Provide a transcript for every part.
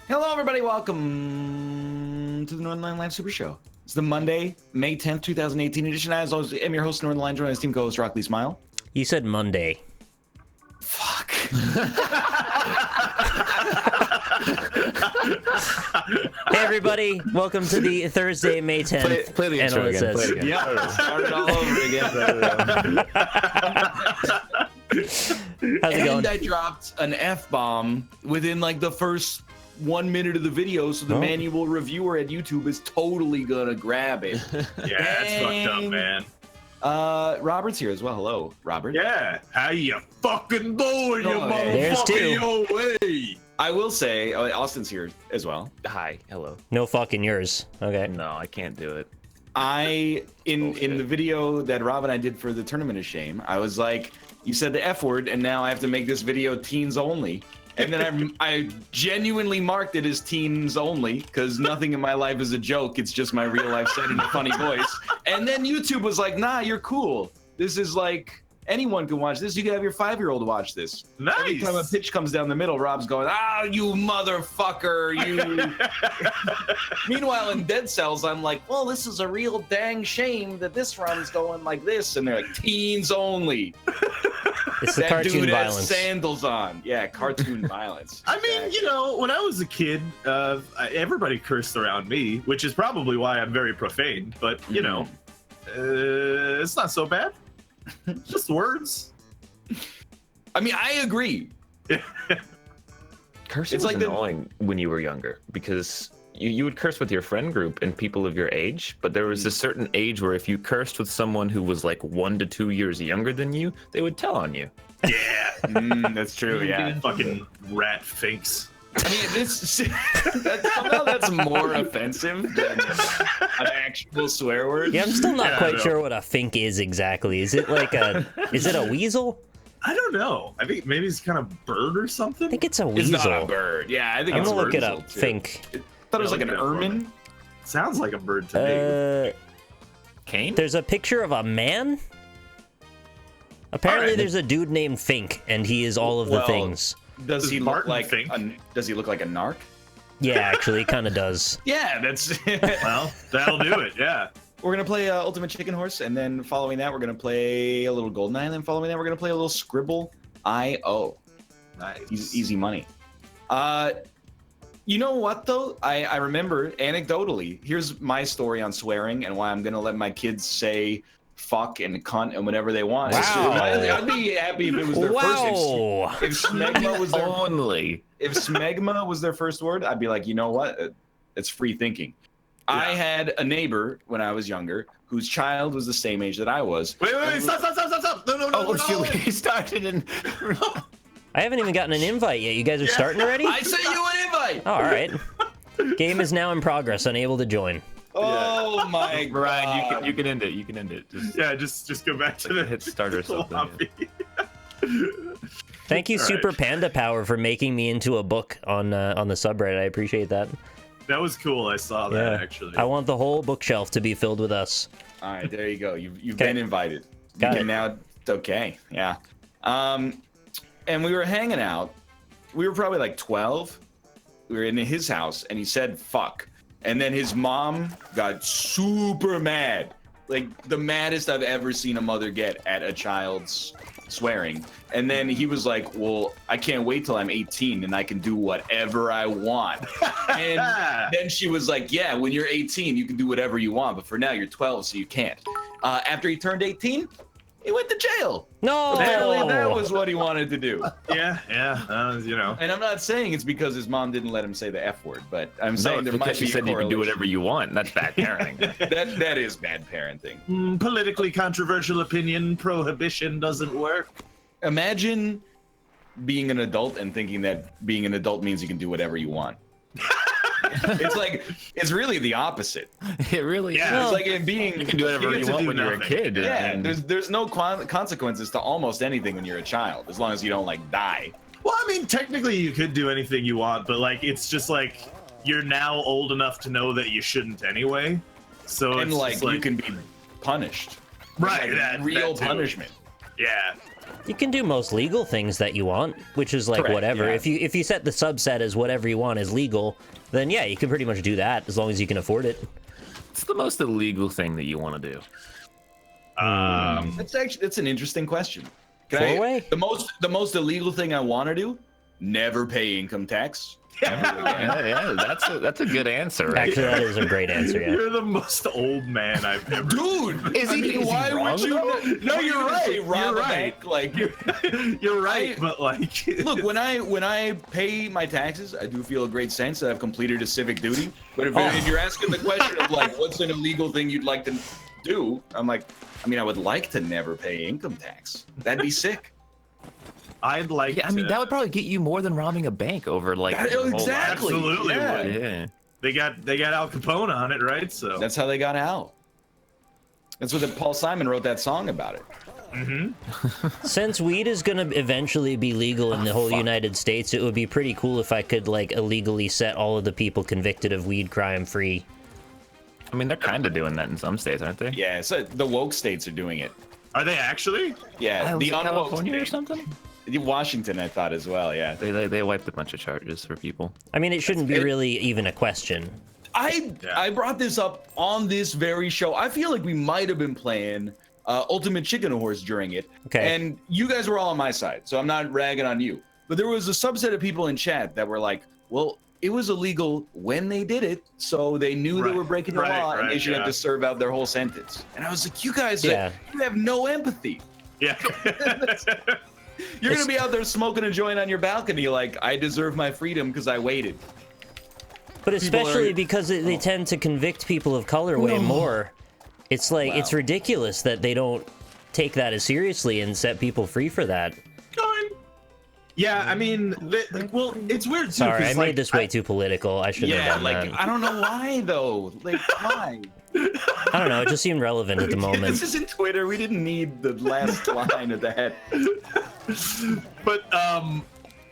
Hello, everybody. Welcome to the Northernlion Live Super Show. It's the Monday, May 10th, 2018 edition. As always, I'm your host, Northernlion, joined by his team co-host, Rock Lee Smile. You said Monday. Fuck. Hey, everybody. Welcome to the Thursday, May 10th. Play the intro again. Play it again. Yeah, start it all over again. How's it going? And I dropped an F-bomb within, like, the first 1 minute of the video, so the manual reviewer at YouTube is totally gonna grab it. Yeah, that's fucked up, man. Robert's here as well. Hello, Robert. Yeah, how you fucking doing, you There's two. motherfucker? Way. I will say, Austin's here as well. Hi, hello. No fucking yours. Okay. No, I can't do it. In the video that Rob and I did for the Tournament of Shame, I was like, you said the F word, and now I have to make this video teens only. And then I genuinely marked it as teens only, because nothing in my life is a joke. It's just my real life said in a funny voice. And then YouTube was like, nah, you're cool. This is like, anyone can watch this. You can have your 5-year-old watch this. Nice. Every time a pitch comes down the middle, Rob's going, ah, you motherfucker, you. Meanwhile, in Dead Cells, I'm like, well, this is a real dang shame that this run's going like this. And they're like, teens only. It's the That cartoon dude violence. has sandals on. Yeah, cartoon violence. I mean, you know, when I was a kid, everybody cursed around me, which is probably why I'm very profane. But, you know, it's not so bad. It's just words. I mean, I agree. Cursing It's was like annoying when you were younger because you would curse with your friend group and people of your age, but there was a certain age where if you cursed with someone who was like 1 to 2 years younger than you, they would tell on you. Yeah. That's true. Yeah. Fucking rat finks. I mean, somehow that's more offensive than an actual swear word. Yeah, I'm still not Yeah, quite I know. sure what a fink is exactly. Is it like is it a weasel? I don't know. I think maybe it's kind of bird or something. I think it's a It's weasel. not a bird. Yeah, I think I'm it's gonna a look it weasel, up. too. Fink. I thought it was like an Yeah, look it up for ermine. Sounds like a bird to me. Kane? There's a picture of a man. Apparently, Alright. there's a dude named Fink, and he is all of the Well, things. Does he look Martin like Fink? does he look like a narc? Yeah, actually, he kind of does. Yeah, that's. Well, that'll do it. Yeah. We're gonna play Ultimate Chicken Horse, and then following that, we're gonna play a little Goldeneye, and then following that, we're gonna play a little Scribble IO. Nice. Easy money. You know what though? I remember anecdotally. Here's my story on swearing and why I'm gonna let my kids say fuck and cunt and whatever they want. Wow. I'd be happy if it was their first. Wow. If smegma was their Only. if smegma was their first word, I'd be like, you know what? It's free thinking. I had a neighbor when I was younger whose child was the same age that I was. Wait, stop. No. Oh, shoot, we started in. I haven't even gotten an invite yet. You guys are starting already? I sent you an invite. All right. Game is now in progress. Unable to join. Oh my god. Ryan, you can end it. You can end it. Just go back to the Hit start or something. lobby. Thank you, All Super right. Panda Power, for making me into a book on the subreddit. I appreciate that. That was cool. I saw that actually. I want the whole bookshelf to be filled with us. All right, there you go. You've Okay. been invited. Got You it. can now. Okay, yeah. And we were hanging out. We were probably like 12. We were in his house, and he said "fuck," and then his mom got super mad, like the maddest I've ever seen a mother get at a child's swearing. And then he was like, "Well, I can't wait till I'm 18 and I can do whatever I want." And then she was like, "Yeah, when you're 18, you can do whatever you want, but for now you're 12, so you can't." After he turned 18, he went to jail. No! Apparently, that was what he wanted to do. yeah. You know. And I'm not saying it's because his mom didn't let him say the F word, but I'm No, saying it's there because might she be a said you can do correlation. whatever you want. That's bad parenting. That is bad parenting. Politically controversial opinion: prohibition doesn't work. Imagine being an adult and thinking that being an adult means you can do whatever you want. It's like, it's really the opposite. It really Yeah. It's like in being, You can do whatever You get you to want do when you're a nothing. kid. yeah, and- there's no consequences to almost anything when you're a child, as long as you don't like die. Well, I mean, technically you could do anything you want, but like it's just like you're now old enough to know that you shouldn't anyway. So And it's like, just you can be punished. right, Like, that real that too. punishment. Yeah. You can do most legal things that you want, which is like Correct, whatever. yeah. If you set the subset as whatever you want is legal, then yeah, you can pretty much do that as long as you can afford it. What's the most illegal thing that you want to do? That's an interesting question. Four-way? The most illegal thing I want to do? Never pay income tax. Yeah, that's a good answer. Right? Actually, that is a great answer. Yeah. You're the most old man I've ever. Dude, Is he wrong, though? No, you're right. You're Rob a right. bank, like You're right, but like, look, when I pay my taxes, I do feel a great sense that I've completed a civic duty. But if you're asking the question of like, what's an illegal thing you'd like to do? I'm like, I mean, I would like to never pay income tax. That'd be sick. I'd like. Yeah, I mean, that would probably get you more than robbing a bank over like. That- the whole exactly. Absolutely Yeah. would. Yeah. They got Al Capone on it, right? So That's how they got out. That's what Paul Simon wrote that song about it. Since weed is gonna eventually be legal in the whole United States, it would be pretty cool if I could like illegally set all of the people convicted of weed crime free. I mean, they're kind of doing that in some states, aren't they? Yeah, so the woke states are doing it. are they actually? Yeah, Was the it unwoke California or states. something? Washington, I thought as well. Yeah, They wiped a bunch of charges for people. I mean, it shouldn't be really even a question. I brought this up on this very show. I feel like we might have been playing Ultimate Chicken Horse during it. Okay. And you guys were all on my side, so I'm not ragging on you. But there was a subset of people in chat that were like, well, it was illegal when they did it, so they knew they were breaking the law and they should have to serve out their whole sentence. And I was like, you guys, you have no empathy. Yeah. You're going to be out there smoking a joint on your balcony like, I deserve my freedom because I waited. But especially because they tend to convict people of color way more. It's like, it's ridiculous that they don't take that as seriously and set people free for that. Yeah, I mean, well, it's weird too. Sorry, I 'cause, made this way too political. I shouldn't have done that. I don't know why though. Like, why? I don't know, it just seemed relevant at the moment. This isn't Twitter. We didn't need the last line of that. But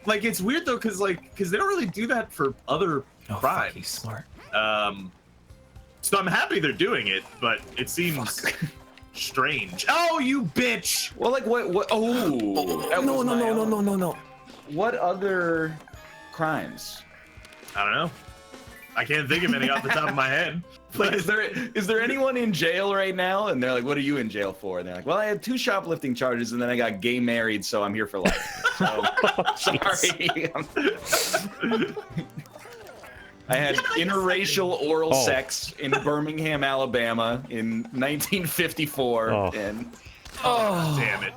like it's weird though, because they don't really do that for other crimes. He's smart. So I'm happy they're doing it, but it seems strange. Oh, you bitch! Well, like what? Oh, that was my own. no. What other crimes? I don't know. I can't think of any off the top of my head. Like, is there anyone in jail right now? And they're like, "What are you in jail for?" And they're like, "Well, I had 2 shoplifting charges, and then I got gay married, so I'm here for life." So, sorry. I had interracial oral sex in Birmingham, Alabama, in 1954, and Damn it.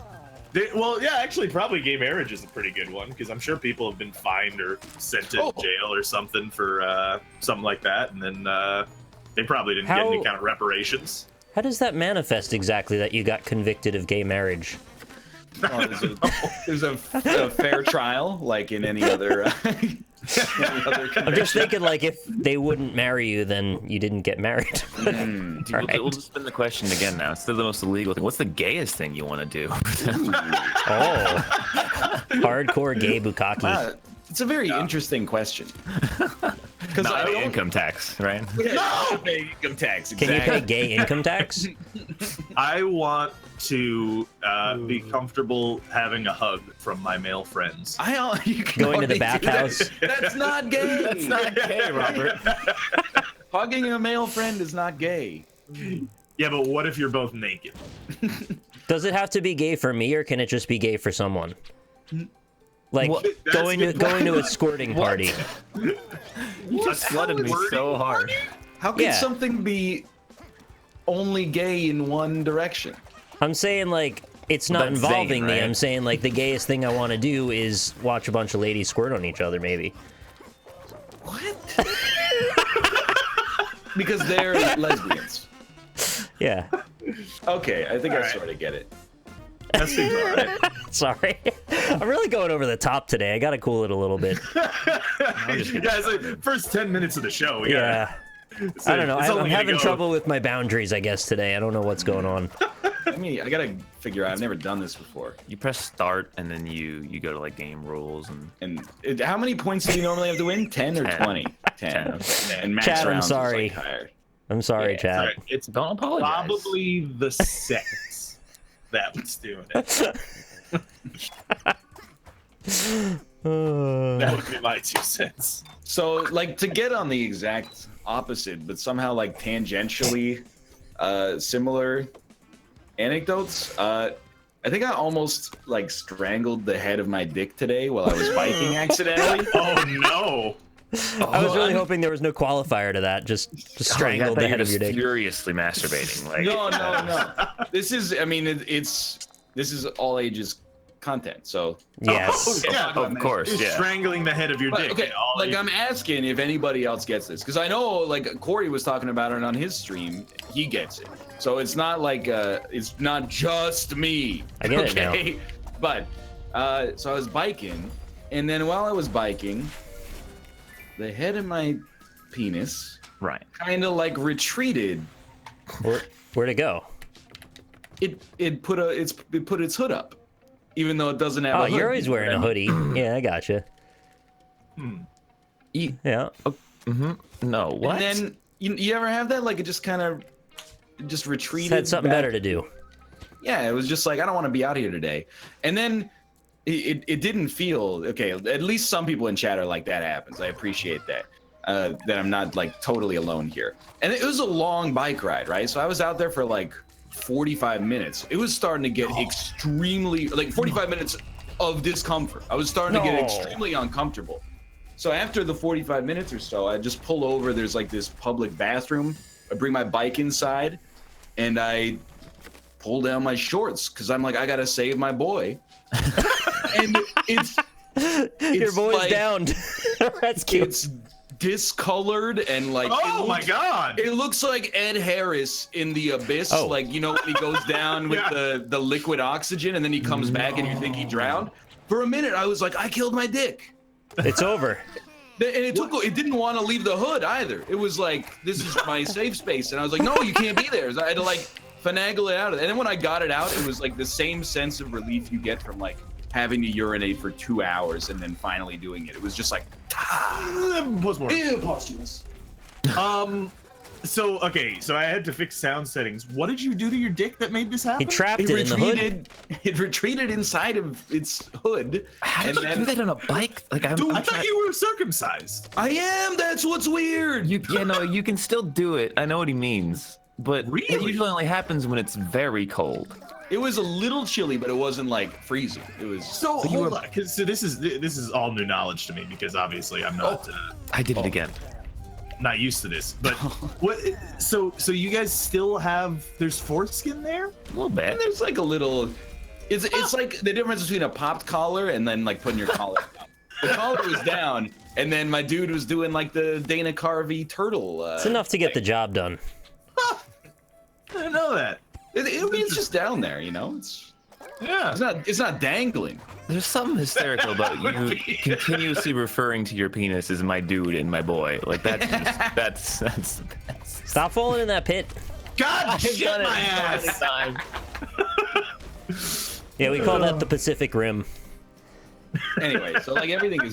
Well, yeah, actually, probably gay marriage is a pretty good one because I'm sure people have been fined or sent to jail or something for something like that, and then they probably didn't get any kind of reparations. How does that manifest exactly that you got convicted of gay marriage? there's a fair trial, like in any other. I'm just thinking, like, if they wouldn't marry you, then you didn't get married. We'll just spin the question again now. Instead of the most illegal thing, what's the gayest thing you want to do? Hardcore gay bukkake. It's a very interesting question. Because Not income tax, right? No! Pay income tax. Can you pay gay income tax? I want to be comfortable having a hug from my male friends. Going to the bathhouse? That's not gay. That's not gay, Robert. Hugging a male friend is not gay. Yeah, but what if you're both naked? Does it have to be gay for me, or can it just be gay for someone? Like going to a squirting party. You flooded me so hard. How can something be only gay in one direction? I'm saying, like, it's not That's involving Zane, me. right? I'm saying, like, the gayest thing I want to do is watch a bunch of ladies squirt on each other, maybe. What? Because they're lesbians. Yeah. Okay, I think I sort of get it. That seems alright. Sorry. I'm really going over the top today. I gotta cool it a little bit. Guys, like, first 10 minutes of the show. Yeah. I don't know. I'm having trouble with my boundaries, I guess, today. I don't know what's going on. I gotta figure out. I've never done this before. You press start and then you go to like game rules and How many points do you normally have to win? 10 or 10. 20? 10. Okay. And max Chad, I'm rounds is, sorry. like, higher. I'm sorry, Chad. It's don't apologize. probably the sex that was doing it. That would be my 2 cents. So, like, to get on the exact opposite, but somehow, like, tangentially similar anecdotes, I think I almost, like, strangled the head of my dick today while I was biking accidentally. Oh, no. I was really hoping there was no qualifier to that. Just strangled the head of your dick. Furiously masturbating. Like, No. This is, I mean, this is all ages content, so. Yes. Yeah, of course. You're Yeah. strangling the head of your But, dick. okay, like, I'm asking if anybody else gets this, because I know, like, Corey was talking about it on his stream. He gets it. So it's not like, it's not just me. I get it now. But, so I was biking, and then while I was biking, the head of my penis right. kind of like retreated. Where'd it go? It put its hood up, even though it doesn't have. Oh, a hood. you're always wearing a hoodie. Yeah, I gotcha. Yeah. No, what? And then you ever have that? Like it just kind of just retreated. Had something back. better to do. Yeah, it was just like I don't want to be out here today. And then it didn't feel okay. At least some people in chat are like that happens. I appreciate that. That I'm not like totally alone here. And it was a long bike ride, right? So I was out there for like 45 minutes. It was starting to get extremely like 45 minutes of discomfort. I was starting to get extremely uncomfortable. So after the 45 minutes or so, I just pull over. There's like this public bathroom. I bring my bike inside, and I pull down my shorts because I'm like, I gotta save my boy. And it's Your boy's like, down. That's cute. It's discolored and like my god! It looks like Ed Harris in The Abyss, like you know when he goes down with the liquid oxygen and then he comes back and you think he drowned. For a minute, I was like, I killed my dick. It's over. And it didn't want to leave the hood either. It was like, this is my safe space, and I was like, no, you can't be there. So I had to like finagle it out. And then when I got it out, it was like the same sense of relief you get from like having to urinate for 2 hours and then finally doing it. It was just like, Posthumous. So I had to fix sound settings. What did you do to your dick that made this happen? He trapped it in the hood. It retreated inside of its hood. How did you do that on a bike? Like I thought you were circumcised. I am. That's what's weird. You can still do it. I know what he means, but Really? it usually only happens when it's very cold. It was a little chilly, but it wasn't like freezing. It was. So hold on, because this is all new knowledge to me because obviously I'm not I did it again. not used to this. But what? So you guys still have? There's foreskin there? A little bit. And there's like a little. It's like the difference between a popped collar and then like putting your collar down. The collar was down, and then my dude was doing like the Dana Carvey turtle. It's enough to get the job done. I didn't know that. It's just down there, you know. It's not dangling. There's something hysterical about you continuously referring to your penis as my dude and my boy. Like that's the best. Stop falling in that pit. God, shit my ass. Yeah, we call that the Pacific Rim. Anyway, so like everything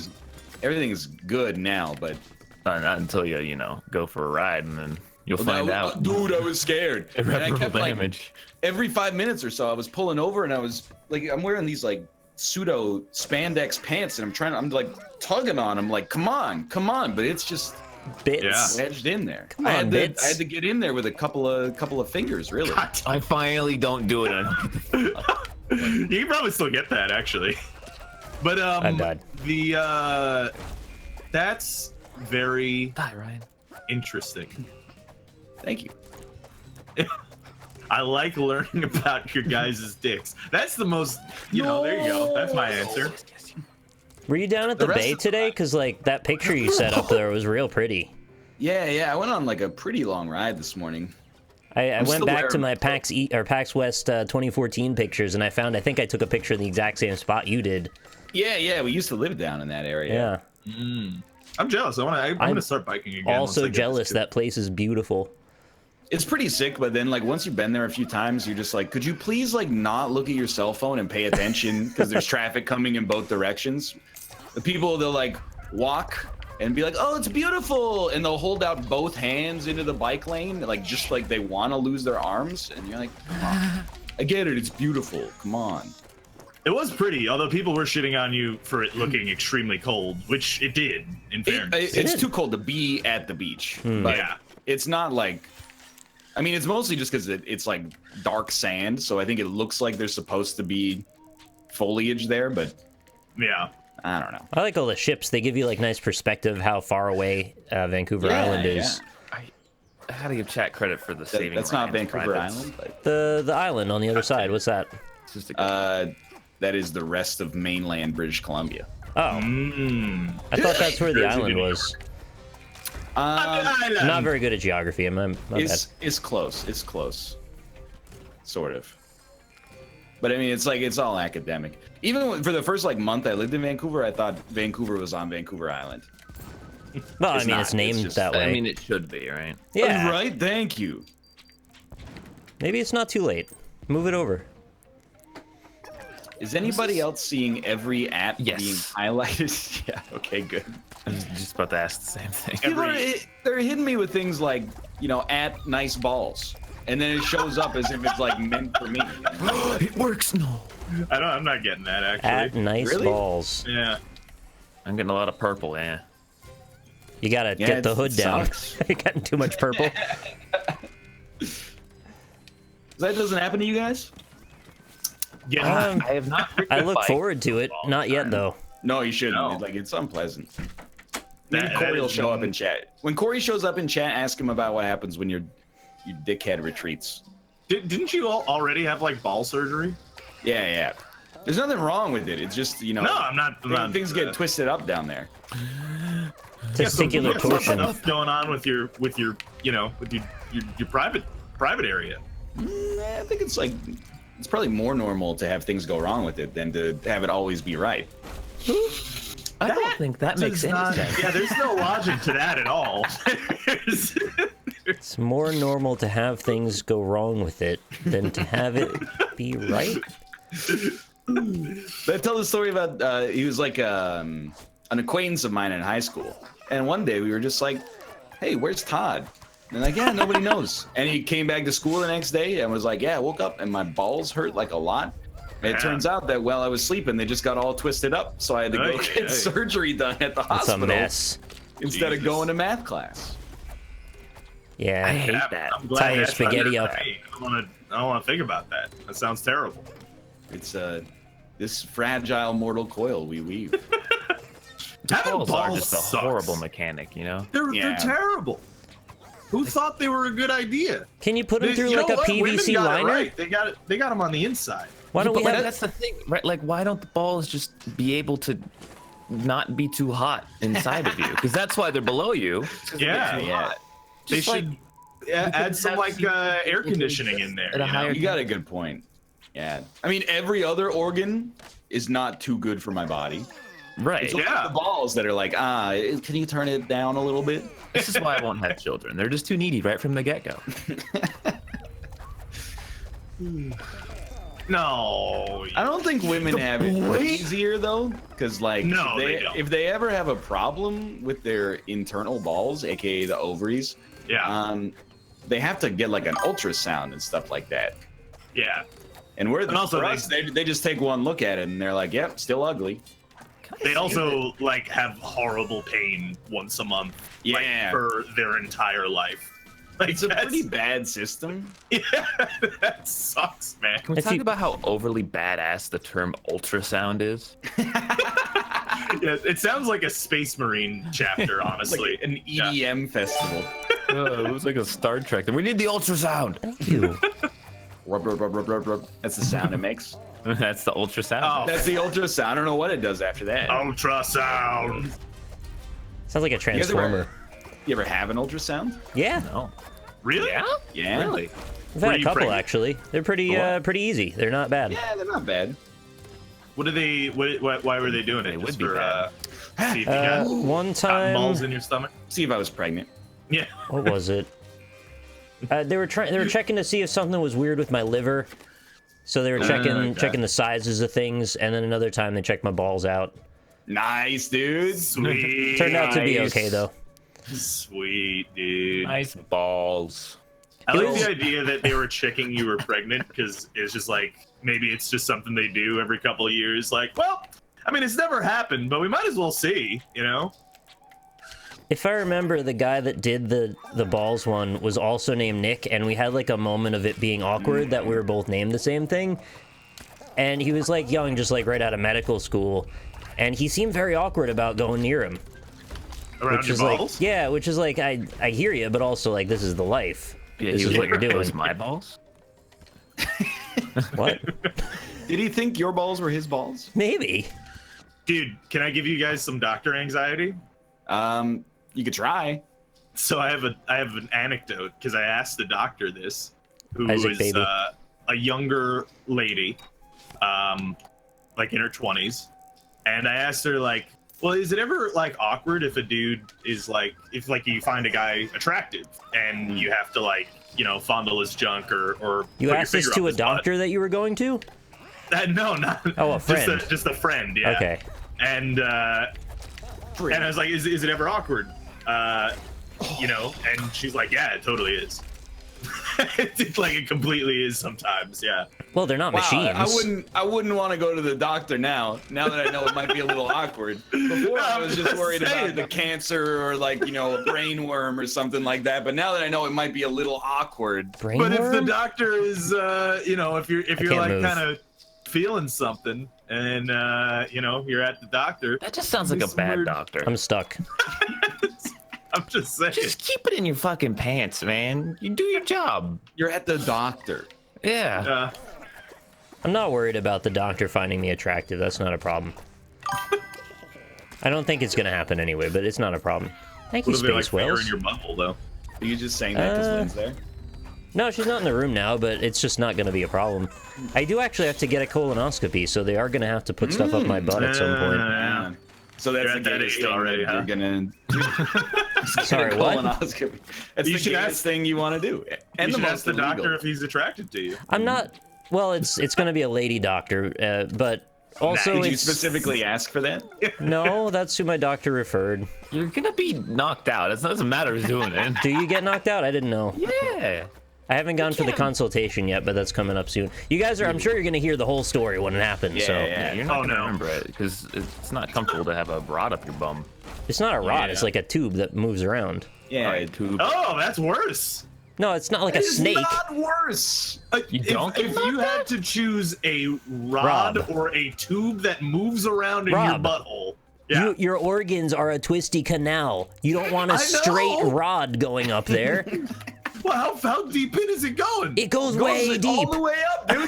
is good now, but Not until you go for a ride and then you'll find out. Dude, I was scared. And I kept, like, damage. every 5 minutes or so, I was pulling over and I was like, I'm wearing these like pseudo spandex pants and I'm like tugging on them, like, come on, but it's just Bits. wedged in there. Come on, I Bits. had to get in there with a couple of fingers, really. I finally don't do it. You can probably still get that actually. But I died. That's very Die, Ryan. interesting. Thank you. I like learning about your guys' dicks. That's the most, there you go. That's my answer. Were you down at the The rest bay of- today? Because like that picture you set up there was real pretty. Yeah, I went on like a pretty long ride this morning. I went still back to wearing- my PAX West 2014 pictures, and I think I took a picture in the exact same spot you did. Yeah, we used to live down in that area. Yeah. I'm jealous. I'm gonna start biking again. once I Also get this jealous. too. That place is beautiful. It's pretty sick, but then like once you've been there a few times, you're just like, could you please like not look at your cell phone and pay attention because there's traffic coming in both directions. The people, they'll like walk and be like, oh, it's beautiful, and they'll hold out both hands into the bike lane, like just like they want to lose their arms, and you're like, come on. I get it, it's beautiful, come on. It was pretty, although people were shitting on you for it looking extremely cold, which it did, in fairness. It's too cold to be at the beach. But Yeah. it's not like... I mean, it's mostly just because it's like dark sand, so I think it looks like there's supposed to be foliage there, but Yeah. I don't know. I like all the ships. They give you like nice perspective how far away Vancouver Yeah, Island is. I had to give chat credit for the saving. That's not Ryan's Vancouver privates. Island. But, The island on the other side. What's that? It's just a that is the rest of mainland British Columbia. Oh, Mm. I thought that's where the Jersey to island New was. Island. I'm not very good at geography. My bad. It's close. It's close. Sort of. But I mean, it's all academic. Even for the first like month I lived in Vancouver, I thought Vancouver was on Vancouver Island. Well, I it's mean, not. it's named It's just- that way. I mean, it should be, right? yeah. Right. Thank you. Maybe it's not too late. Move it over. Is anybody else seeing every app Yes. being highlighted? Yeah. Okay. Good. I was just about to ask the same thing. People they're hitting me with things like, at nice balls, and then it shows up as if it's like meant for me. It works. No. I'm not getting that, actually. At nice Really? balls. Yeah. I'm getting a lot of purple. Yeah. You gotta Yeah, get the it hood down. sucks. You're getting too much purple. That doesn't happen to you guys? Yeah. I have not. I look forward to it. Not yet, though. No, you shouldn't. No. It's unpleasant. Maybe That Corey will is show up in chat. When Corey shows up in chat, ask him about what happens when your dickhead retreats. Didn't you all already have like ball surgery? Yeah. There's nothing wrong with it. It's just, No, I'm not. things get twisted up down there. Testicular Some torsion. stuff going on with your private area. I think it's probably more normal to have things go wrong with it than to have it always be right. I don't think that makes any sense. Yeah, there's no logic to that at all. It's more normal to have things go wrong with it than to have it be right. I tell the story about he was like an acquaintance of mine in high school, and one day we were just like, "Hey, where's Todd?" And like, "Yeah, nobody knows." And he came back to school the next day and was like, "Yeah, I woke up and my balls hurt like a lot." And it turns out that while I was sleeping, they just got all twisted up, so I had to go get surgery done at the It's a hospital mess. instead of going to math class. Yeah. I hate that. I'm glad Tie your that's not spaghetti your up. thing. I don't want to think about that. That sounds terrible. It's this fragile mortal coil we weave. Having Balls are just a sucks. horrible mechanic, you know? They're Yeah. terrible. Who thought they were a good idea? Can you put them through You like know a what? Women PVC got it liner? right. They got it. They got them on the inside. Why don't we But have that's the thing, right? Like, why don't the balls just be able to not be too hot inside of you? Because that's why they're below you. Yeah. They Just like- should add some like air conditioning in there. At a you know? higher- You got a good point. Yeah. I mean, every other organ is not too good for my body. Right. It's only Yeah. the balls that are like, can you turn it down a little bit? This is why I won't have children. They're just too needy right from the get-go. No. I don't think women have it easier though, because like, No, they don't. if they ever have a problem with their internal balls, aka the ovaries, Yeah. they have to get like an ultrasound and stuff like that. Yeah. And we're And also, for like- us, they just take one look at it and they're like, yep, still ugly. They also like have horrible pain once a month. like, Yeah. for their entire life. Like, It's a that's- pretty bad system. Yeah, that sucks, man. Can we If talk you- about how overly badass the term ultrasound is? Yeah, it sounds like a Space Marine chapter, honestly. Like an EDM festival. It was like a Star Trek. We need the ultrasound. Thank you. Rub, rub, rub, rub, rub, rub. That's the sound it makes. That's the ultrasound. Oh, That's the ultrasound. I don't know what it does after that. ultrasound. Sounds like a guys ever- transformer. You ever have an ultrasound? Yeah, No. Really? Yeah? Yeah. Really? I've Were had a you couple pregnant? actually. They're pretty What? pretty easy. They're not bad. Yeah, they're not bad. What do they? Why were they doing it? They would Just be for bad. see if you got One cotton balls time, in your stomach. See if I was pregnant. Yeah. what was it? They were checking to see if something was weird with my liver. So they were okay. checking the sizes of things, and then another time they checked my balls out. Nice, dude. Sweet. Turned out to be Nice. okay though. Sweet, dude. Nice balls. I like the idea that they were checking you were pregnant because it's just like, maybe it's just something they do every couple of years. Like, well, I mean, it's never happened, but we might as well see, you know? If I remember, the guy that did the balls one was also named Nick, and we had like a moment of it being awkward that we were both named the same thing. And he was like young, just like right out of medical school, and he seemed very awkward about going near him. Around your balls? Like, yeah, which is like, I hear you, but also like, this is the life. Yeah, this is what you're doing. Was my balls? What? Did he think your balls were his balls? Maybe. Dude, can I give you guys some doctor anxiety? You could try. So I have an anecdote because I asked the doctor this, who Isaac, is a younger lady, like in her 20s, and I asked her like, well, is it ever like awkward if a dude is like, if like you find a guy attractive and you have to like, you know, fondle his junk or You asked this to a doctor that you were going to? No, not. Oh, a friend. Just a friend. Yeah. Okay. And I was like, is it ever awkward? You know, and she's like, yeah, it totally is. It's like it completely is sometimes, yeah. Well, they're not machines. I wouldn't want to go to the doctor now that I know it might be a little awkward. Before I was just worried about the cancer or like, you know, a brain worm or something like that. But now that I know it might be a little awkward. Brain but worm? if the doctor is you know, if you're like kind of feeling something and you know, you're at the doctor. That just sounds like a bad doctor. I'm stuck. I'm just saying. Just keep it in your fucking pants, man. You do your job. You're at the doctor. Yeah. I'm not worried about the doctor finding me attractive. That's not a problem. I don't think it's gonna happen anyway, but it's not a problem. Thank you, Space Whales. In your bubble, though. Are you just saying that because Lynn's there? No, she's not in the room now, but it's just not gonna be a problem. I do actually have to get a colonoscopy, so they are gonna have to put stuff up my butt at some point. Yeah. So that's the gayest thing already, that you're gonna. Sorry, what? Colonoscopy. That's the gayest thing you want to do. And You the should most ask the doctor illegal. if he's attracted to you. I'm not. Well, it's gonna be a lady doctor, but also Did you it's specifically ask for that? no. That's who my doctor referred. You're gonna be knocked out. It doesn't matter who's doing it. Do you get knocked out? I didn't know. Yeah. I haven't gone for the consultation yet, but that's coming up soon. You guys are, I'm sure you're going to hear the whole story when it happens. So Yeah, you're not gonna remember it because it's not comfortable to have a rod up your bum. it's not a rod. Yeah. It's like a tube that moves around. Yeah. A tube. Oh, that's worse. No, it's not like a It's snake. not worse. If you had to choose a rod Rob. or a tube that moves around in your Rob. butthole, yeah. Your organs are a twisty canal. You don't want a I straight know. rod going up there. Well, how deep in is it going? It goes way deep. All the way up, dude.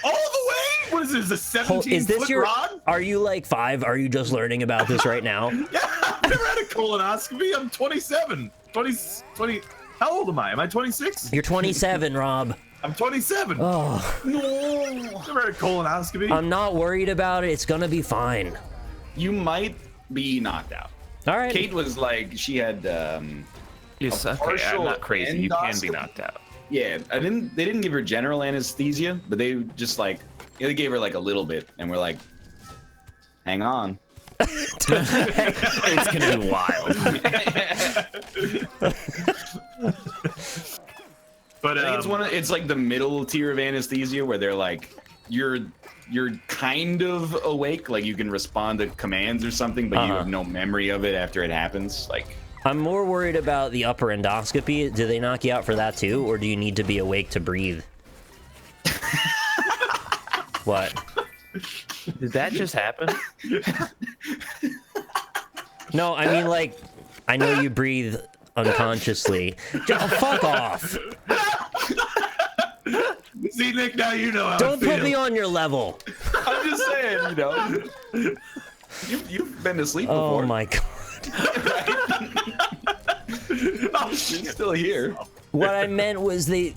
All the way? What is this, a 17-foot Is this your? rod? Are you like 5? Are you just learning about this right now? Yeah, I've never had a colonoscopy. I'm 27. 20. How old am I? Am I 26? You're 27, Rob. I'm 27. Oh, No. Never had a colonoscopy. I'm not worried about it. It's gonna be fine. You might be knocked out. All right. Kate was like, she had, Yes, A okay, I'm partial not crazy. You can be endoscopy. knocked out. yeah, they didn't give her general anesthesia, but they just like, they gave her like a little bit, and we're like, hang on. It's gonna be wild. But I think it's like the middle tier of anesthesia where they're like, you're kind of awake, like you can respond to commands or something, but you have no memory of it after it happens. Like, I'm more worried about the upper endoscopy. Do they knock you out for that too, or do you need to be awake to breathe? What? Did that just happen? No, I mean like, I know you breathe unconsciously. Oh, fuck off! see, Nick, now you know how Don't I feel. put me on your level. I'm just saying, you know, you've been to sleep Oh before. my god. You're still here. What I meant was they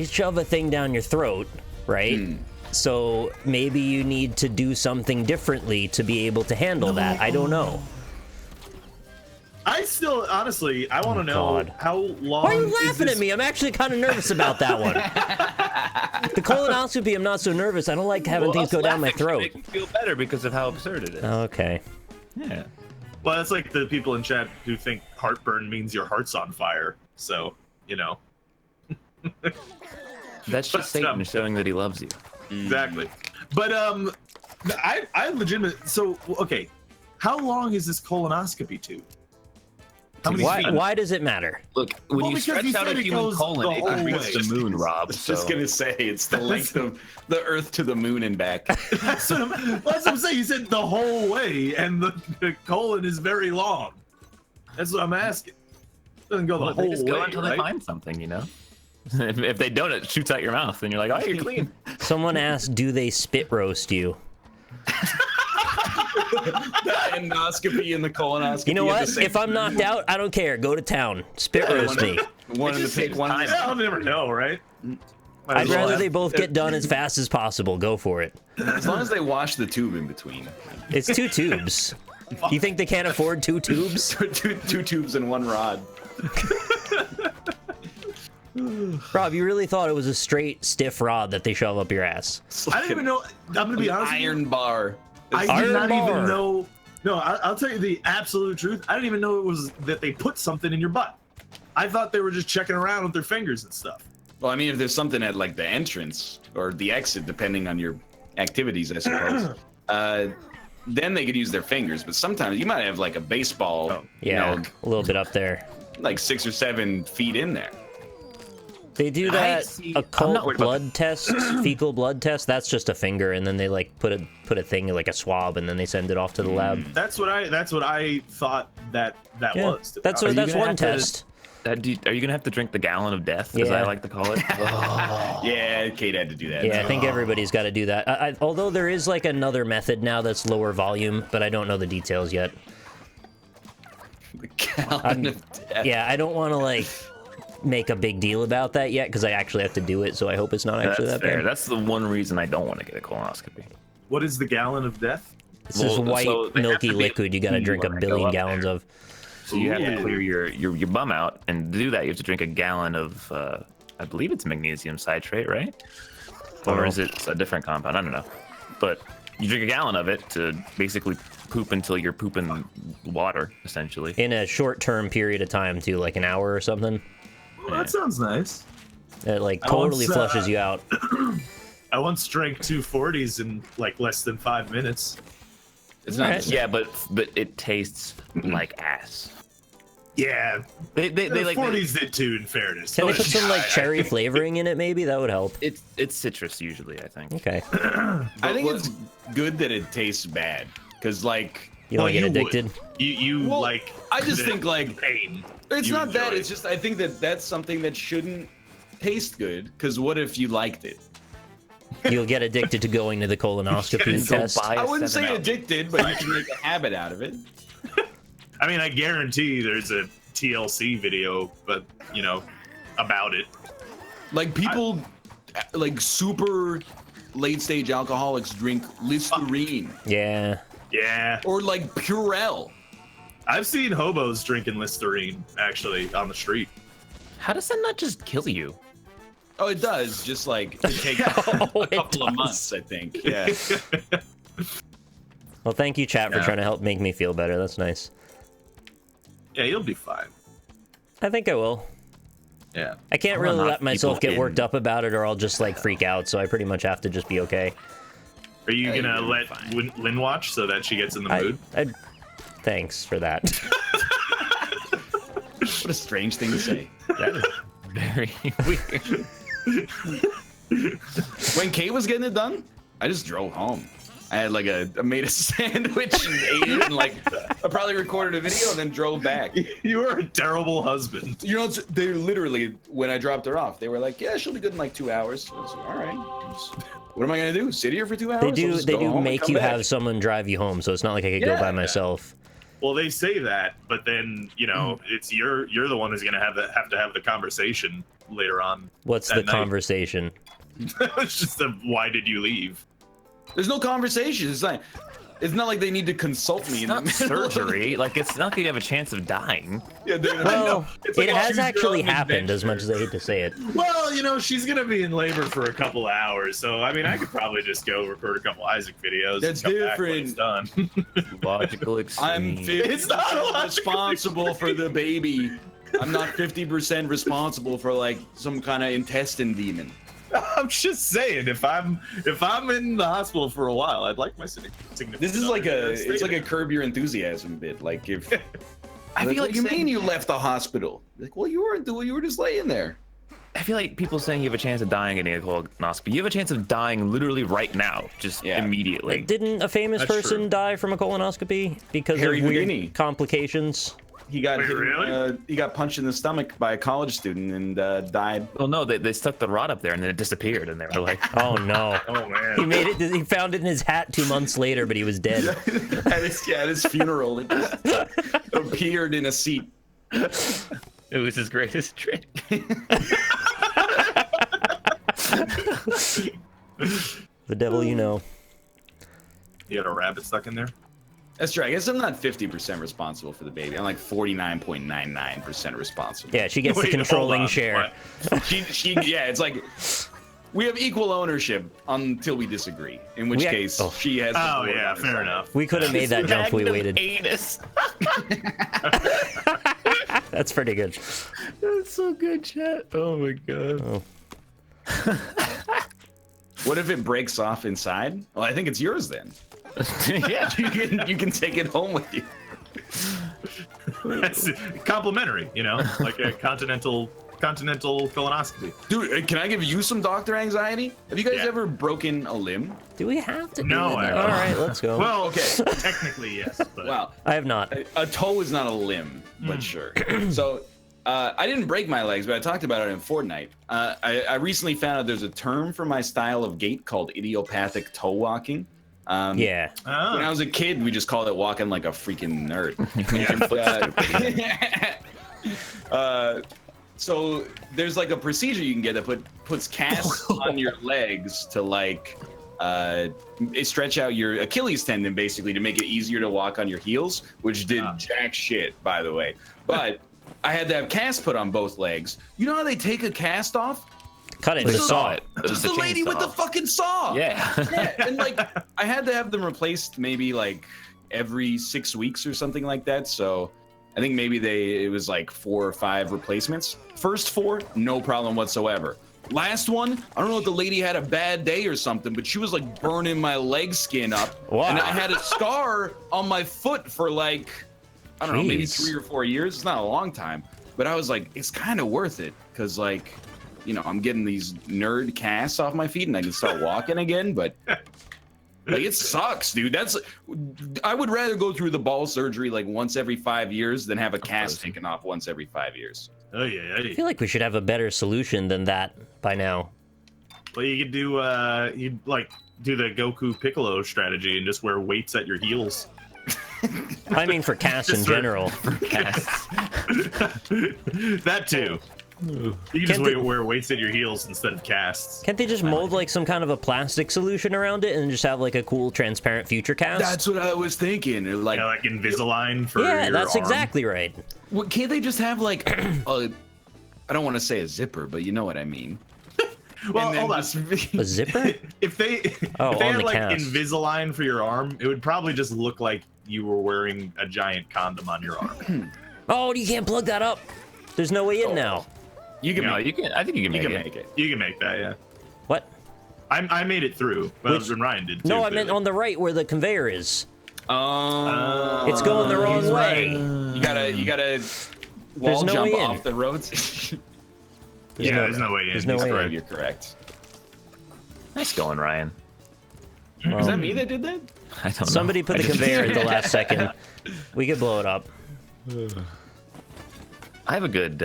shove a thing down your throat, right? So maybe you need to do something differently to be able to handle that. I don't know. I still, honestly, I want to know God. how long. Why are you is laughing this- at me? I'm actually kind of nervous about that one. The colonoscopy, I'm not so nervous. I don't like having things go down my throat. Make me feel better because of how absurd it is. Okay. Yeah. Well, that's like the people in chat who think heartburn means your heart's on fire. So, you know. That's just Satan showing that he loves you. Exactly. But I legitimately. So okay, how long is this colonoscopy tube? How many feet? Why does it matter? Look, when Well, you because you stretch out said a it human goes colon, the it whole can reach way. the moon, Rob. I was just gonna say it's the length of the Earth to the moon and back. That's what I'm saying. You said the whole way, and the colon is very long. That's what I'm asking. It doesn't go the Well, whole they just go way, until right? they find something, you know. If they don't, it shoots out your mouth, and you're like, "Oh, you're clean." Someone asked, do they spit roast you? The endoscopy and the colonoscopy. You know at the what? same If I'm knocked out, I don't care. Go to town. Spit roast me. One of the pick one. Yeah, I'll never know, right? I'd rather they both get done as fast as possible. Go for it. As long as they wash the tube in between. It's 2 tubes. You think they can't afford 2 tubes? two tubes and one rod. Rob, you really thought it was a straight, stiff rod that they shove up your ass? I didn't even know. I'm gonna be honest. with you. Iron bar. I Iron did not bar. even know. No, I'll tell you the absolute truth. I didn't even know it was that they put something in your butt. I thought they were just checking around with their fingers and stuff. Well, I mean, if there's something at like the entrance or the exit, depending on your activities, I suppose, then they could use their fingers. But sometimes you might have like a baseball, Yeah, you know, a little bit up there. like 6 or 7 feet in there. They do that see- I'm occult not worried about blood test, fecal blood test. That's just a finger, and then they like put a thing like a swab, and then they send it off to the lab. That's what I thought that Yeah, was. to be that's honest. that's gonna one have to- test. Are you gonna have to drink the gallon of death, as Yeah. I like to call it? Yeah, Kate had to do that. Yeah, I think everybody's got to do that. Although there is like another method now that's lower volume, but I don't know the details yet. The gallon of death. Yeah, I don't want to like make a big deal about that yet because I actually have to do it, so I hope it's not actually That's that fair. bad. That's the one reason I don't want to get a colonoscopy. What is the gallon of death? It's this Well, white, so they have milky to be liquid you got to clean drink a when I go billion up gallons there. of. So you have to Ooh. clear your bum out, and to do that you have to drink a gallon of I believe it's magnesium citrate, right? Or is it a different compound? I don't know. But you drink a gallon of it to basically poop until you're pooping water, essentially. In a short-term period of time, too, like an hour or something. Well, that sounds nice. It like I totally once, flushes you out. I once drank 2 40s in like less than 5 minutes. It's not. Alright. Yeah, but it tastes like ass. Yeah, They the like 40s did too. In fairness, Can they put some like cherry flavoring in it? Maybe that would help. it's citrus usually, I think. Okay, I think it's good that it tastes bad, because like you don't Well, get you would. addicted. You Well, like? I just the think like pain. it's You not that. enjoy. It's just I think that that's something that shouldn't taste good. Because what if you liked it? You'll get addicted to going to the colonoscopy Go test. buy I a wouldn't say 7-Up. addicted, but you can make a habit out of it. I mean, I guarantee there's a TLC video, but you know, about it. Like people, like super late stage alcoholics drink Listerine Yeah. Yeah, or like Purell. I've seen hobos drinking Listerine actually on the street. How does that not just kill you? Oh, it does. Just like it takes Oh, a it couple of does. months, I think. Yeah. Well, thank you, chat, for Yeah. trying to help make me feel better. That's nice. Yeah, you'll be fine. I think I will. Yeah. I can't I'm really not let myself people get worked in- up about it, or I'll just like freak out. So I pretty much have to just be okay. Are you Yeah, gonna you'll be let fine. Lynn watch so that she gets in the mood? Thanks for that. What a strange thing to say. That is very weird. When Kate was getting it done, I just drove home. I had like I made a sandwich and ate it, and like I probably recorded a video and then drove back. You are a terrible husband. You know, they literally when I dropped her off, they were like, "Yeah, she'll be good in like 2 hours." I was like, "All right, what am I gonna do? Sit here for 2 hours?" They I'll do. just They go do home and make come you back." have someone drive you home, so it's not like I could go by Yeah. myself. Well, they say that, but then you know it's you're the one who's gonna have to have the conversation later on. What's That the night. conversation? It's just a why did you leave? There's no conversation. It's not like they need to consult me. It's not surgery. Like, it's not like you have a chance of dying. Yeah, Well, It's it like a has choose actually your own happened, as much as I adventure. hate to say it. Well, you know, she's gonna be in labor for a couple of hours, so I mean, I could probably just go record a couple Isaac videos. That's and come back when different. it's done. Logical extreme. I'm It's not a logical responsible for the baby. I'm not 50% responsible for like some kind of intestine demon. I'm just saying, if I'm in the hospital for a while, I'd like my significant. This is like other a to stay it's like a there. Curb Your Enthusiasm bit. Like if I like, feel what like do you saying- mean you left the hospital? Like, well, you weren't. You were just laying there. I feel like people saying you have a chance of dying getting a colonoscopy. You have a chance of dying literally right now, just Yeah. immediately. Didn't a famous That's person true. die from a colonoscopy because Harry of weird Houdini. complications? He got Wait, hit, really? he got punched in the stomach by a college student and died. Well, no, they stuck the rod up there and then it disappeared, and they were like, Oh no. Oh man. He made it. He found it in his hat 2 months later, but he was dead. at his funeral, it just appeared in a seat. it was his greatest trick. The devil you know. You had a rabbit stuck in there. That's true. I guess I'm not 50% responsible for the baby. I'm like 49.99% responsible. Yeah, she gets Wait, the controlling hold on. share. What? Yeah, it's like we have equal ownership until we disagree. In which We ac- case, oh. she has. the Oh board yeah, on her fair side. enough. We could have made that jump if we Magnum waited. Anus. That's pretty good. That's so good, chat. Oh my god. Oh. What if it breaks off inside? Well, I think it's yours then. Yeah. You can take it home with you. That's complimentary, you know, like a continental colonoscopy. Dude, can I give you some doctor anxiety? Have you guys Yeah. ever broken a limb? Do we have to? No, do I that? don't. All right, let's go. Well, Okay. technically yes, but Well, I have not. a toe is not a limb, but sure. So I didn't break my legs, but I talked about it in Fortnite. I recently found out there's a term for my style of gait called idiopathic toe walking. Yeah. When I oh, was a kid, we just called it walking like a freaking nerd. So there's like a procedure you can get that puts casts on your legs to like stretch out your Achilles tendon basically to make it easier to walk on your heels, which did jack shit, by the way. But I had to have casts put on both legs. You know how they take a cast off? Cut it With to a saw. saw it. Just the lady with the fucking saw. Yeah. Yeah, and like I had to have them replaced maybe like every 6 weeks or something like that. So I think maybe it was like 4 or 5 replacements. First 4, no problem whatsoever. Last one, I don't know if the lady had a bad day or something, but she was like burning my leg skin up. Wow. And I had a scar on my foot for like, I don't know, maybe Jeez. 3 or 4 years. It's not a long time, but I was like, it's kind of worth it because like, you know, I'm getting these nerd casts off my feet and I can start walking again, but like it sucks, dude. I would rather go through the ball surgery like once every 5 years than have a cast taken off once every 5 years. oh yeah. I feel like we should have a better solution than that by now. Well, you could do you'd like do the Goku Piccolo strategy and just wear weights at your heels. I mean, for casts in Just for- general. Casts. That too. You can just Can't they- wear weights at your heels instead of casts. Can't they just mold like some kind of a plastic solution around it and just have like a cool transparent future cast? That's what I was thinking. Like, Yeah, like Invisalign for yeah, your that's arm. exactly right. can't they just have like a, I don't want to say a zipper, but you know what I mean. Well, And then hold on. just- A zipper? If they Oh, if they on had the like cast. Invisalign for your arm, it would probably just look like you were wearing a giant condom on your arm. Oh, you can't plug that up. There's no way in now. you can No, make, you can. I think you can you make can it. make it. You can make that, yeah. What? I made it through, but Which- Ryan did too. No, I meant clearly. on the right where the conveyor is. It's Oh, going the wrong he's way. you gotta wall no jump way in. off the roads. Yeah, there's no way in. There's no He's way in. correct. You're correct. Nice going, Ryan. Was that me that did that? I don't know. Somebody put I the just- conveyor at the last second. We could blow it up. I have a good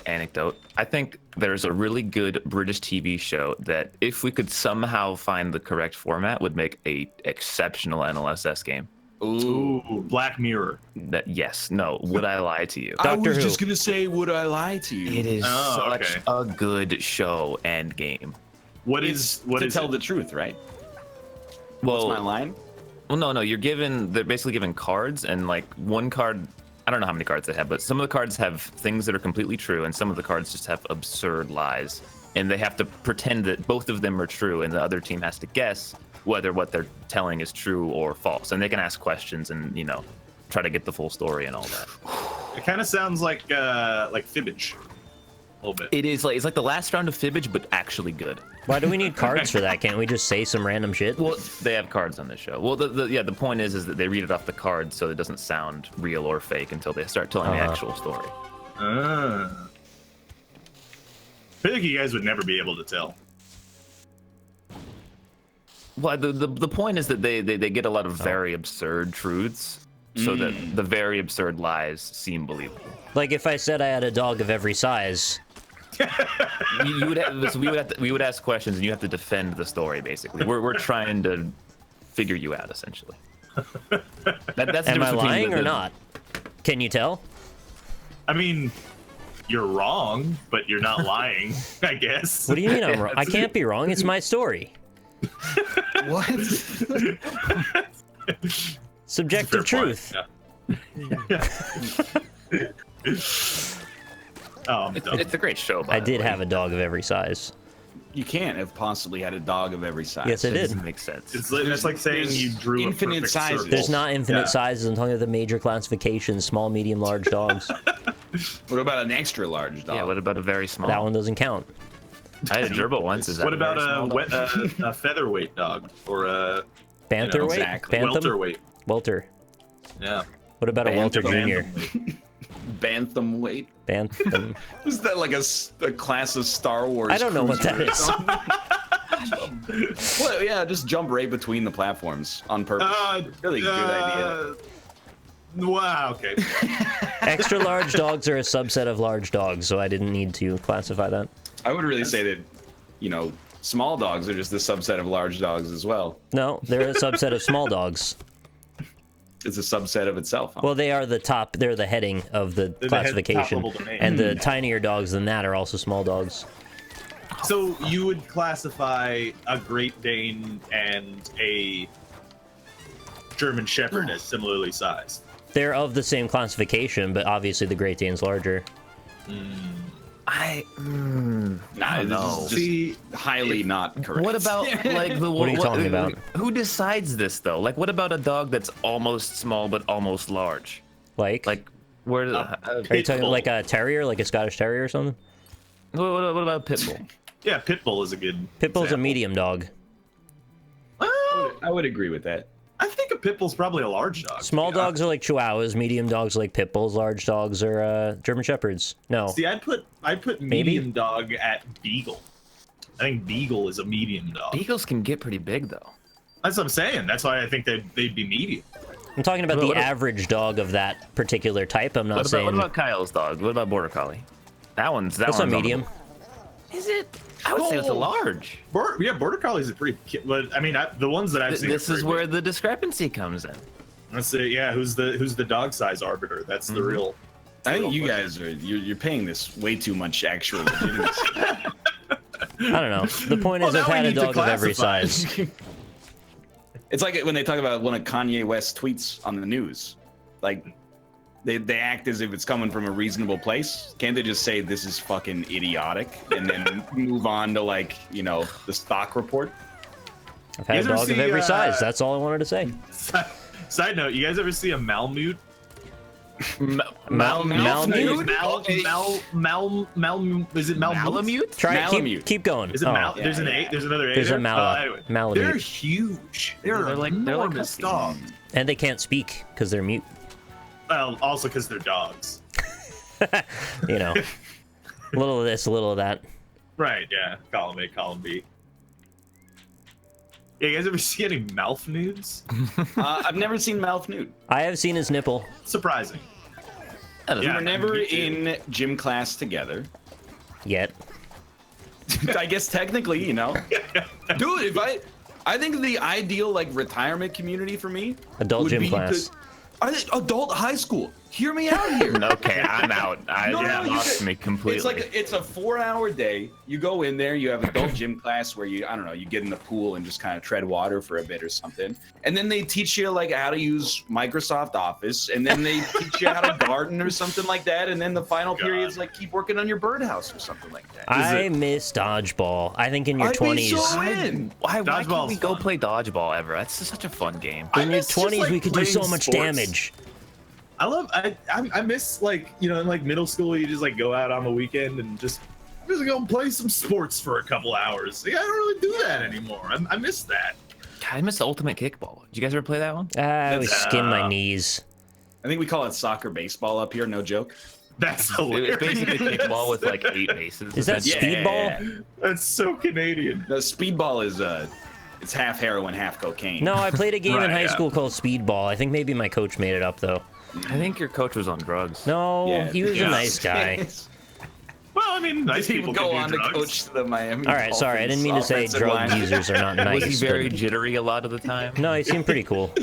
anecdote. I think there's a really good British TV show that, if we could somehow find the correct format, would make a exceptional NLSS game. Ooh, Black Mirror. That yes, no. Would I lie to you? I Doctor was Who. just gonna say, would I lie to you? It is Oh, such okay. a good show and game. What It's is what to is tell it? the truth, right? Well, What's my line? Well, no. They're basically given cards, and like one card, I don't know how many cards they have, but some of the cards have things that are completely true, and some of the cards just have absurd lies. And they have to pretend that both of them are true, and the other team has to guess whether what they're telling is true or false. And they can ask questions and, try to get the full story and all that. It kind of sounds like Fibbage. A little bit. It is like it's like the last round of Fibbage, but actually good. Why do we need cards for that? Can't we just say some random shit? Well, they have cards on this show. Well, the point is that they read it off the card, so it doesn't sound real or fake until they start telling the actual story. I feel like you guys would never be able to tell. Well, the point is that they get a lot of very absurd truths, so that the very absurd lies seem believable. Like if I said I had a dog of every size. You would have, so we would ask questions, and you have to defend the story. Basically, we're trying to figure you out, essentially. That's the Am I difference between lying or not? Can you tell? I mean, you're wrong, but you're not lying, I guess. What do you mean I'm wrong? I can't be wrong. It's my story. What? Subjective truth. It's a great show. By I the did way. have a dog of every size. You can't have possibly had a dog of every size. Yes, I It did. doesn't make sense. It's like saying you drew infinite a perfect sizes. circle. There's not infinite Yeah. sizes. I'm talking about the major classifications: small, medium, large dogs. What about an extra large dog? Yeah. What about a very small? That one doesn't count. I had a gerbil once. Is that What about very small dog? a featherweight dog or a Bantherweight? exactly. Bantam? welterweight? Welter. Yeah. What about a Welter Junior? Bantamweight? Bantam. Is that like a class of Star Wars? I don't know what that is. Well, yeah, just jump right between the platforms on purpose. Really good idea. Wow. Okay. Extra large dogs are a subset of large dogs, so I didn't need to classify that. I would really say that, you know, small dogs are just a subset of large dogs as well. No, they're a subset of small dogs. It's a subset of itself. Huh? Well, they are the top. They're the heading of the classification, top-level domain. and the tinier dogs than that are also small dogs. So you would classify a Great Dane and a German Shepherd as similarly sized. They're of the same classification, but obviously the Great Dane's larger. I Nah, don't know. this is just highly not correct. What about like the What are you talking about? Who decides this though? Like, what about a dog that's almost small but almost large? Like Where? are you talking like a terrier, like a Scottish Terrier or something? what about a pit bull? Yeah, Pitbull is a good. Pitbull's a example. medium dog. Well, I would agree with that. I think a Pitbull's probably a large dog. Small yeah. dogs are like Chihuahuas, medium dogs are like pit bulls, large dogs are German Shepherds. No, See, I'd put Maybe? medium dog at Beagle. I think Beagle is a medium dog. Beagles can get pretty big though. That's what I'm saying. That's why I think they'd be medium. I'm talking about What the about- average dog of that particular type. I'm not What saying about Kyle's dog? What about Border Collie? That's that's a medium. Is it? I would say it's a large. Border Collies are pretty. But I mean, the ones that I've seen. This are is pretty where big. the discrepancy comes in. Let's say, yeah, who's the dog size arbiter? That's the real. I think you guys are you're paying this way too much actual legitimacy. I don't know. The point is, Well, I've now we had a need to dog of every classify. size. It's like when they talk about one of Kanye West's tweets on the news. Like, they act as if it's coming from a reasonable place. Can't they just say this is fucking idiotic and then move on to, like, you know, the stock report? I've had a You ever dog of see, every size. That's all I wanted to say. Side note: you guys ever see a Malamute? Malamute? Is it Malamute? Try it. Malamute. Keep going. Is it Oh, There's an A. There's another A. There's a there? Mala. Anyway, they're Malamute. huge. They're They're like enormous dogs. And they can't speak because they're mute. Well, also because they're dogs. You know, a little of this, a little of that. Right? Yeah. Column A, column B. Yeah, you guys ever see any mouth nudes? I've never seen Mouth Nude. I have seen his nipple. Surprising. We Yeah, were never me too. in gym class together. Yet. I guess technically, you know. Dude, I think the ideal, like, retirement community for me Adult would gym be class. I think adult high school. Hear me out here. Okay, I'm out. No, You you lost could- me completely. It's a 4-hour day. You go in there, you have adult gym class where you, I don't know, you get in the pool and just kind of tread water for a bit or something. And then they teach you, like, how to use Microsoft Office, and then they teach you how to garden or something like that. And then the final period's like, keep working on your birdhouse or something like that. I miss dodgeball. I think in your I'd be 20s. so in. Why can't Dodgeball's we go fun. play dodgeball ever? That's just such a fun game. In your miss just, 20s, we like, could do so playing much sports. damage. I miss, like, you know, in like middle school, you just like go out on the weekend and just go and play some sports for a couple hours. Yeah, I don't really do that anymore. I miss that. God, I miss the ultimate kickball. Did you guys ever play that one? I always skin my knees. I think we call it soccer baseball up here. No joke. That's hilarious. It's basically kickball with like 8 bases. Is that speedball? That's so Canadian. The speedball is it's half heroin, half cocaine. No, I played a game in high yeah. school called speedball. I think maybe my coach made it up though. I think your coach was on drugs. No, Yeah, he was a nice guy. Well, I mean, nice He people would go can on do to drugs. coach the Miami. All right, sorry, I didn't mean to say Dolphins drug offensive users are not nice. Was he very but- jittery a lot of the time? No, he seemed pretty cool.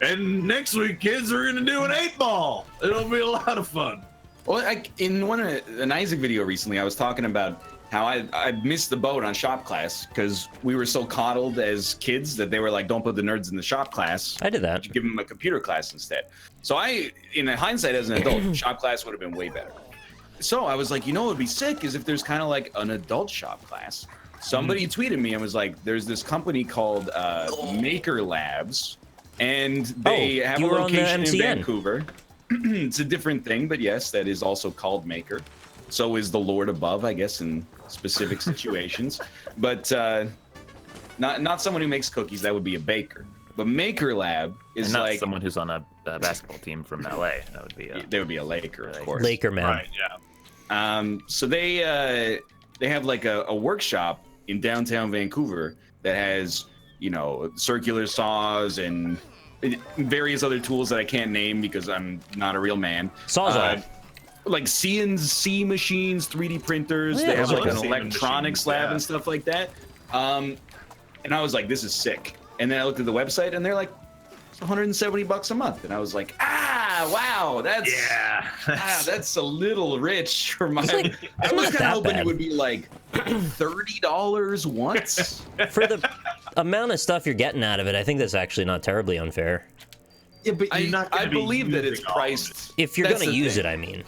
And next week, kids are gonna do an 8-ball. It'll be a lot of fun. Well, in an Isaac video recently, I was talking about how I missed the boat on shop class because we were so coddled as kids that they were like, don't put the nerds in the shop class. I did that. Give them a computer class instead. So in hindsight, as an adult, shop class would have been way better. So I was like, you know what would be sick is if there's kind of like an adult shop class. Somebody tweeted me and was like, there's this company called Maker Labs, and they have a you were on the location in MCN. Vancouver. It's a different thing, but yes, that is also called Maker. So is the Lord above, I guess, in specific situations. But not someone who makes cookies. That would be a baker. But Maker Lab is And not like someone who's on a basketball team from LA. That would be there would be a Laker, of course. Laker man. Right, yeah. So they have like a workshop in downtown Vancouver that has, you know, circular saws and various other tools that I can't name because I'm not a real man. Sawzall. Like CNC machines, 3D printers. Yeah, they have those like are an cool. electronics Machines, lab yeah. and stuff like that. And I was like, this is sick. And then I looked at the website and they're like, it's $170 a month. And I was like, wow, that's that's a little rich for my. like- I it's was not kind of that hoping bad. it would be like $30 once. For the amount of stuff you're getting out of it, I think that's actually not terribly unfair. Yeah, but you're not I gonna be believe that it's using all of it. priced. If you're That's gonna the use thing. it, I mean.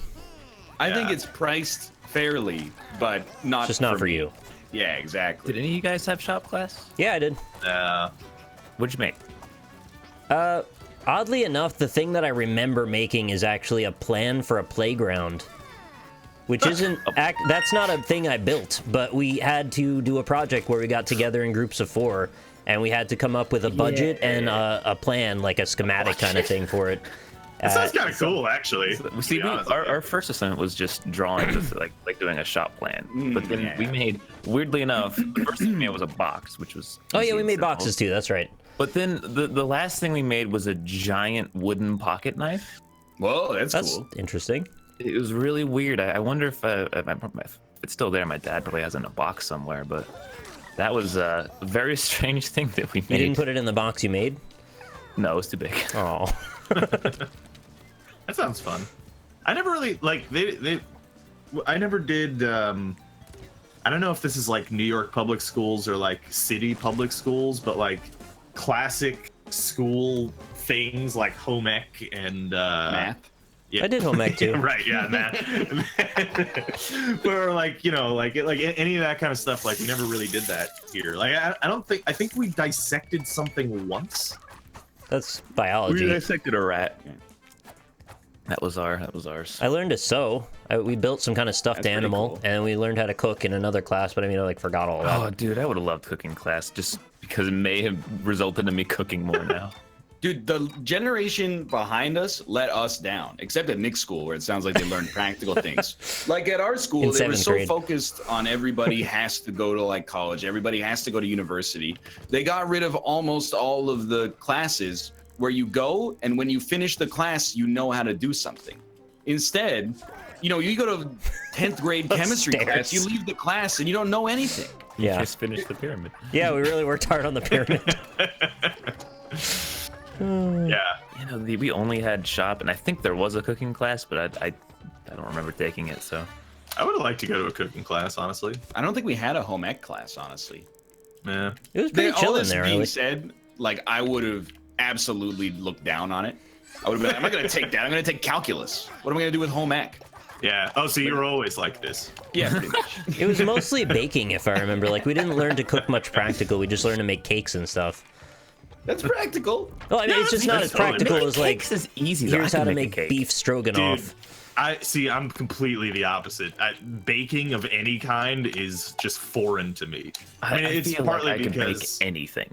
I think Yeah. it's priced fairly, but not Just not for me. you. Yeah, exactly. Did any of you guys have shop class? Yeah, I did. What'd you make? Oddly enough, the thing that I remember making is actually a plan for a playground. Which isn't, that's not a thing I built, but we had to do a project where we got together in groups of 4, and we had to come up with a budget and a plan, like a schematic kind of thing for it. That sounds kind of cool, actually. We see, our first assignment was just drawing, with, like doing a shop plan. But then we made, weirdly enough, the first thing we made was a box, which was. Oh yeah, easy we and made simple. boxes too, that's right. But then the last thing we made was a giant wooden pocket knife. Whoa, that's That's cool. interesting. It was really weird. I wonder if it's still there. My dad probably has it in a box somewhere. But that was a very strange thing that we You made. didn't put it in the box you made? No, it was too big. Oh. That sounds fun. I never really like I never did. I don't know if this is like New York public schools or like city public schools, but like classic school things like home ec and Math. I did home ec too. Right, yeah, math. Where like, you know, like any of that kind of stuff, like we never really did that here. Like I think we dissected something once. That's We biology. dissected a rat. That was ours. I learned to sew. We built some kind of stuffed That's pretty animal, cool. and we learned how to cook in another class, but I mean, I like forgot all that. Oh, dude, I would have loved cooking class just because it may have resulted in me cooking more now. Dude, the generation behind us let us down, except at Nick's school, where it sounds like they learned practical things. Like at our school, In they were 7th so grade. focused on everybody has to go to like college, everybody has to go to university. They got rid of almost all of the classes where you go and when you finish the class, you know how to do something. Instead, you know, you go to 10th grade chemistry Stairs. class, you leave the class and you don't know anything. Yeah. Just finished the pyramid. Yeah, we really worked hard on the pyramid. Yeah. You know, we only had shop, and I think there was a cooking class, but I don't remember taking it. So I would have liked to go to a cooking class, honestly. I don't think we had a home ec class, honestly. Yeah. It was pretty All chill in this there, being really. said, like I would have absolutely looked down on it. I would have been, I'm not going to take that. I'm going to take calculus. What am I going to do with home ec? Yeah. Oh, so you were always like this. Yeah, pretty much. It was mostly baking, if I remember. Like, we didn't learn to cook much practical. We just learned to make cakes and stuff. That's practical. Well, I mean, it's just not as practical as like, Cakes is easy. though. here's I how can to make a make cake. beef stroganoff. I'm completely the opposite. Baking of any kind is just foreign to me. I mean, it's feel partly like I can make because anything.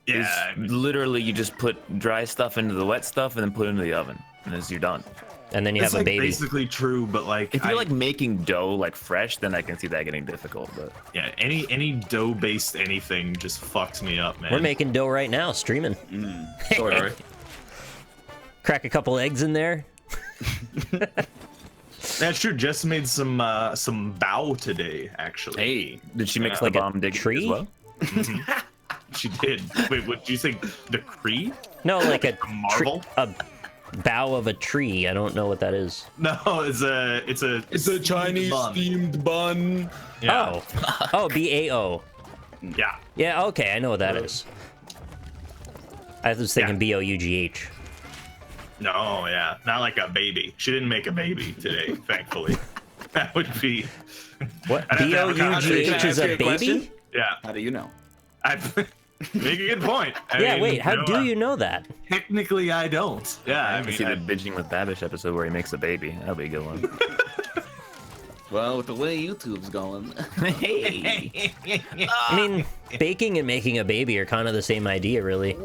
yeah, It's literally you just put dry stuff into the wet stuff and then put it into the oven, and you're done. And then you it's have a like baby. basically true, but like If you're like making dough like fresh, then I can see that getting difficult. But yeah, any dough based anything just fucks me up, man. We're making dough right now, streaming. Sorry. Crack a couple eggs in there. That's true. Jess made some bao today, actually. Hey, did she mix Like the a bomb dig tree? as well? She did. Wait, what do you think? The Cree? No, like a Marvel? a bough of a tree. I don't know what that is. No, it's a Chinese bun. themed bun. Yeah. Oh, BAO. Yeah. Yeah, okay, I know what that is. I was thinking BOUGH. No, yeah, not like a baby. She didn't make a baby today, thankfully. That would be. What? I'd have to have a conversation. BOUGH is Can I a ask you a question? baby? Yeah. How do you know? I make a good point. I Yeah, mean, wait, how no, do you know that? Technically, I don't. Yeah, I I can mean, see the Binging with Babish episode where he makes a baby. That'll be a good one. Well, with the way YouTube's going. Hey. I mean, baking and making a baby are kind of the same idea, really.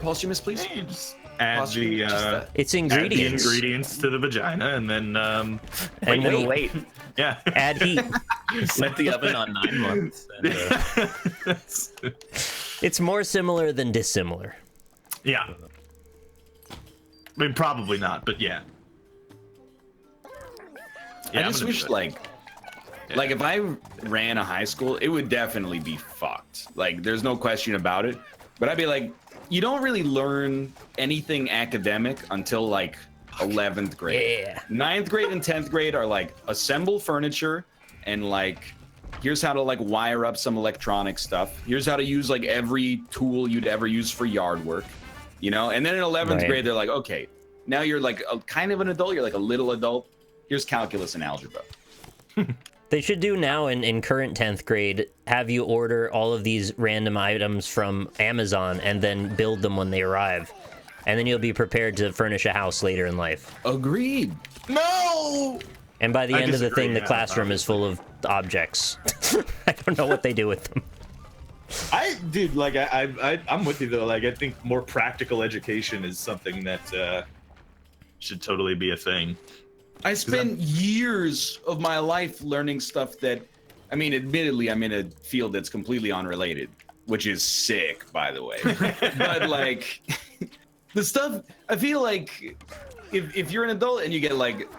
Posthumous, please. you just add the It's add the ingredients. ingredients to the vagina, and then And Wait, wait, yeah. add heat. Set the oven on 9 months. And, It's more similar than dissimilar. Yeah. I mean, probably not, but yeah. I I'm just gonna wish, do it. like if I ran a high school, it would definitely be fucked. Like, there's no question about it. But I'd be like, you don't really learn anything academic until like 11th grade. Yeah. 9th grade and 10th grade are like assemble furniture and like here's how to like wire up some electronic stuff. Here's how to use like every tool you'd ever use for yard work, you know? And then in 11th Right. grade, they're like, okay, now you're like a kind of an adult. You're like a little adult. Here's calculus and algebra. They should do now in current 10th grade, have you order all of these random items from Amazon and then build them when they arrive. And then you'll be prepared to furnish a house later in life. Agreed. No! And by the I end of the disagree, thing, the yeah, classroom is full of objects. I don't know what they do with them. Dude, like, I'm with you, though. Like, I think more practical education is something that should totally be a thing. I spent years of my life learning stuff that, I mean, admittedly, I'm in a field that's completely unrelated, which is sick, by the way. But like, the stuff, I feel like if you're an adult and you get like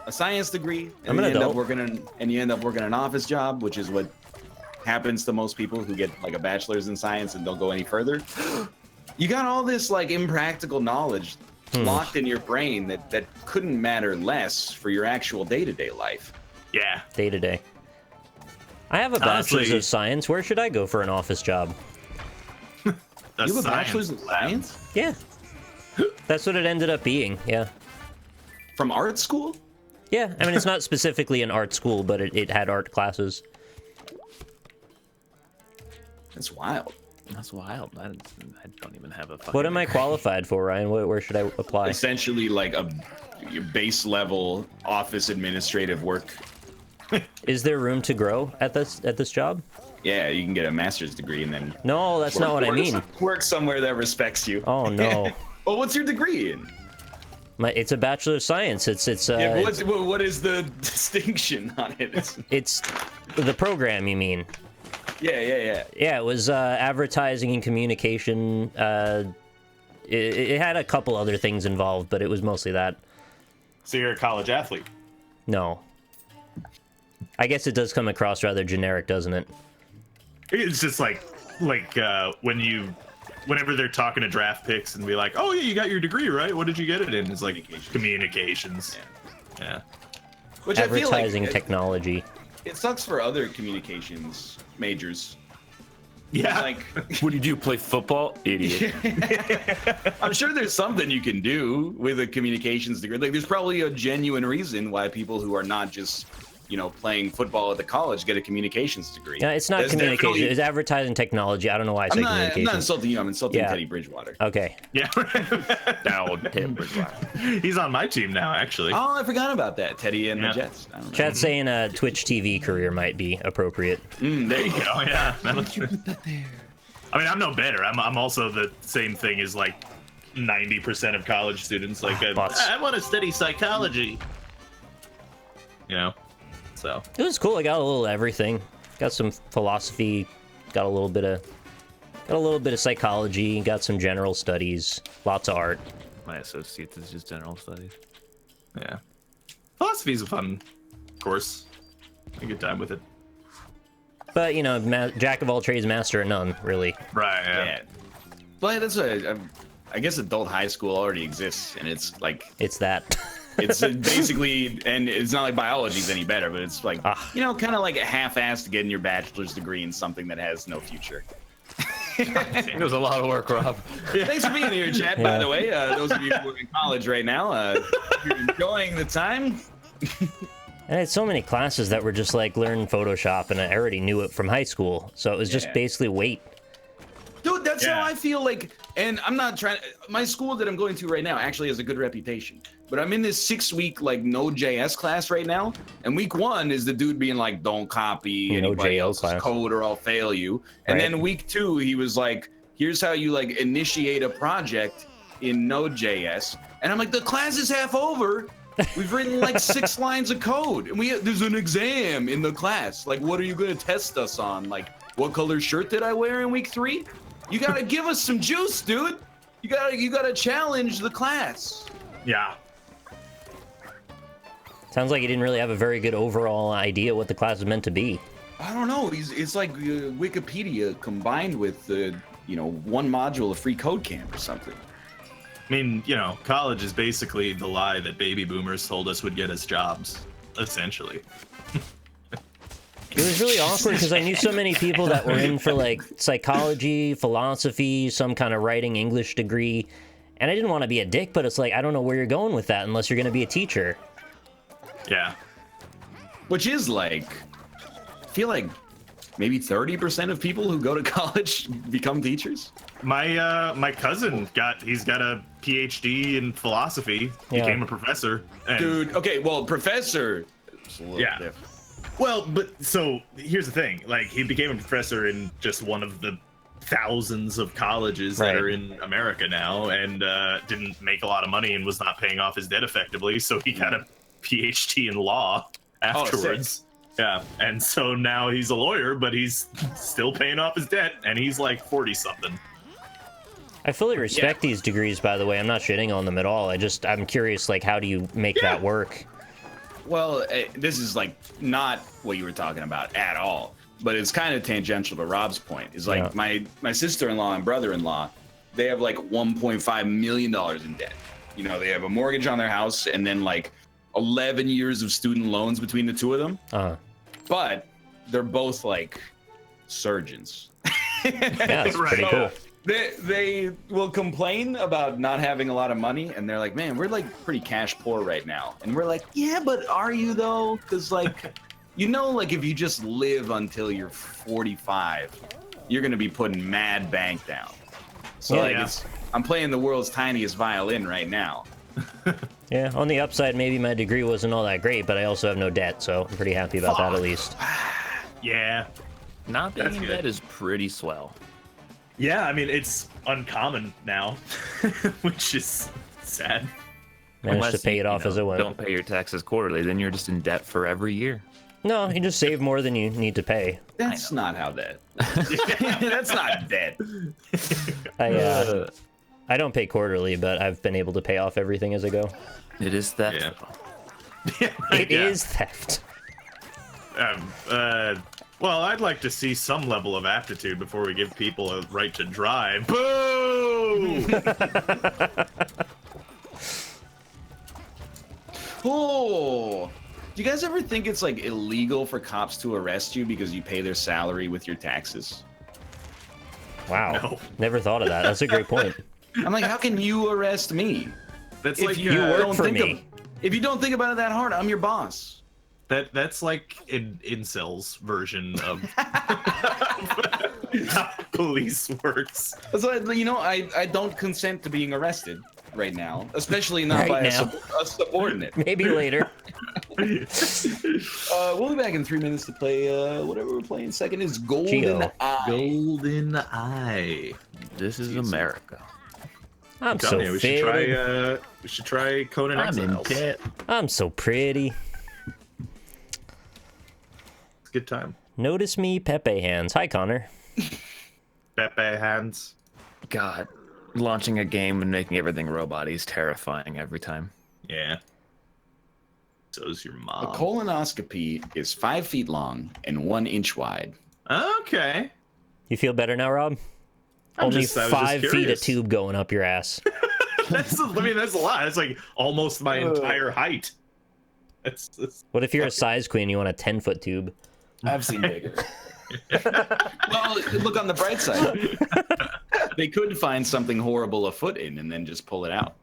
a science degree and I'm an you adult. you end up working an office job, which is what happens to most people who get like a bachelor's in science and don't go any further. You got all this like impractical knowledge locked in your brain that couldn't matter less for your actual day-to-day life. Yeah. Day to day. I have a bachelor's Honestly- of science. Where should I go for an office job? You have a bachelor's in lab. science? Yeah. That's what it ended up being, yeah. From art school? Yeah, I mean, it's not specifically an art school, but it had art classes. That's wild. That's wild. I don't even have a fucking... What am I qualified for, Ryan? Where should I apply? Essentially like your base level office administrative work. Is there room to grow at this job? Yeah, you can get a master's degree and then No, that's not what I mean. Work somewhere that respects you. Oh no. Well, what's your degree in? It's a bachelor of science. It's Yeah, but what is the distinction on it? it's the program, you mean? Yeah. Yeah, it was advertising and communication. It had a couple other things involved, but it was mostly that. So you're a college athlete. No. I guess it does come across rather generic, doesn't it? It's just like whenever they're talking to draft picks and be like, oh yeah, you got your degree, right? What did you get it in? It's like communications. Yeah. Which I feel like Advertising technology. it sucks for other communications majors. Yeah. Like, What do you do? Play football? Idiot. I'm sure there's something you can do with a communications degree. Like, there's probably a genuine reason why people who are not just playing football at the college, get a communications degree. No, it's not That's communication. definitely- It's advertising technology. I don't know why I say I'm communication. not insulting you. I'm insulting Yeah. Teddy Bridgewater. Okay. Yeah. No, Tim Bridgewater. He's on my team now, actually. Oh, I forgot about that. Teddy and Yeah. the Jets. I don't know. Chad's saying a Twitch TV career might be appropriate. There you There go. you go. Yeah. I mean, I'm no better. I'm also the same thing as like 90% of college students. Like, Butts. I want to study psychology. So. It was cool. I got a little everything. Got some philosophy. Got a little bit of psychology. Got some general studies. Lots of art. My associates is just general studies. Yeah. Philosophy's a fun course. A good time with it. But jack of all trades, master of none. Really. Right. Yeah. But that's I guess adult high school already exists, and it's like It's that. it's basically, and it's not like biology's any better, but it's like kind of like a half-assed getting your bachelor's degree in something that has no future. It was a lot of work, Rob. Thanks for being here, Chad. By the way, those of you who are in college right now, if you're enjoying the time. I had so many classes that were just like learn Photoshop, and I already knew it from high school. So it was just Yeah. basically wait. Dude, that's Yeah. how I feel like, and I'm not trying. My school that I'm going to right now actually has a good reputation, but I'm in this 6-week like Node.js class right now, and week 1 is the dude being like, "Don't copy anybody Node.js else's class. code or I'll fail you," and Right. then week 2 he was like, "Here's how you like initiate a project in Node.js," and I'm like, "The class is half over." We've written like 6 lines of code, and there's an exam in the class. Like, what are you going to test us on? Like, what color shirt did I wear in week 3? You gotta give us some juice, dude. You gotta challenge the class. Yeah. Sounds like you didn't really have a very good overall idea what the class was meant to be. I don't know. It's like Wikipedia combined with one module of free code camp or something. I mean, college is basically the lie that baby boomers told us would get us jobs, essentially. It was really awkward because I knew so many people that were in for like psychology, philosophy, some kind of writing English degree. And I didn't want to be a dick, but it's like, I don't know where you're going with that unless you're going to be a teacher. Yeah. Which is like, I feel like maybe 30% of people who go to college become teachers. My cousin he's got a PhD in philosophy, Yeah. became a professor. And, Dude, okay, well, professor. It's a little Yeah. different. Well, but so here's the thing. Like, he became a professor in just one of the thousands of colleges that Right. are in America now, and didn't make a lot of money and was not paying off his debt effectively. So he got a PhD in law afterwards. Yeah, and so now he's a lawyer, but he's still paying off his debt, and he's like 40-something. I fully respect these degrees, by the way. I'm not shitting on them at all. I'm curious, like, how do you make that work? Well, this is like not what you were talking about at all, but it's kind of tangential to Rob's point. Is like my sister-in-law and brother-in-law, they have like $1.5 million in debt. They have a mortgage on their house and then like 11 years of student loans between the two of them. But they're both like surgeons. Yeah, that's pretty cool. They will complain about not having a lot of money, and they're like, "Man, we're like pretty cash poor right now." And we're like, "Yeah, but are you though? Because like, like if you just live until you're 45, you're gonna be putting mad bank down." So I'm playing the world's tiniest violin right now. Yeah, on the upside, maybe my degree wasn't all that great, but I also have no debt, so I'm pretty happy about that at least. Yeah. Not being That's in good. debt is pretty swell. Yeah, I mean, it's uncommon now, which is sad. Managed Unless to pay you, it off as it went. Don't pay your taxes quarterly, then you're just in debt for every year. No, you just save more than you need to pay. That's not how that. That's not debt. I don't pay quarterly, but I've been able to pay off everything as I go. It is theft. Yeah. It is theft. Well, I'd like to see some level of aptitude before we give people a right to drive. Boo! Oh, do you guys ever think it's like illegal for cops to arrest you because you pay their salary with your taxes? Wow. No. Never thought of that. That's a great point. I'm like, how can you arrest me? That's If like you work don't for think me. if you don't think about it that hard, I'm your boss. That's like an incels version of how police works. That's why, I don't consent to being arrested right now, especially not Right by now. a subordinate. Maybe later. We'll be back in 3 minutes to play whatever we're playing. Second is Geo. Goldeneye. This is America. I'm so Telling you, fitted. we should try Conan I'm in Exiles. debt. I'm so pretty. It's a good time. Notice me, Pepe hands. Hi, Connor. Pepe hands. God, launching a game and making everything robot is terrifying every time. Yeah. So's your A mom. colonoscopy is 5 feet long and 1 inch wide. Okay. You feel better now, Rob? I Only was just 5 feet of curious. tube going up your ass. That's a lot. That's like almost my entire height. That's What if you're a size queen and you want a 10-foot tube? I've seen bigger. Well, look on the bright side. They could find something horrible a foot in and then just pull it out.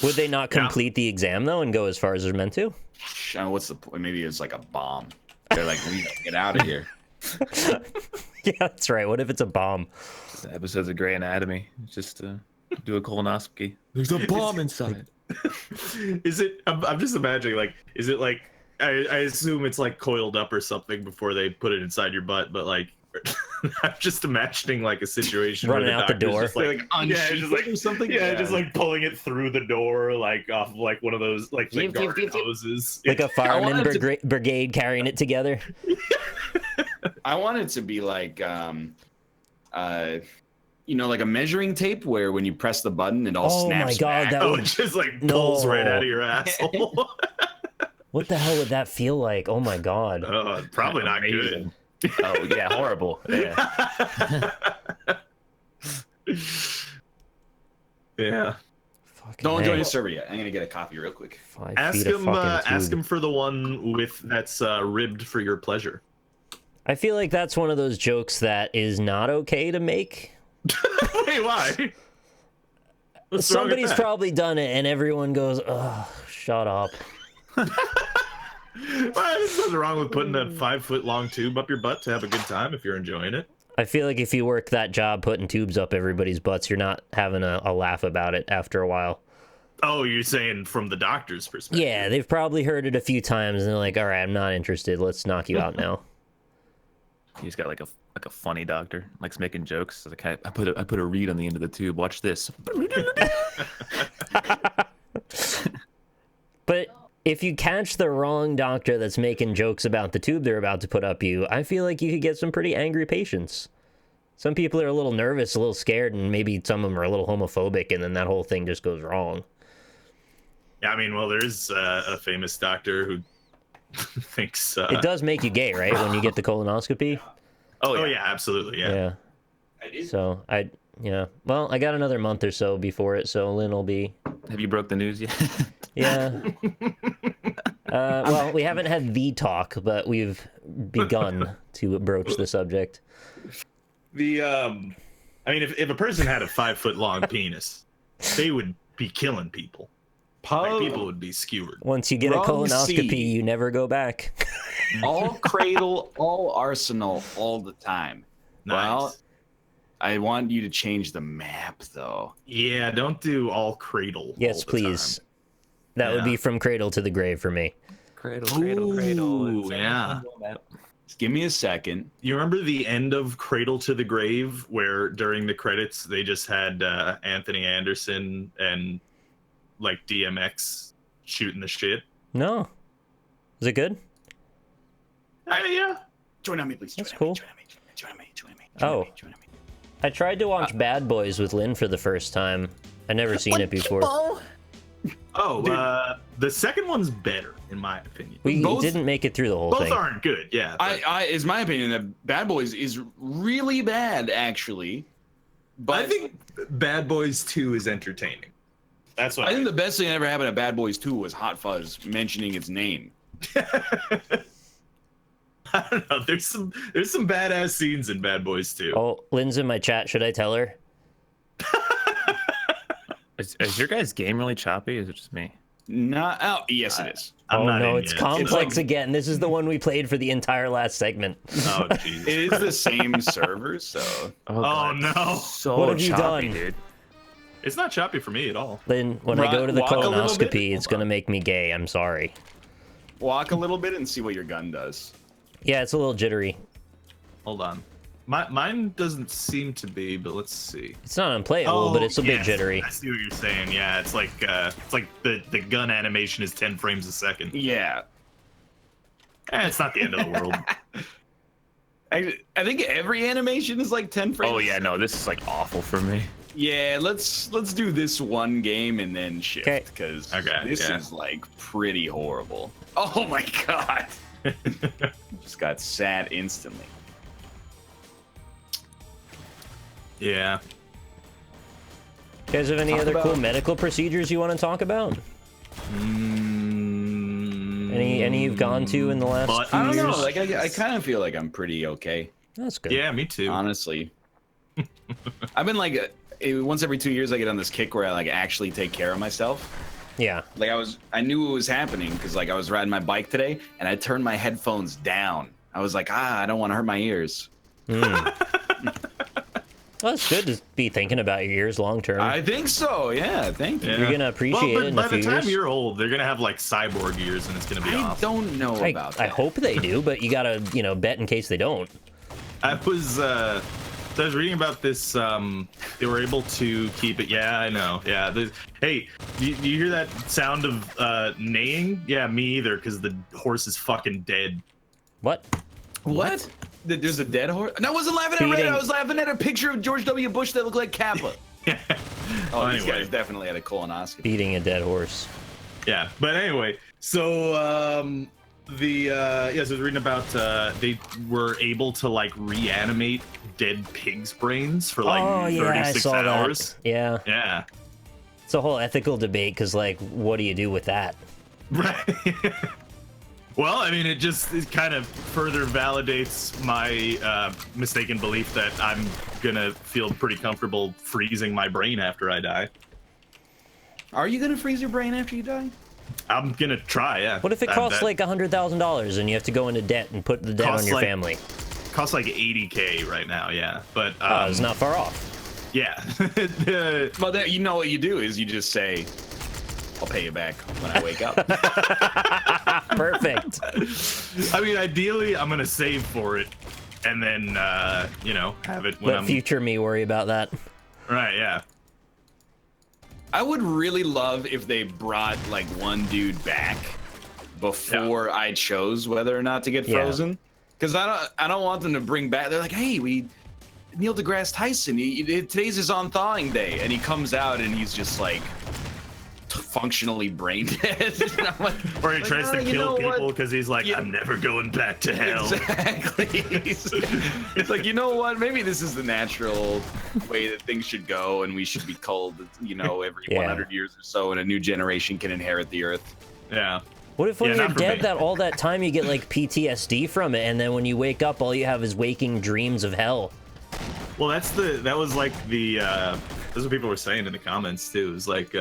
Would they not complete the exam, though, and go as far as they're meant to? What's the point? Maybe it's like a bomb. They're like, we gotta get out of here. Yeah, that's right. What if it's a bomb? Episodes of Grey Anatomy. Just to do a colonoscopy. There's a bomb inside. Is it? I'm just imagining. Like, is it like? I assume it's like coiled up or something before they put it inside your butt. But like, I'm just imagining like a situation Running where out the door. just like, just like or something. Yeah, just like pulling it through the door, like off of like one of those like the garden hoses. Like a fireman wanted to- brigade carrying it together? I want it to be like, like a measuring tape where when you press the button, it all Oh my snaps god, back. that Oh, would... it just like pulls right No. out of your asshole. What the hell would that feel like? Oh my god. Probably not Amazing. good. Oh yeah, horrible. Yeah. Yeah. Fucking Don't A. join the server yet. I'm gonna get a copy real quick. 5 Ask feet of him. fucking tube. Ask him for the one with that's ribbed for your pleasure. I feel like that's one of those jokes that is not okay to make. Wait, why? What's wrong with Somebody's that? probably done it, and everyone goes, "Ugh, shut up." Well, there's nothing wrong with putting a 5-foot long tube up your butt to have a good time if you're enjoying it. I feel like if you work that job putting tubes up everybody's butts, you're not having a laugh about it after a while. Oh, you're saying from the doctor's perspective? Yeah, they've probably heard it a few times, and they're like, "All right, I'm not interested. Let's knock you out now." He's got like a funny doctor, likes making jokes. Like I put a reed on the end of the tube. Watch this. But if you catch the wrong doctor that's making jokes about the tube they're about to put up you, I feel like you could get some pretty angry patients. Some people are a little nervous, a little scared, and maybe some of them are a little homophobic, and then that whole thing just goes wrong. Yeah, I mean, well, there's a famous doctor who thinks. It does make you gay, right, when you get the colonoscopy? Oh yeah, absolutely. Yeah. Yeah. So, well, I got another month or so before it, so Lynn will be... Have you broke the news yet? Yeah. Well, we haven't had the talk, but we've begun to broach the subject. I mean, if a person had a 5-foot long penis, they would be killing people. Like, people would be skewered. Once you get a Wrong colonoscopy, seed. you never go back. All cradle, all arsenal, all the time. Well, Nice. I want you to change the map, though. Yeah, don't do all cradle. Yes, all the please. time. That would Yeah. be from cradle to the grave for me. Cradle, Ooh, yeah. Just give me a second. You remember the end of Cradle to the Grave, where during the credits they just had Anthony Anderson and like DMX shooting the shit? No. Is it good? Yeah. Join on me, please. That's Join on cool. me, join on me, join on me, join on me, Oh. join on me, join on me. I tried to watch Bad Boys with Lynn for the first time. I never seen it before. Oh, the second one's better, in my opinion. We Both- didn't make it through the whole Both thing. aren't good, yeah. but It's my opinion that Bad Boys is really bad, actually. But I think Bad Boys 2 is entertaining. That's what I think the best thing that ever happened to Bad Boys 2 was Hot Fuzz mentioning its name. I don't know. There's some badass scenes in Bad Boys 2. Oh, Lynn's in my chat. Should I tell her? Is your guys' game really choppy? Or is it just me? Not. Oh, yes, it is. I'm Oh not no, in it's yet. complex like- again. This is the one we played for the entire last segment. Oh jeez. It is the same server, so Oh, Oh no. So What have you choppy, done? dude. It's not choppy for me at all. Then when I go to the Walk a little bit. colonoscopy, it's gonna make me gay. I'm sorry. walk a little bit and see what your gun does. Yeah, it's a little jittery. Hold on. Mine doesn't seem to be, but let's see. It's not unplayable, but it's a bit yes, jittery. I see what you're saying. Yeah, it's like the gun animation is 10 frames a second. Yeah. It's not the end of the world. I think every animation is like 10 frames. Oh yeah, no, this is like awful for me. Yeah, let's do this one game and then shift 'Kay. because Okay, this yeah. is like pretty horrible. Oh my god. Just got sad instantly. Yeah. You guys have any Talk other cool about- medical procedures you want to talk about? Any you've gone to in the last But- few I don't know. years? Like I kind of feel like I'm pretty okay, That's good. Yeah, me too. honestly. I've been like once every 2 years I get on this kick where I like actually take care of myself. Yeah. Like I knew it was happening because like I was riding my bike today and I turned my headphones down. I was like, I don't want to hurt my ears. Well, it's good to be thinking about your ears long term. I think so. Yeah, thank you. Yeah. You're gonna appreciate but it in by a the few time years. you're old, they're gonna have like cyborg ears, and it's gonna be I awesome. don't know about that. I hope they do, but you gotta, bet in case they don't. I was reading about this. They were able to keep it. Yeah, I know. Yeah. Hey, you hear that sound of neighing? Yeah, me either, because the horse is fucking dead. What? What? There's a dead horse? No, I wasn't laughing at Red. Feeding- I was laughing at a picture of George W. Bush that looked like Kappa. Oh, these Anyway. guys definitely had a colonoscopy. Beating a dead horse. Yeah, but anyway, so so I was reading about they were able to like reanimate dead pigs' brains for like oh yeah, I 36 saw hours. that. Yeah, Yeah. it's a whole ethical debate because, like, what do you do with that? Right. Well, I mean, it kind of further validates my mistaken belief that I'm gonna feel pretty comfortable freezing my brain after I die. Are you gonna freeze your brain after you die? I'm gonna try, yeah. What if it costs like $100,000 and you have to go into debt and put the debt on Costs your like- family? costs like $80K right now, yeah. But Oh, it's not far off. yeah. Well, then, you know what you do is you just say, "I'll pay you back when I wake up." Perfect. I mean, ideally, I'm gonna save for it, and then have it when Let I'm future me worry about that. right. Yeah. I would really love if they brought like one dude back before I chose whether or not to get Yeah. frozen, because I don't want them to bring back. They're like, "Hey, Neil deGrasse Tyson. Today's his on thawing day," and he comes out and he's just like functionally brain dead. And I'm like, Or he tries to you kill know what? people because he's like, Yeah. I'm never going back to hell. Exactly. It's like, you know what? Maybe this is the natural way that things should go, and we should be culled, every Yeah. 100 years or so, and a new generation can inherit the earth. Yeah. What if when Yeah, you're not for dead me. that all that time you get like PTSD from it, and then when you wake up all you have is waking dreams of hell? Well, that's what people were saying in the comments too. It was like,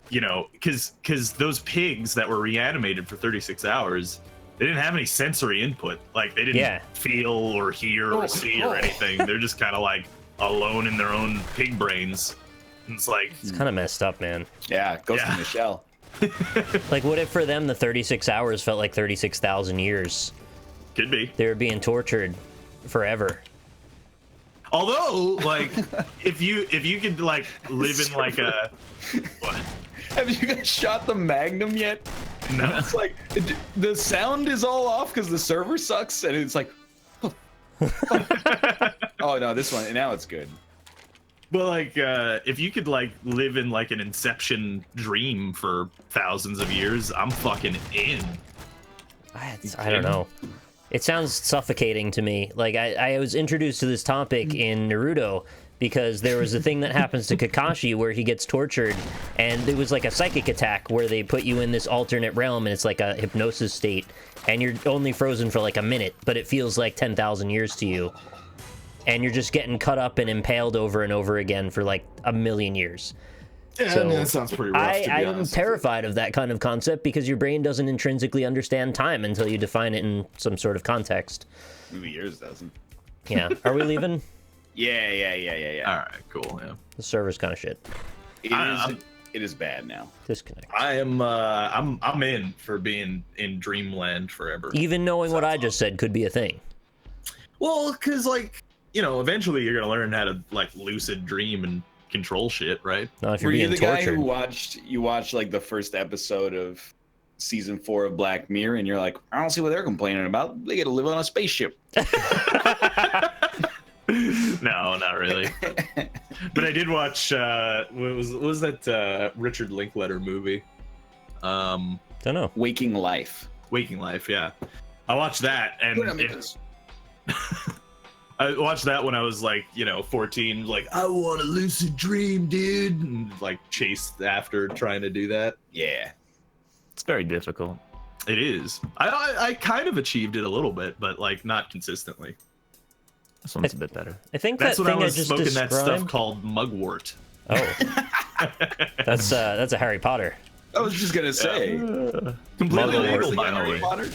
because those pigs that were reanimated for 36 hours, they didn't have any sensory input. Like they didn't Yeah. feel or hear or see or anything. They're just kind of like alone in their own pig brains. And it's like, It's kind of messed up, man. Yeah, Ghost Yeah. in the Shell. Like, what if for them the 36 hours felt like 36,000 years? could be. They were being tortured forever. Although, like, if you could like live in like a what? Have you guys shot the Magnum yet? No. It's like the sound is all off because the server sucks, and it's like, oh no, this one now it's good. But like, if you could like live in like an Inception dream for thousands of years, I'm fucking in. I don't know. It sounds suffocating to me. Like, I was introduced to this topic in Naruto because there was a thing that happens to Kakashi where he gets tortured, and it was like a psychic attack where they put you in this alternate realm, and it's like a hypnosis state, and you're only frozen for like a minute, but it feels like 10,000 years to you. And you're just getting cut up and impaled over and over again for like a million years. Yeah, So, I mean, that sounds pretty rough, to be I'm honest. terrified of that kind of concept because your brain doesn't intrinsically understand time until you define it in some sort of context. Maybe yours doesn't. Yeah. Are we leaving? Yeah. All right, cool. Yeah. The server's kind of shit. It is bad now. Disconnect. I am. I'm in for being in dreamland forever. Even knowing what I just said could be a thing. Well, because like eventually you're gonna learn how to like lucid dream and control shit, right? Not if you're Were you being the tortured. guy who watched like the first episode of season 4 of Black Mirror, and you're like, I don't see what they're complaining about. They get to live on a spaceship. No, not really. But I did watch. What was that Richard Linklater movie? Don't know. Waking Life. Waking Life. Yeah, I watched that, and I watched that when I was like 14. Like, I want a lucid dream, dude, and like chased after trying to do that. Yeah. It's very difficult. It is. I kind of achieved it a little bit, but like not consistently. This one's a bit better. I think That's that when I thing was just smoking described... that stuff called mugwort. Oh. That's a Harry Potter. I was just gonna say. Completely Mugwort. legal, by the Harry way. Potter?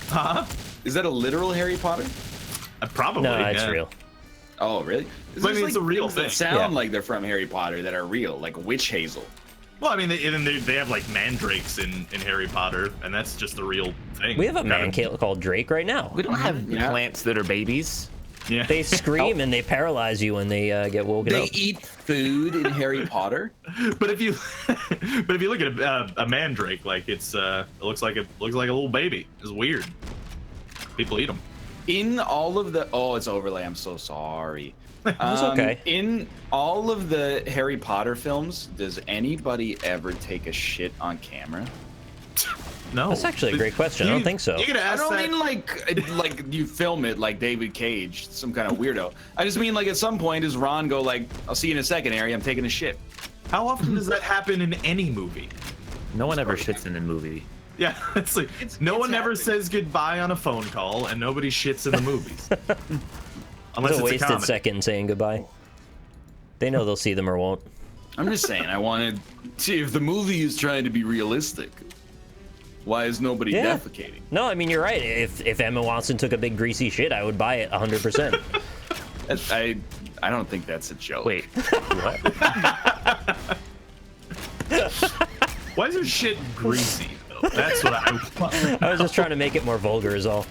Huh? Is that a literal Harry Potter? Probably. No, it's yeah. real. Oh, really? But I mean, it's a real things that thing. sound Yeah. like they're from Harry Potter that are real, like witch hazel. Well, I mean, they have like mandrakes in Harry Potter, and that's just a real thing. We have a Kind man of- called Drake right now. We don't have Yeah. plants that are babies. Yeah. They scream and they paralyze you when they get woken They up. eat food in Harry Potter. But if you look at a mandrake, like it looks like a little baby. It's weird. People eat them. In all of the it's overlay. I'm so sorry. It's okay. In all of the Harry Potter films, does anybody ever take a shit on camera? No, That's actually a great question. I don't think so. You gotta I ask don't that. mean like you film it like David Cage, some kind of weirdo. I just mean like at some point does Ron go like, "I'll see you in a second, Harry. I'm taking a shit." How often does that happen in any movie? No one ever shits in a movie. Yeah, it's like no one ever says goodbye on a phone call, and nobody shits in the movies. Unless It's a it's a wasted comedy. second saying goodbye. They know they'll see them or won't. I'm just saying. I wanted to see if the movie is trying to be realistic. Why is nobody Yeah. defecating? No, I mean, you're right. If Emma Watson took a big greasy shit, I would buy it 100%. I don't think that's a joke. Wait, what? Why is your shit greasy though? That's what I. I was just trying to make it more vulgar is all.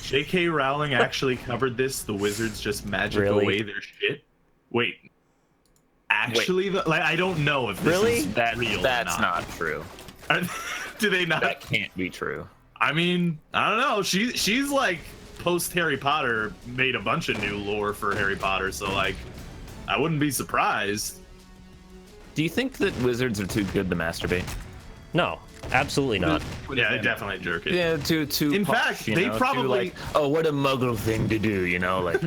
J.K. Rowling actually covered this. The wizards just magic Really? away their shit. Wait, actually, like I don't know if this Really? is real. That's or not true. Do they not? That can't be true. I mean, I don't know. She's like post Harry Potter made a bunch of new lore for Harry Potter, so like I wouldn't be surprised. Do you think that wizards are too good to masturbate? No, absolutely not. Yeah, they definitely jerk it. Yeah, too. In posh, fact, you they know, too, probably- like, oh, what a muggle thing to do, you know, like.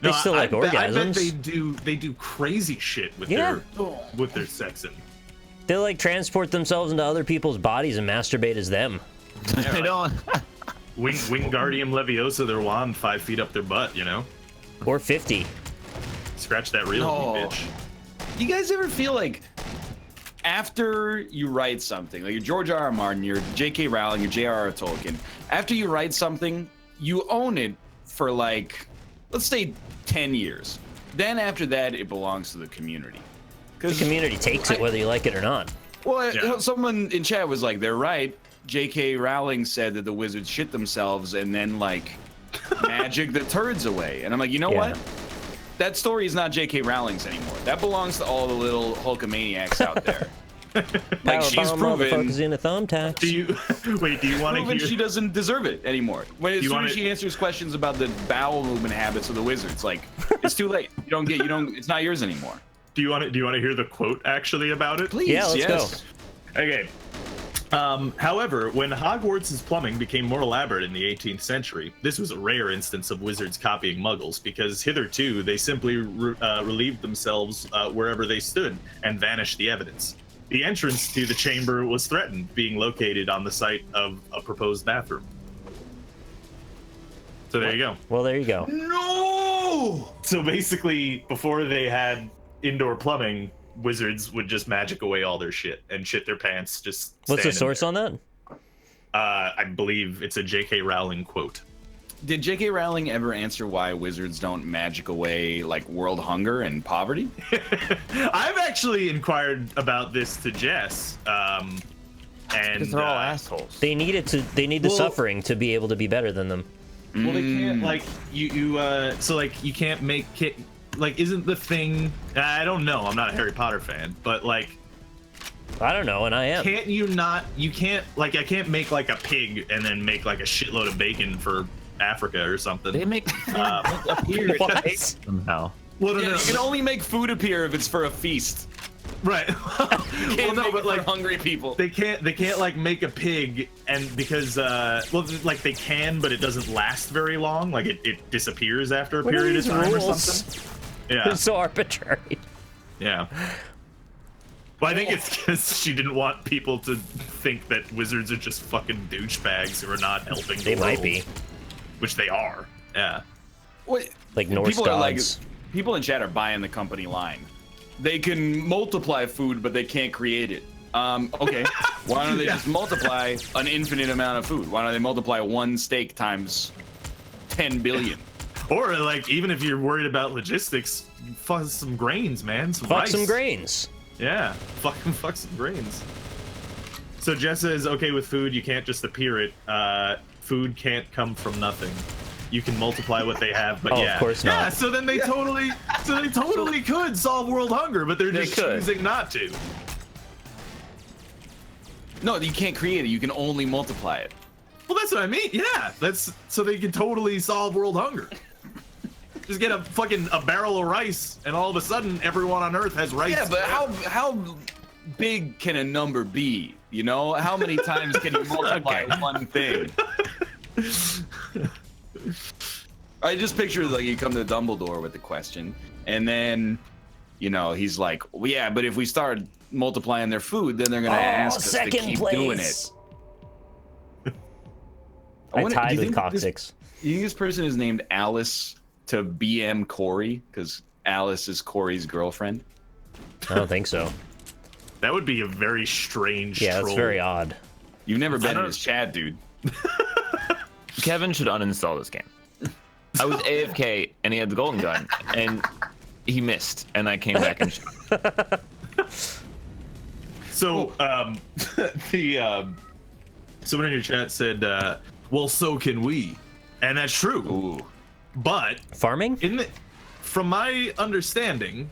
They still like I bet orgasms. they do crazy shit with Yeah. their sexing. They like transport themselves into other people's bodies and masturbate as them. I don't. Wingardium Leviosa, their wand 5 feet up their butt, you know? Or 50. Scratch that real No. bitch. You guys ever feel like after you write something, like you're George R.R. Martin, you're J.K. Rowling, you're J.R.R. Tolkien, after you write something, you own it for like, let's say 10 years. Then after that, it belongs to the community. The community takes it whether you like it or not. Well, Yeah. someone in chat was like, they're right. J.K. Rowling said that the wizards shit themselves and then like magic the turds away. And I'm like, you know Yeah. what? That story is not J.K. Rowling's anymore. That belongs to all the little Hulkamaniacs out there. Like she's Powerbomb proven, motherfuckers in a thumbtack. Do you wait? Do you want to proven hear? she doesn't deserve it anymore. When as You soon wanna- as she answers questions about the bowel movement habits of the wizards, like it's too late. You don't. It's not yours anymore. Do you want to hear the quote actually about it? Please, Yeah, let's yes. go. Okay. However, when Hogwarts' plumbing became more elaborate in the 18th century, this was a rare instance of wizards copying muggles, because hitherto they simply relieved themselves wherever they stood and vanished the evidence. The entrance to the chamber was threatened, being located on the site of a proposed bathroom. So there you go. Well, there you go. No. So basically, before they had indoor plumbing, wizards would just magic away all their shit and shit their pants. Just What's the standing source there. on that? I believe it's a J.K. Rowling quote. Did J.K. Rowling ever answer why wizards don't magic away like world hunger and poverty? I've actually inquired about this to Jess. And Because they're all assholes. They need the Well- suffering to be able to be better than them. Well, they can't like so like you can't make it like isn't the thing? I don't know. I'm not a Harry Potter fan, but like I don't know, and I am. can't you not? You can't like I can't make like a pig and then make like a shitload of bacon for Africa or something. They make appear What? somehow. Well, no, Yeah, no, you can only make food appear if it's for a feast. right. You well, can't no, make but it for like hungry people. they can't like make a pig and because well like they can but it doesn't last very long, like it disappears after a What are period of these time or rules? something. Yeah. It's so arbitrary. Yeah. Well, I think it's because she didn't want people to think that wizards are just fucking douchebags who are not helping. They the might world, be. which they are. Yeah. What? Like Norse people are like, gods. people in chat are buying the company line. They can multiply food, but they can't create it. Okay. Why don't they just multiply an infinite amount of food? Why don't they multiply one steak times 10 billion? Or like, even if you're worried about logistics, fuck some grains, man. Some Fuck rice. some grains. Yeah. Fuck some grains. So Jess is okay with food. You can't just appear it. Food can't come from nothing. You can multiply what they have, but Oh, of yeah. course Yeah, not. so then they totally could solve world hunger, but they're They just could. choosing not to. No, you can't create it. You can only multiply it. Well, that's what I mean. Yeah, that's so they can totally solve world hunger. Just get a barrel of rice, and all of a sudden, everyone on Earth has rice. Yeah, but how big can a number be? You know, how many times can you multiply one thing? I just picture like you come to Dumbledore with the question, and then, you know, he's like, well, yeah, but if we start multiplying their food, then they're gonna ask us to second keep place. doing it. I wonder- do tied you with think Coccyx. You think this person is named Alice to BM Corey because Alice is Corey's girlfriend? I don't think so. That would be a very strange. Yeah, that's troll. very odd. You've never been in don't- his chat, dude. Kevin should uninstall this game. I was AFK and he had the golden gun and he missed and I came back and shot. So, someone in your chat said, "Well, so can we," and that's true. Ooh. But Farming? from my understanding,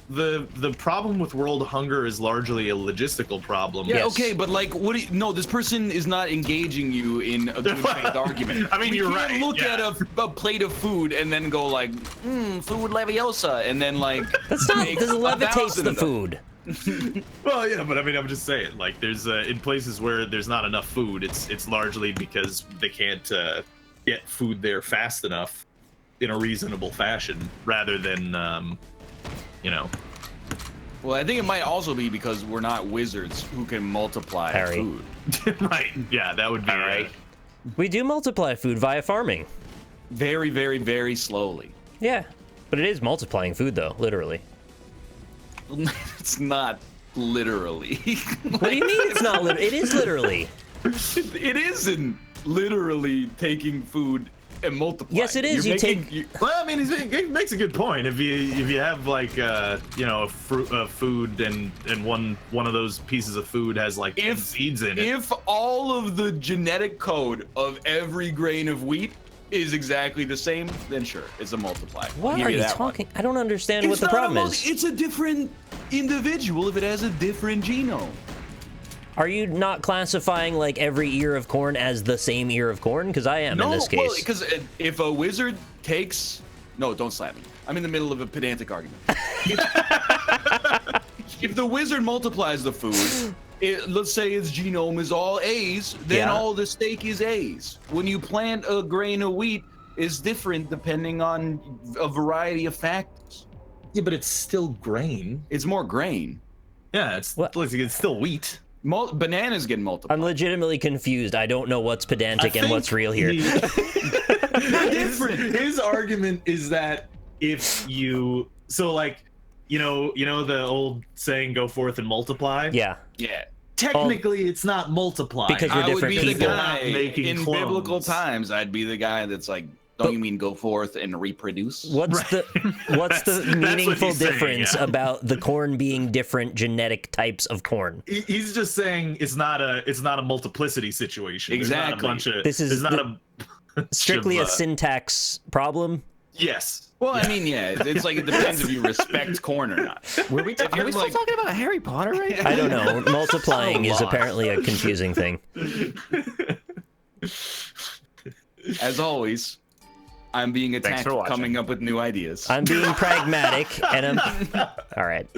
the problem with world hunger is largely a logistical problem. Yeah, Yes. okay, but like, what do you, no, this person is not engaging you in a good faith argument. I mean, we you're can't right, look yeah. at a plate of food and then go like, food leviosa, and then like, That's not. make This 1,000 levitates the of them. food. Well, yeah, but I mean, I'm just saying, like, there's in places where there's not enough food, it's largely because they can't get food there fast enough in a reasonable fashion, rather than, you know. Well, I think it might also be because we're not wizards who can multiply Harry. food. Right? Yeah, that would be right. We do multiply food via farming. Very, very, very slowly. Yeah, but it is multiplying food though, literally. It's not literally. What do you mean it's not literally? It is literally. It isn't literally taking food and multiplying. Yes, it is. You're You take- you- Well, I mean, he makes a good point. If you have like you know, a food and one of those pieces of food has like 10 seeds in it. If all of the genetic code of every grain of wheat is exactly the same, then sure, it's a multiplier. What I'll give are you that one. talking? I don't understand It's what the not a problem multi- is. It's a different individual if it has a different genome. Are you not classifying like every ear of corn as the same ear of corn? Because I am in this well, case. because if a wizard takes... No, don't slap me. I'm in the middle of a pedantic argument. If the wizard multiplies the food, let's say its genome is all A's, then Yeah. all the steak is A's. When you plant a grain of wheat, it's different depending on a variety of factors. Yeah, but it's still grain. It's more grain. Yeah, it's What? still wheat. Bananas get multiplied. I'm legitimately confused. I don't know what's pedantic and what's real here. His argument is that if you like you know the old saying, "Go forth and multiply." Yeah. Yeah. Technically, it's not multiplying. Because we're I would different be the people. guy Making in clones. biblical times. I'd be the guy that's like, don't you mean go forth and reproduce? What's the That's what meaningful he's saying, difference yeah. about the corn being different genetic types of corn? He's just saying it's not a multiplicity situation. There's not a Exactly. bunch of, This is there's not the- a Strictly a bunch of, syntax problem. yes. Well, I mean, yeah, it's like it depends if you respect corn or not. Are we still talking about Harry Potter right now? I don't know. Multiplying is lost. apparently a confusing thing. As always, I'm being Thanks attacked for watching. coming up with new ideas. I'm being pragmatic, and I'm all right.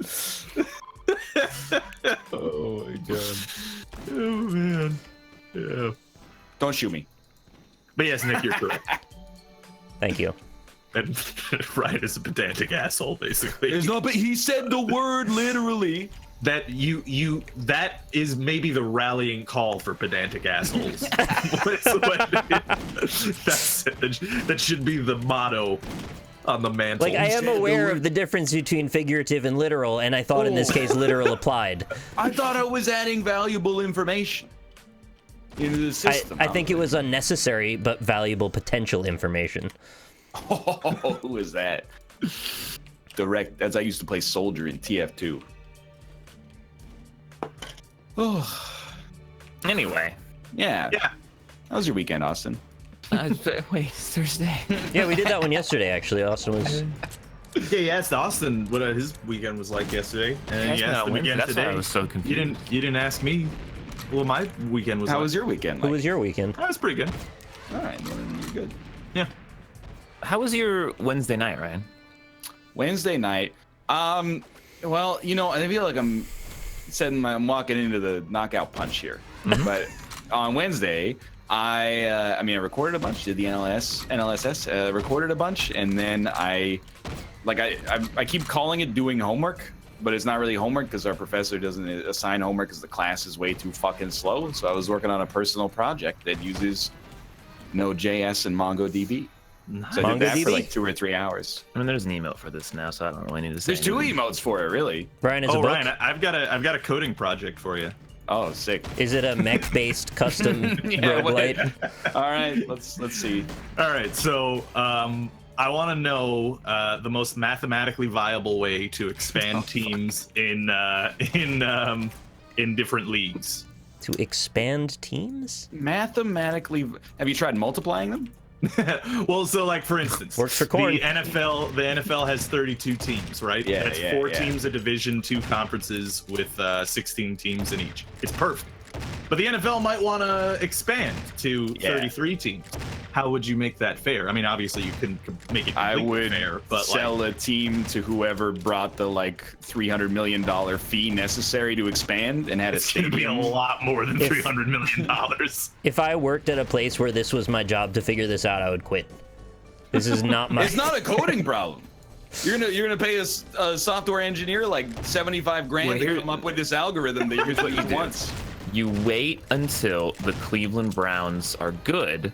Oh my god. Oh man. Yeah. Don't shoot me. But yes, Nick, you're correct. Thank you. And Ryan is a pedantic asshole, basically. There's no, but he said the word literally. That that is maybe the rallying call for pedantic assholes. That should be the motto on the mantle. Like, I am aware of the difference between figurative and literal, and I thought in this case literal applied. I thought I was adding valuable information into the system. I think it was unnecessary but valuable potential information. Oh, who is that? Direct, as I used to play soldier in TF2. Oh, Anyway. yeah. Yeah. How was your weekend, Austin? Wait, it's Thursday. Yeah, we did that one yesterday, actually. Austin was... Yeah, he asked Austin what his weekend was like yesterday, and he asked him again That's why today. I was so confused. You didn't ask me. Well, my weekend was. How like. was your weekend? Who Like? was your weekend? That was pretty good. All right, well, then you're good. Yeah. How was your Wednesday night, Ryan? Wednesday night. Well, you know, I feel like I'm walking into the knockout punch here. But on Wednesday, I recorded a bunch, did the NLSS, recorded a bunch, and then I keep calling it doing homework, but it's not really homework because our professor doesn't assign homework because the class is way too fucking slow. So I was working on a personal project that uses Node.js and MongoDB. So I did that for MongoDB? like 2 or 3 hours. I mean, there's an emote for this now, so I don't really need to say There's 2 anything. emotes for it, really. Brian, is a Oh, book? Ryan, I've got a coding project for you. Oh, sick. Is it a mech-based custom roguelite? All right, let's see. All right, so I want to know the most mathematically viable way to expand teams in different leagues. To expand teams? Mathematically, have you tried multiplying them? Well, so like for instance, Works for corn. The NFL has 32 teams, right? Yeah, That's yeah, 4 yeah. teams a division, 2 conferences with 16 teams in each. It's perfect. But the NFL might want to expand to Yeah. 33 teams. How would you make that fair? I mean, obviously you can make it I completely would fair, but sell like, a team to whoever brought the like $300 million fee necessary to expand and had a it's going to be a stadium. lot more than If- $300 million. If I worked at a place where this was my job to figure this out, I would quit. This is not my... It's not a coding problem. You're gonna pay a software engineer like 75 grand Well, to here- come up with this algorithm that here's what he wants. You wait until the Cleveland Browns are good,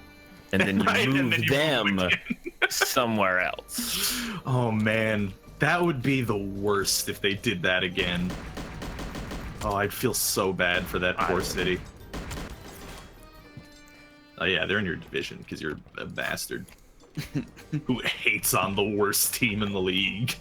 and then you Right, and move then you them move somewhere else. Oh man, that would be the worst if they did that again. Oh, I'd feel so bad for that poor city. Oh yeah, they're in your division because you're a bastard who hates on the worst team in the league.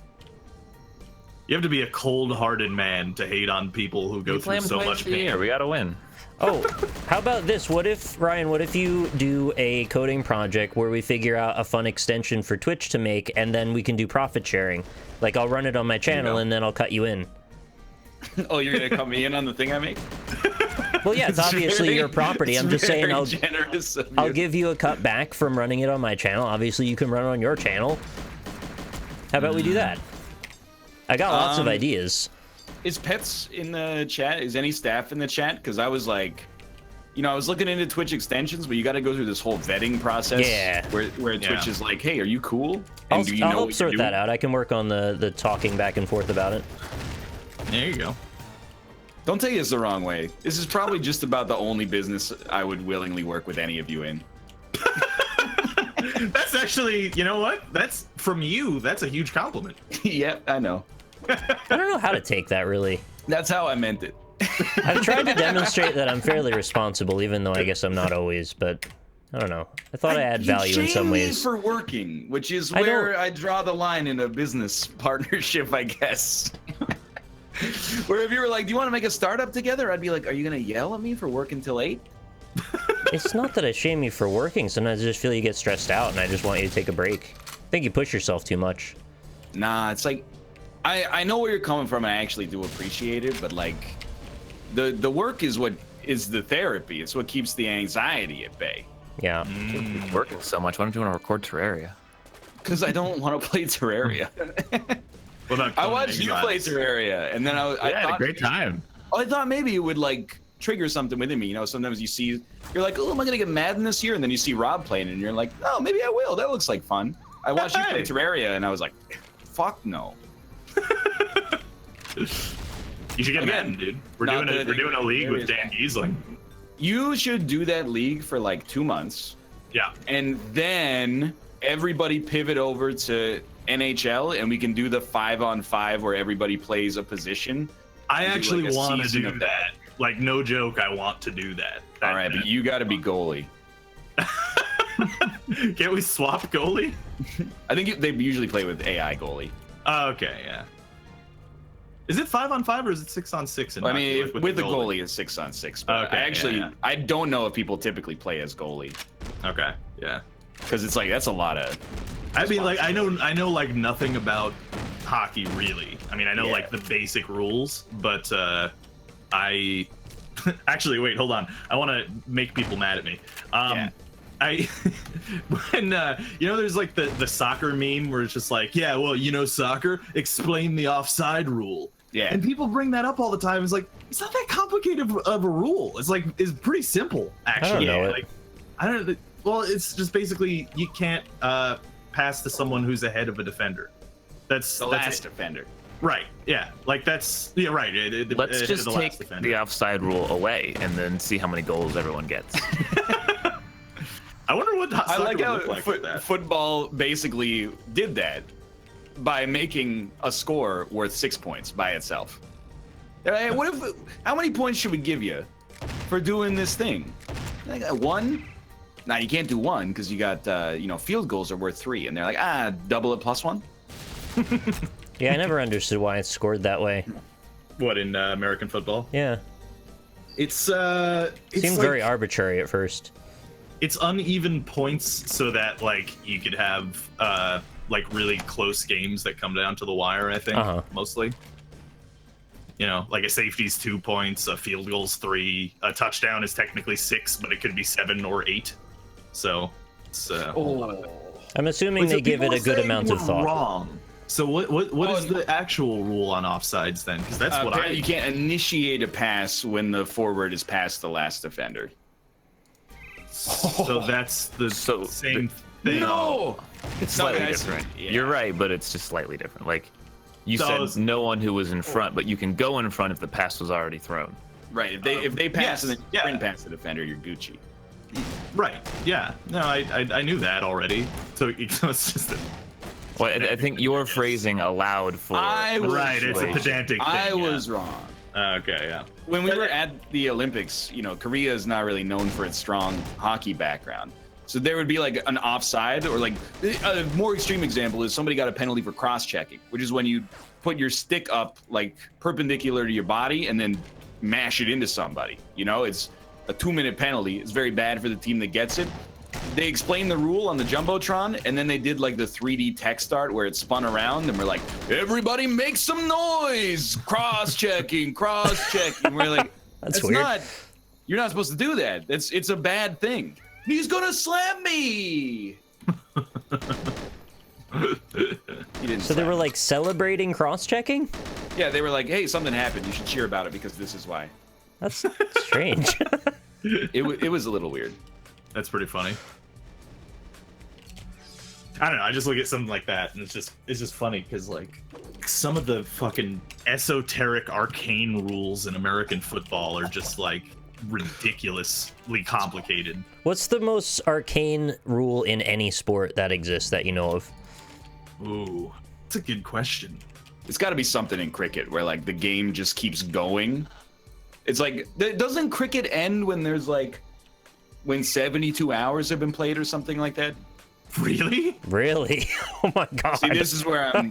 You have to be a cold-hearted man to hate on people who go We play through them so twice much a year. pain. We gotta win. Oh, how about this? What if, Ryan, what if you do a coding project where we figure out a fun extension for Twitch to make, and then we can do profit sharing? Like, I'll run it on my channel, and then I'll cut you in. Oh, you're gonna cut me in on the thing I make? Well, yeah, it's obviously your property. I'm just saying I'll generous of I'll you. give you a cut back from running it on my channel. Obviously, you can run it on your channel. How about we do that? I got lots of ideas. Is Pets in the chat? Is any staff in the chat? Because I was like, I was looking into Twitch extensions, but you got to go through this whole vetting process. Yeah. Where Twitch is like, hey, are you cool? And I'll do you I'll know help what sort you're that doing? out. I can work on the talking back and forth about it. There you go. Don't take this the wrong way. This is probably just about the only business I would willingly work with any of you in. That's actually, you know what? That's from you. That's a huge compliment. Yep, I know. I don't know how to take that, really. That's how I meant it. I've tried to demonstrate that I'm fairly responsible, even though I guess I'm not always, but I don't know. I thought I add value in some ways. For working, which is where I draw the line in a business partnership, I guess. Where if you were like, do you want to make a startup together? I'd be like, are you going to yell at me for working till 8? It's not that I shame you for working. Sometimes I just feel you get stressed out, and I just want you to take a break. I think you push yourself too much. Nah, it's like, I know where you're coming from, and I actually do appreciate it, but like, the work is what is the therapy. It's what keeps the anxiety at bay. Yeah. You're working so much. Why don't you want to record Terraria? Because I don't want to play Terraria. Well, I watched you play Terraria, and then I had thought, a great time. I thought maybe it would like trigger something within me. You know, sometimes you're like, oh, am I gonna get Madden year? And then you see Rob playing, and you're like, oh, maybe I will. That looks like fun. I watched you play Terraria, and I was like, fuck no. You should get Madden, dude. We're doing a league with Dan Giesling. You should do that league for like 2 months. Yeah. And then everybody pivot over to NHL, and we can do the 5-on-5 where everybody plays a position. I actually want to do that. Like, no joke, I want to do that. All right, but you got to be goalie. Can't we swap goalie? I think they usually play with AI goalie. Oh, okay, yeah. Is it 5-on-5 or is it 6-on-6? I mean, with the goalie, it's 6-on-6. But Okay, I don't know if people typically play as goalie. Okay, yeah. Because it's like, that's a lot of... I mean, like, I know like nothing about hockey, really. I mean, I know like the basic rules, but I... Actually, wait, hold on. I want to make people mad at me. When you know, there's like the soccer meme where it's just like, yeah, well, you know, soccer, explain the offside rule. Yeah. And people bring that up all the time. It's like, it's not that complicated of a rule. It's like, it's pretty simple, actually. I don't know Like, I don't know. Well, it's just basically you can't pass to someone who's ahead of a defender. That's the last defender. Right. Yeah. Like that's right. Let's just take the offside rule away and then see how many goals everyone gets. I wonder what I like how football basically did that by making a score worth 6 points by itself. What if? How many points should we give you for doing this thing? Like 1? Now you can't do 1 because you got field goals are worth 3, and they're like double it plus 1. Yeah, I never understood why it's scored that way. What, in American football? Yeah. It seemed very arbitrary at first. It's uneven points so that like you could have like really close games that come down to the wire, I think, mostly. You know, like a safety's 2 points, a field goal's 3, a touchdown is technically 6, but it could be 7 or 8. So it's I'm assuming they give it a good amount of thought. Wrong. So what is the actual rule on offsides then? Because that's what you can't initiate a pass when the forward is past the last defender. So that's the same thing. No, it's slightly different. Yeah. You're right, but it's just slightly different. Like you said, no one who was in front, but you can go in front if the pass was already thrown. Right. If they pass and then sprint past the defender, you're Gucci. Right. Yeah. No, I knew that already. So it's just that. Well, I think your phrasing allowed for. It's a pedantic thing. I was wrong. Okay, yeah. When we were at the Olympics, Korea is not really known for its strong hockey background. So there would be like an offside, or like a more extreme example is somebody got a penalty for cross-checking, which is when you put your stick up like perpendicular to your body and then mash it into somebody. It's a 2-minute penalty. It's very bad for the team that gets it. They explained the rule on the Jumbotron, and then they did like the 3D text art where it spun around, and we're like, everybody make some noise! Cross-checking, cross-checking. We're like, that's weird. You're not supposed to do that. It's a bad thing. He's gonna slam me! He didn't So they were like celebrating cross-checking? Yeah, they were like, hey, something happened. You should cheer about it because this is why. That's strange. It was a little weird. That's pretty funny. I don't know. I just look at something like that, and it's just funny because like some of the fucking esoteric arcane rules in American football are just like ridiculously complicated. What's the most arcane rule in any sport that exists that you know of? Ooh, that's a good question. It's got to be something in cricket where like the game just keeps going. It's like, doesn't cricket end when there's like, when 72 hours have been played or something like that? Really? Really? Oh my god. See, this is where I'm.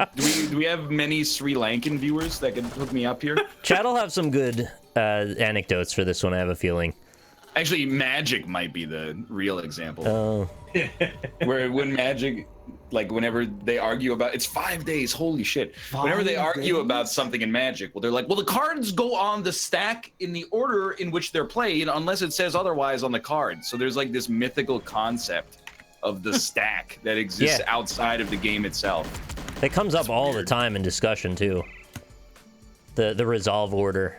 Do we have many Sri Lankan viewers that can hook me up here? Chad will have some good anecdotes for this one, I have a feeling. Actually, Magic might be the real example. Oh. Where when Magic, like whenever they argue about, it's 5 days, holy shit. Whenever they argue about something in Magic, well, they're like, well, the cards go on the stack in the order in which they're played, unless it says otherwise on the card. So there's like this mythical concept of the stack that exists outside of the game itself. It comes up all the time in discussion too. The resolve order.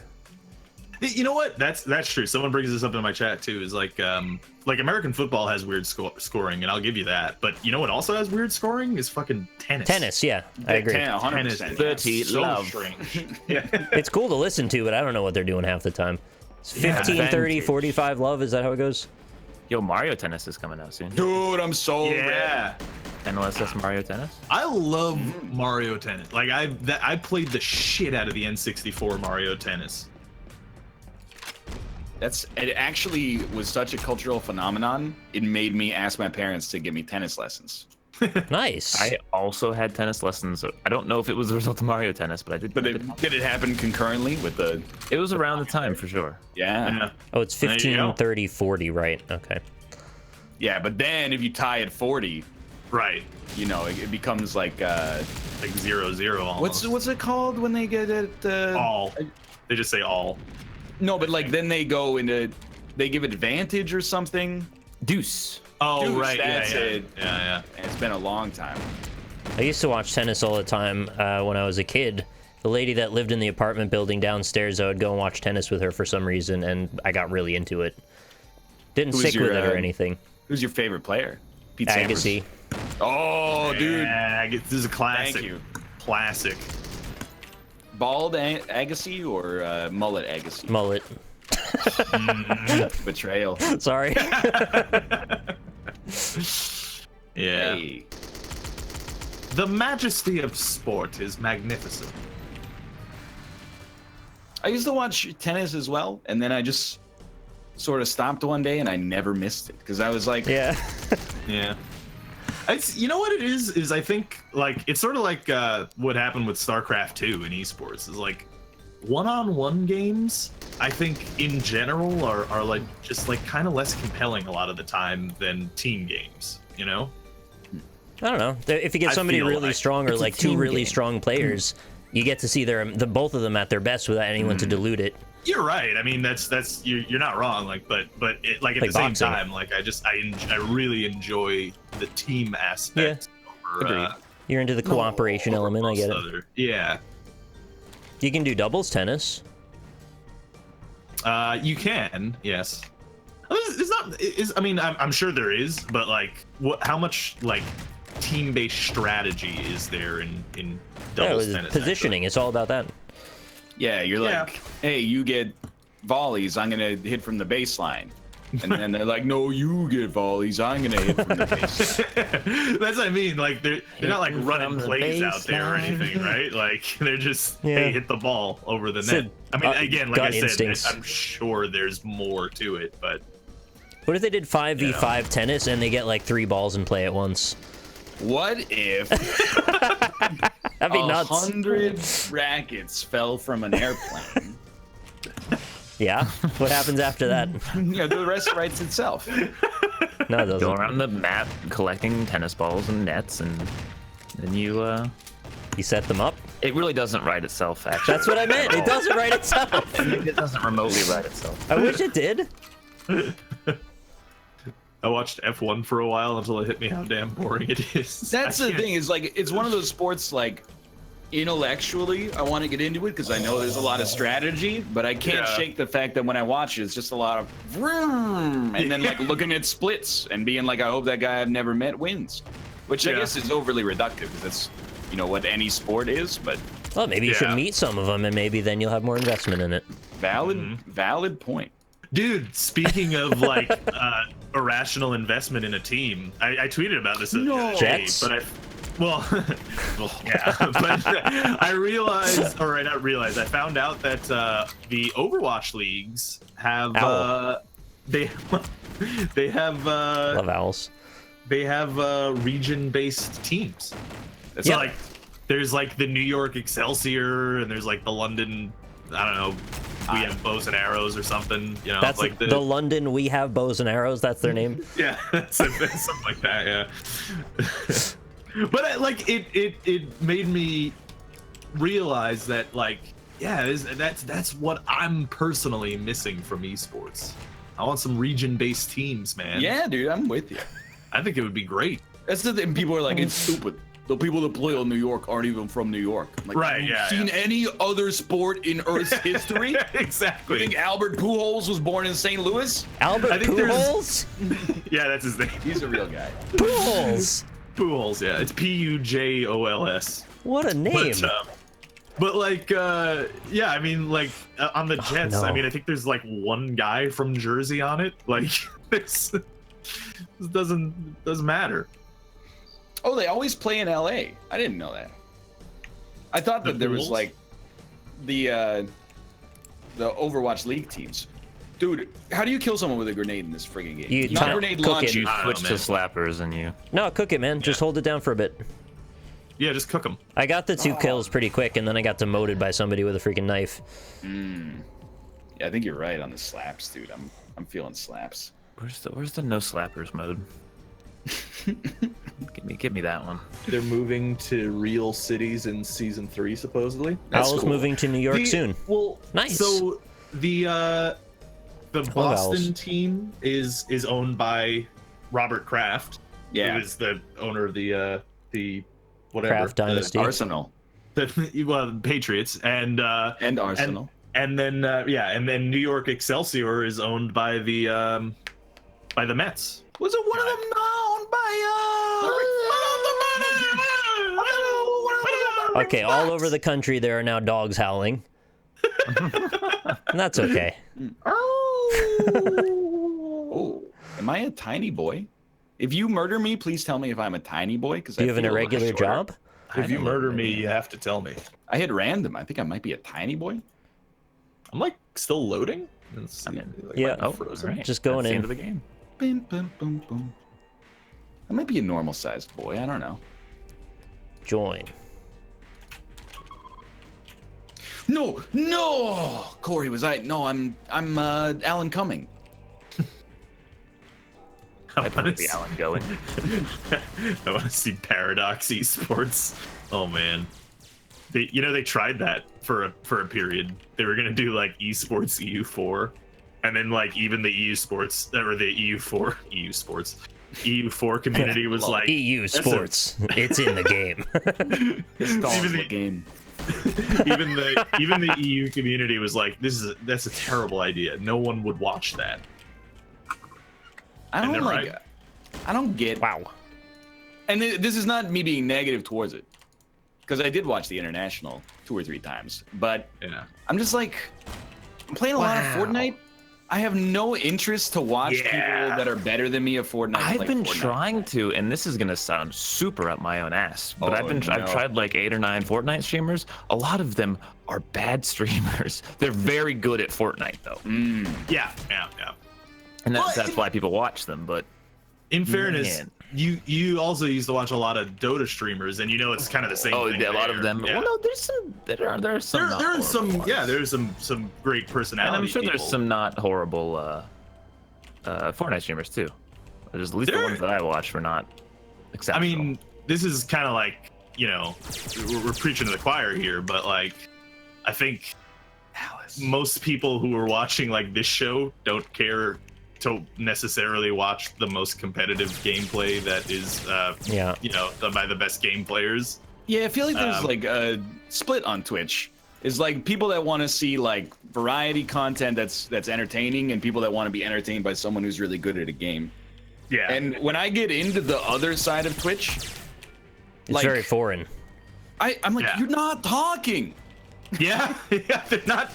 You know what? That's true. Someone brings this up in my chat too. Is like American football has weird scoring, and I'll give you that. But you know what also has weird scoring is fucking tennis. Tennis, yeah, I agree. 100%. 30 So love. strange. Yeah. It's cool to listen to, but I don't know what they're doing half the time. It's 15, 30, 45 love. Is that how it goes? Yo, Mario Tennis is coming out soon. Dude, I'm so Yeah. NLSS Mario Tennis. I love Mario Tennis. Like I played the shit out of the N64 Mario Tennis. It actually was such a cultural phenomenon. It made me ask my parents to give me tennis lessons. Nice. I also had tennis lessons. I don't know if it was the result of Mario Tennis, but I did. But did it happen concurrently with the? It was around the time for sure. Yeah. Oh, it's There you 15, go. 30, 40, right? Okay. Yeah, but then if you tie at 40, Right. you know, it becomes like Like 0-0 almost. what's it called when they get it? all? They just say all. No, but like then they go into, they give advantage or something. Deuce. Oh, Deuce, right. that's yeah, yeah. it. Yeah, And it's been a long time. I used to watch tennis all the time when I was a kid. The lady that lived in the apartment building downstairs, I would go and watch tennis with her for some reason, and I got really into it. Didn't Who was stick with your, it or anything. Who's your favorite player? Pete Sampras. Agassi. Oh, dude. Yeah, this is a classic. Thank you. Classic. Bald Agassi or mullet Agassi? Mullet. Betrayal. Sorry. Yeah. Hey. The majesty of sport is magnificent. I used to watch tennis as well, and then I just sort of stopped one day and I never missed it because I was like, Yeah. Yeah. You know what it is I think like it's sort of like what happened with StarCraft 2 in esports is like one-on-one games I think in general are like just like kind of less compelling a lot of the time than team games, you know? I don't know. If you get I somebody feel really like strong or it's a like two team really game. strong players, you get to see the both of them at their best without anyone to dilute it. You're right. I mean, that's you're not wrong. Like, but it, like at Like the same boxing. time, like I really enjoy the team aspect. Over, Agreed. You're into the cooperation over element. I most get it. other- Yeah. You can do doubles tennis. You can. Yes. It's not. I mean, I'm sure there is, but like, how much like team-based strategy is there in Yeah, doubles it was tennis? positioning. It's all about that. yeah, you're Yeah. like, hey, you get volleys, I'm gonna hit from the baseline. And then they're like, no, you get volleys, I'm gonna hit from the baseline. That's what I mean. Like they're not like Hitting running from the plays out there or baseline. anything, right? Like they're just Yeah. hey, hit the ball over the It's net. a- I mean, again, like I gut said, instincts. I'm sure there's more to it, but What if they did 5v5 tennis and they get like 3 balls and play at once? What if That'd be nuts. 100 rackets fell from an airplane? Yeah. What happens after that? Yeah, the rest writes itself. No, it Go doesn't. around the map collecting tennis balls and nets, and then you. You set them up. It really doesn't write itself, actually. That's what I meant. It doesn't write itself. It doesn't remotely write itself. I wish it did. I watched F1 for a while until it hit me how damn boring it is. That's I the can't- thing, is like, it's one of those sports, like, intellectually, I want to get into it because I know there's a lot of strategy, but I can't Yeah. shake the fact that when I watch it, it's just a lot of vroom, and then like looking at splits and being like, I hope that guy I've never met wins, which I Yeah. guess is overly reductive because that's, you know, what any sport is, but Well, maybe you should Yeah. meet some of them, and maybe then you'll have more investment in it. valid point. Dude, speaking of like irrational investment in a team, I tweeted about this the other day, Jets? but Well, yeah, but I realized, or not realized, I found out that the Overwatch leagues have they have Love owls. they have region-based teams. It's Yeah. like there's like the New York Excelsior, and there's like the London, I don't know, we have bows and arrows or something. You know, That's like the London We Have Bows and Arrows. That's their name. yeah, something like that. Yeah. But like it made me realize that like that's what I'm personally missing from esports. I want some region-based teams, man. Yeah, dude, I'm with you. I think it would be great. That's the thing. People are like, it's stupid. The people that play on New York aren't even from New York. I'm like, Right, have you yeah, seen any other sport in Earth's history? You Exactly. think Albert Pujols was born in St. Louis? Albert I think Pujols? Yeah, that's his name. He's a real guy. Pujols. Pujols, yeah. It's Pujols. What a name. But like, yeah, I mean, like on the Jets, no. I mean, I think there's like one guy from Jersey on it. Like, this doesn't matter. Oh, they always play in LA. I didn't know that. I thought that there was Bulls? like the Overwatch League teams. Dude, how do you kill someone with a grenade in this friggin' game? You Not don't grenade cook launch. it. You I don't switch know, to slappers and you. No, cook it, man. Just hold it down for a bit. Yeah, just cook them. I got the 2 kills pretty quick, and then I got demoted by somebody with a freaking knife. Yeah, I think you're right on the slaps, dude. I'm feeling slaps. Where's the no slappers mode? give me that one. They're moving to real cities in season 3, supposedly. That's Owl's cool. moving to New York soon. Well, Nice. So the Boston owls. team is owned by Robert Kraft, Yeah. who is the owner of the whatever Kraft Dynasty. Arsenal the Patriots, and Arsenal. and then and then New York Excelsior is owned by the Mets. Was it one of them owned by Okay, all over the country there are now dogs howling. And that's okay. Oh, am I a tiny boy? If you murder me, please tell me if I'm a tiny boy. Because Do you have an irregular job? if you murder me, you have to tell me. I hit random. I think I might be a tiny boy. I'm like still loading. It's, mean, like, yeah. might be frozen. All right, Just going that's the in. end of the game. Boom, boom, boom, boom. I might be a normal-sized boy. I don't know. Join. No, Corey was I? No, I'm Alan Cumming. I I'd want be to Alan going. I want to see Paradox eSports. Oh man, they tried that for a period. They were gonna do like eSports EU4, and then like even the eSports or the EU4 community was like EU that's a- Sports. It's in the game. Even the- game. even the EU community was like, that's a terrible idea. No one would watch that. I And don't they're like. right. I don't get. Wow. And this is not me being negative towards it, because I did watch the international 2 or 3 times. But Yeah. I'm just like, I'm playing a lot of Wow. Fortnite. I have no interest to watch people that are better than me at Fortnite. I've play been Fortnite. trying to, and this is gonna sound super up my own ass, but Oh, I've no. tried like 8 or 9 Fortnite streamers. A lot of them are bad streamers. They're very good at Fortnite though, Yeah. and Well, that's why people watch them. But In fairness, Man. you also used to watch a lot of Dota streamers, and you know it's kind of the same. oh, thing yeah, a lot there. of them. Yeah. Well, no, there's some. There are some. not there are some. horrible Yeah, ones. there's some great personality. And I'm sure there's people. some not horrible Fortnite streamers too. There's at least There- the ones that I watch were not I exceptional. mean, this is kind of like, we're preaching to the choir here, but like, I think most people who are watching like this show don't care to necessarily watch the most competitive gameplay that is, Yeah. by the best game players. Yeah, I feel like there's Um, like a split on Twitch. Is like people that want to see like variety content that's entertaining, and people that want to be entertained by someone who's really good at a game. Yeah. And when I get into the other side of Twitch, It's like, very foreign. I'm like, Yeah. you're not talking. yeah, they're not.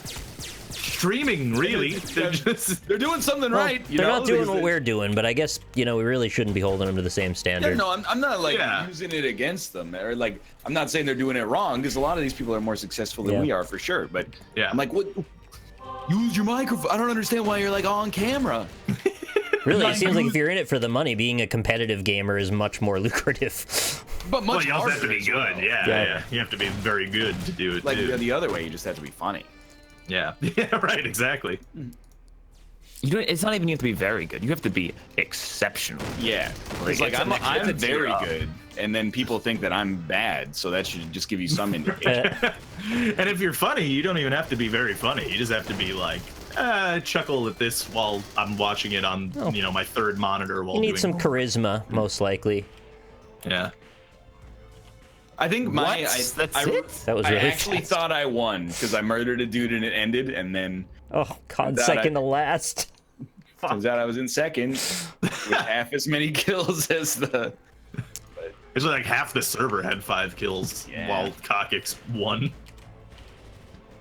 streaming, really. They're doing something Well, right. they're not doing what we're doing, but I guess, we really shouldn't be holding them to the same Yeah, standard. no, I'm not like using it against them, or like I'm not saying they're doing it wrong, because a lot of these people are more successful than we are for sure. But yeah, I'm like, what? Use your microphone. I don't understand why you're like on camera. Really, it seems like if you're in it for the money, being a competitive gamer is much more lucrative. But much you also have to harder be as good. well. Yeah. You have to be very good to do it. Like too. the other way, you just have to be funny. Yeah. Yeah. Right. Exactly. It's not even you have to be very good. You have to be exceptional. Yeah, because like it's I'm it's very rough. good, and then people think that I'm bad, so that should just give you some indication. And if you're funny, you don't even have to be very funny. You just have to be like, chuckle at this while I'm watching it on, my third monitor while You need doing some charisma, most likely. Yeah. I think my That's I, it? That was I really actually fast. thought I won because I murdered a dude and it ended, and then Oh, God, That second to last. turns out I was in second with half as many kills as the. It's like half the server had 5 kills while Cockix won.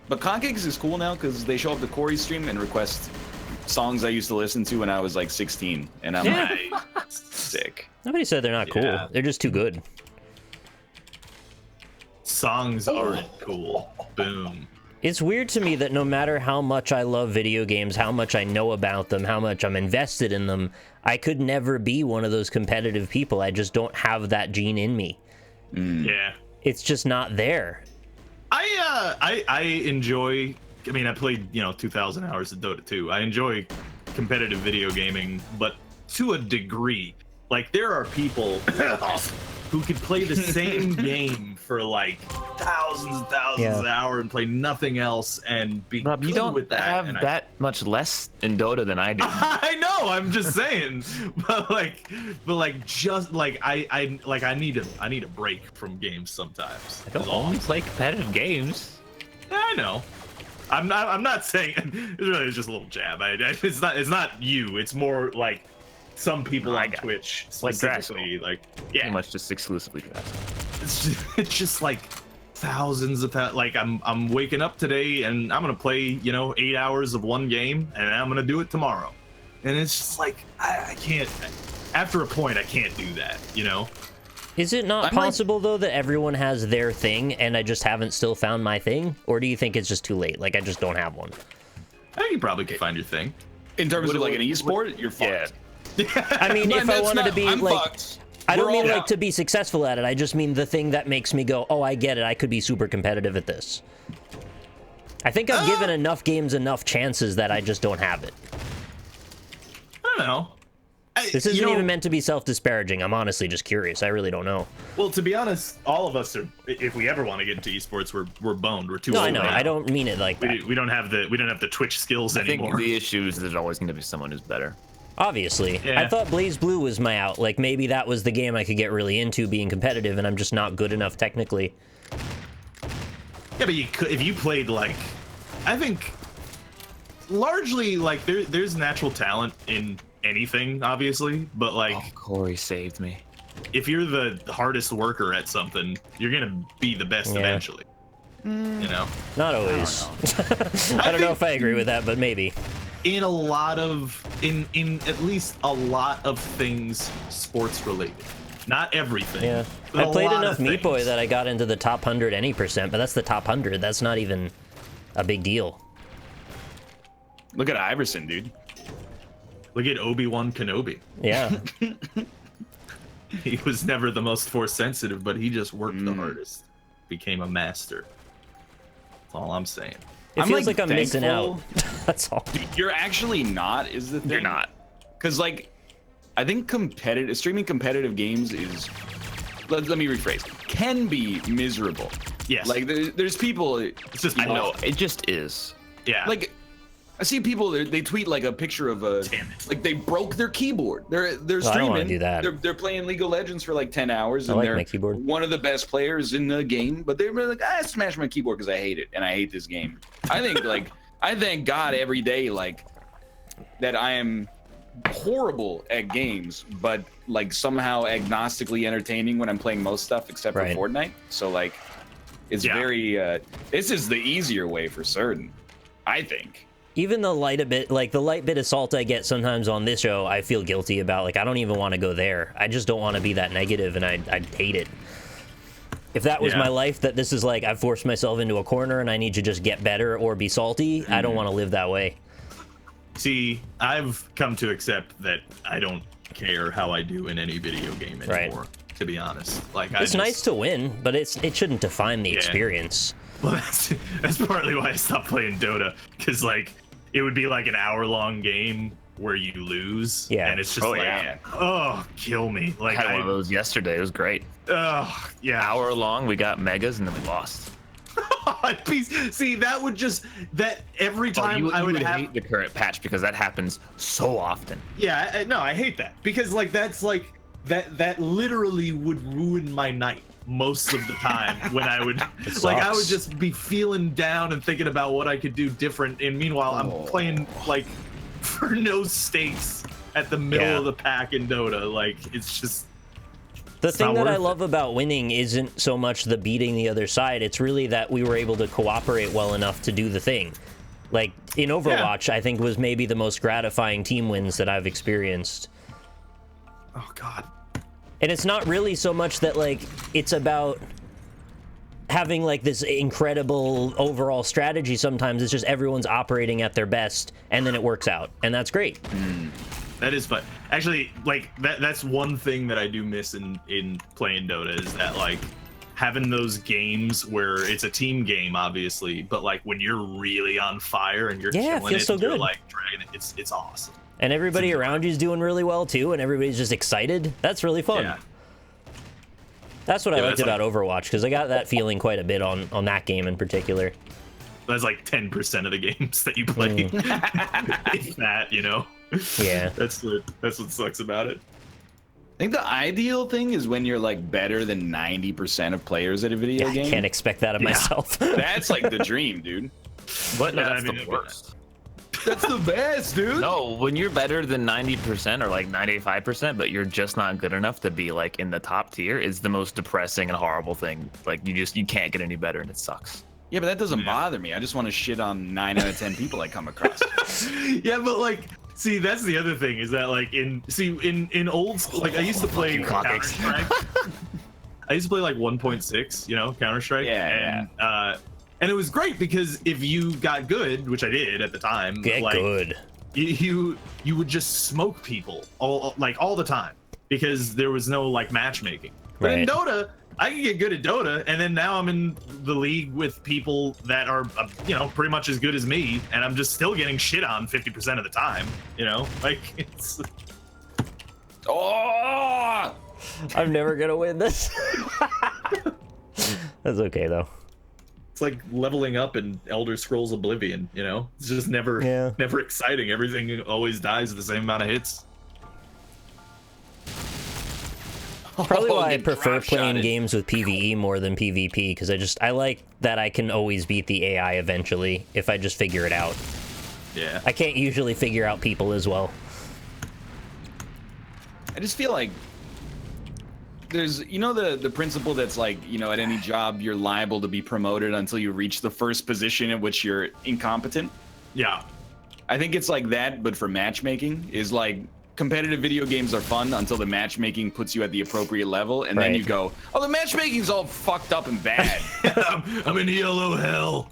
But Conkegs is cool now because they show up to Corey's stream and request songs I used to listen to when I was like 16, and I'm like, sick. Nobody said they're not cool. Yeah. They're just too good. Songs aren't cool. Boom. It's weird to me that no matter how much I love video games, how much I know about them, how much I'm invested in them, I could never be one of those competitive people. I just don't have that gene in me. Yeah. It's just not there. I enjoy. I mean, I played 2,000 hours of Dota 2. I enjoy competitive video gaming, but to a degree. Like there are people who could play the same game for like thousands and thousands of hours and play nothing else and be Rob, good you don't with that. have And that much less in Dota than I do. I know. I'm just saying, but just like I need a break from games sometimes. I don't only play competitive games. Yeah, I know. I'm not saying it's just a little jab. It's not you. It's more like some people on Twitch Like specifically. Like Pretty much just exclusively Drax. it's just like thousands of like I'm waking up today and I'm gonna play 8 hours of one game and I'm gonna do it tomorrow, and it's just like I can't. After a point, I can't do that. Is it not possible, though, that everyone has their thing and I just haven't still found my thing? Or do you think it's just too late? Like, I just don't have one? I think you probably could find your thing. In terms of like an esport, you're fucked. I mean, if I wanted to be I'm like... fucked. I don't We're mean all like to be successful at it. I just mean the thing that makes me go, oh, I get it. I could be super competitive at this. I think I've given enough games enough chances that I just don't have it. I don't know. This isn't even meant to be self-disparaging. I'm honestly just curious. I really don't know. Well, to be honest, all of us are. If we ever want to get into esports, we're boned. We're too No, old. I know. now. I don't mean it like that. We don't have the Twitch skills I think anymore. the issue is there's always going to be someone who's better. Obviously. Yeah. I thought Blaze Blue was my out. Like, maybe that was the game I could get really into being competitive, and I'm just not good enough technically. Yeah, but you could if you played like, I think, largely like there's natural talent in anything, obviously, but like Corey saved me. if you're the hardest worker at something, you're gonna be the best eventually. Not always. I don't know if I agree with that, but maybe. In a lot of in at least a lot of things sports related, not everything. Yeah, but I a played lot enough of Meat Boy things. that I got into the top 100 any percent, but that's the top 100. That's not even a big deal. Look at Iverson, dude. Look at Obi-Wan Kenobi. Yeah. He was never the most force sensitive, but he just worked the hardest. Became a master. That's all I'm saying. It I'm, feels like I'm missing thankful- out. That's all. You're actually not, is the thing. You're not. Because, like, I think streaming competitive games is, let me rephrase, can be miserable. Yes. Like, there's people, It's just I know. It just is. Yeah. like, I see people, they tweet, like, a picture of a, Damn it. like, they broke their keyboard. They're I don't streaming. wanna do that. They're playing League of Legends for, like, 10 hours, I and like they're my keyboard. one of the best players in the game, but they're like, I smash my keyboard because I hate it, and I hate this game. I think, like, I thank God every day, like, that I am horrible at games, but like somehow agnostically entertaining when I'm playing most stuff except Right. for Fortnite. So like, it's Yeah. very. This is the easier way for certain, I think. Even the light bit of salt I get sometimes on this show, I feel guilty about. Like, I don't even want to go there. I just don't want to be that negative, and I hate it. If that was my life, that this is like I've forced myself into a corner and I need to just get better or be salty, I don't want to live that way. See, I've come to accept that I don't care how I do in any video game anymore, to be honest. Like, it's nice to win, but it shouldn't define the experience. Well, that's partly why I stopped playing Dota, because like it would be like an hour-long game where you lose, and it's just oh, kill me. Like, I had one of those yesterday. It was great. Oh, yeah. Hour long, we got megas, and then we lost. See, that would just every time I would hate the current patch because that happens so often. Yeah, no, I hate that because like that's like that literally would ruin my night most of the time when I would like I would just be feeling down and thinking about what I could do different, and meanwhile I'm playing like for no stakes at the middle of the pack in Dota. Like, it's just the thing that I love about winning isn't so much the beating the other side, it's really that we were able to cooperate well enough to do the thing. Like in Overwatch, I think was maybe the most gratifying team wins that I've experienced. Oh god. And it's not really so much that like it's about having like this incredible overall strategy. Sometimes it's just everyone's operating at their best and then it works out, and that's great. That is fun. Actually, like that's one thing that I do miss in playing Dota is that like having those games where it's a team game, obviously, but like when you're really on fire and you're killing it, so and you're good. like dragging it, it's awesome. And everybody around you is doing really well too, and everybody's just excited. That's really fun. Yeah. That's what I liked about Overwatch, because I got that feeling quite a bit on that game in particular. That's like 10% of the games that you play. If that, you know. Yeah. That's what sucks about it. I think the ideal thing is when you're like better than 90% of players at a video game. I can't expect that of myself. That's like the dream, dude. What? No, Yeah, that's I mean, the worst. That's the best, dude. No, when you're better than 90% or like 95%, but you're just not good enough to be like in the top tier, is the most depressing and horrible thing. Like you can't get any better, and it sucks. Yeah, but that doesn't bother me. I just want to shit on 9 out of 10 people I come across. Yeah, but like, see, that's the other thing is that like in old school, like I used to play Counter-Strike. I used to play like 1.6, you know, Counter-Strike. And it was great because if you got good, which I did at the time, you would just smoke people all the time because there was no like matchmaking. But in Dota, I can get good at Dota, and then now I'm in the league with people that are, you know, pretty much as good as me, and I'm just still getting shit on 50% of the time, you know? Like, it's... Oh! I'm never gonna win this. That's okay, though. It's like leveling up in Elder Scrolls Oblivion, you know? It's just never exciting. Everything always dies with the same amount of hits. Probably why I prefer playing games with PvE more than PvP, because I like that I can always beat the AI eventually if I just figure it out. Yeah. I can't usually figure out people as well. I just feel like there's, you know, the principle that's like, you know, at any job you're liable to be promoted until you reach the first position at which you're incompetent. Yeah. I think it's like that, but for matchmaking, is like competitive video games are fun until the matchmaking puts you at the appropriate level, and then you go, oh, the matchmaking's all fucked up and bad. I'm in yellow hell.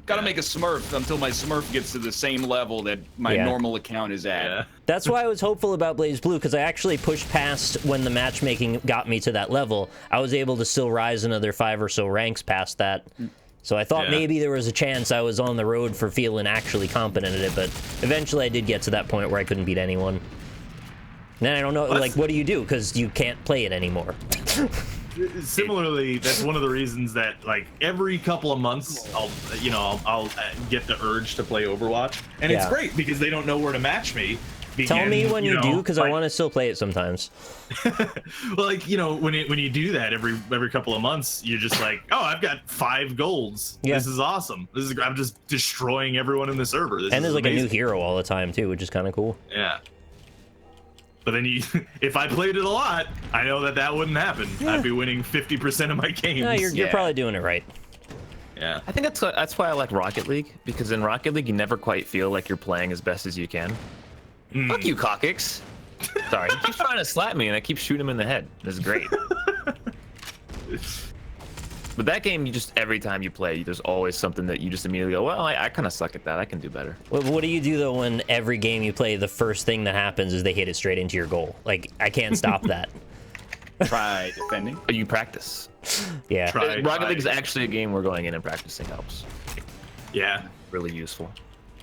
Gotta make a Smurf until my Smurf gets to the same level that my normal account is at. Yeah. That's why I was hopeful about Blaze Blue, because I actually pushed past when the matchmaking got me to that level. I was able to still rise another 5 or so ranks past that. So I thought maybe there was a chance I was on the road for feeling actually competent at it, but eventually I did get to that point where I couldn't beat anyone. Then I don't know, like, what do you do? Because you can't play it anymore. Similarly, that's one of the reasons that, like, every couple of months, I'll get the urge to play Overwatch, and it's great because they don't know where to match me. Tell me when you do, because I want to still play it sometimes. Well, like, you know, when you do that every couple of months, you're just like, oh, I've got 5 golds. Yeah. This is awesome. I'm just destroying everyone in the server. And there's like amazing. A new hero all the time too, which is kind of cool. Yeah. But then if I played it a lot, I know that wouldn't happen. I'd be winning 50% of my games. No, you're probably doing it right. Yeah. I think that's why I like Rocket League, because in Rocket League you never quite feel like you're playing as best as you can. Fuck you, Cockix. Sorry, he keeps trying to slap me and I keep shooting him in the head. This is great. But that game, you just, every time you play, there's always something that you just immediately go, well, I kind of suck at that. I can do better. What do you do though when every game you play, the first thing that happens is they hit it straight into your goal? Like, I can't stop that. Try defending. You practice. Yeah. Rocket League is actually a game where going in and practicing helps. Yeah. Really useful.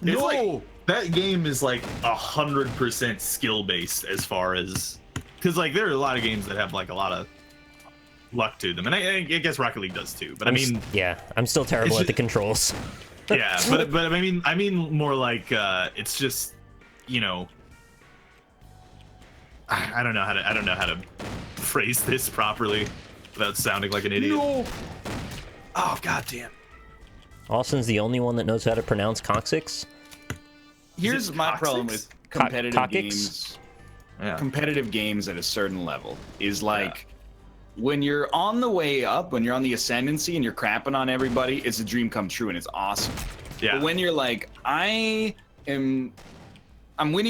It's like, that game is like 100% skill based as far as, because like there are a lot of games that have like a lot of luck to them, and I guess Rocket League does too. But yeah, I'm still terrible at the controls. Yeah, but I mean more like it's just, you know, I don't know how to phrase this properly without sounding like an idiot. No. Oh goddamn. Austin's the only one that knows how to pronounce coccyx. Here's my problem with competitive Cockix? games. Yeah. Competitive games at a certain level is like when you're on the way up, when you're on the ascendancy and you're crapping on everybody, it's a dream come true and it's awesome. Yeah. But when you're like, I'm winning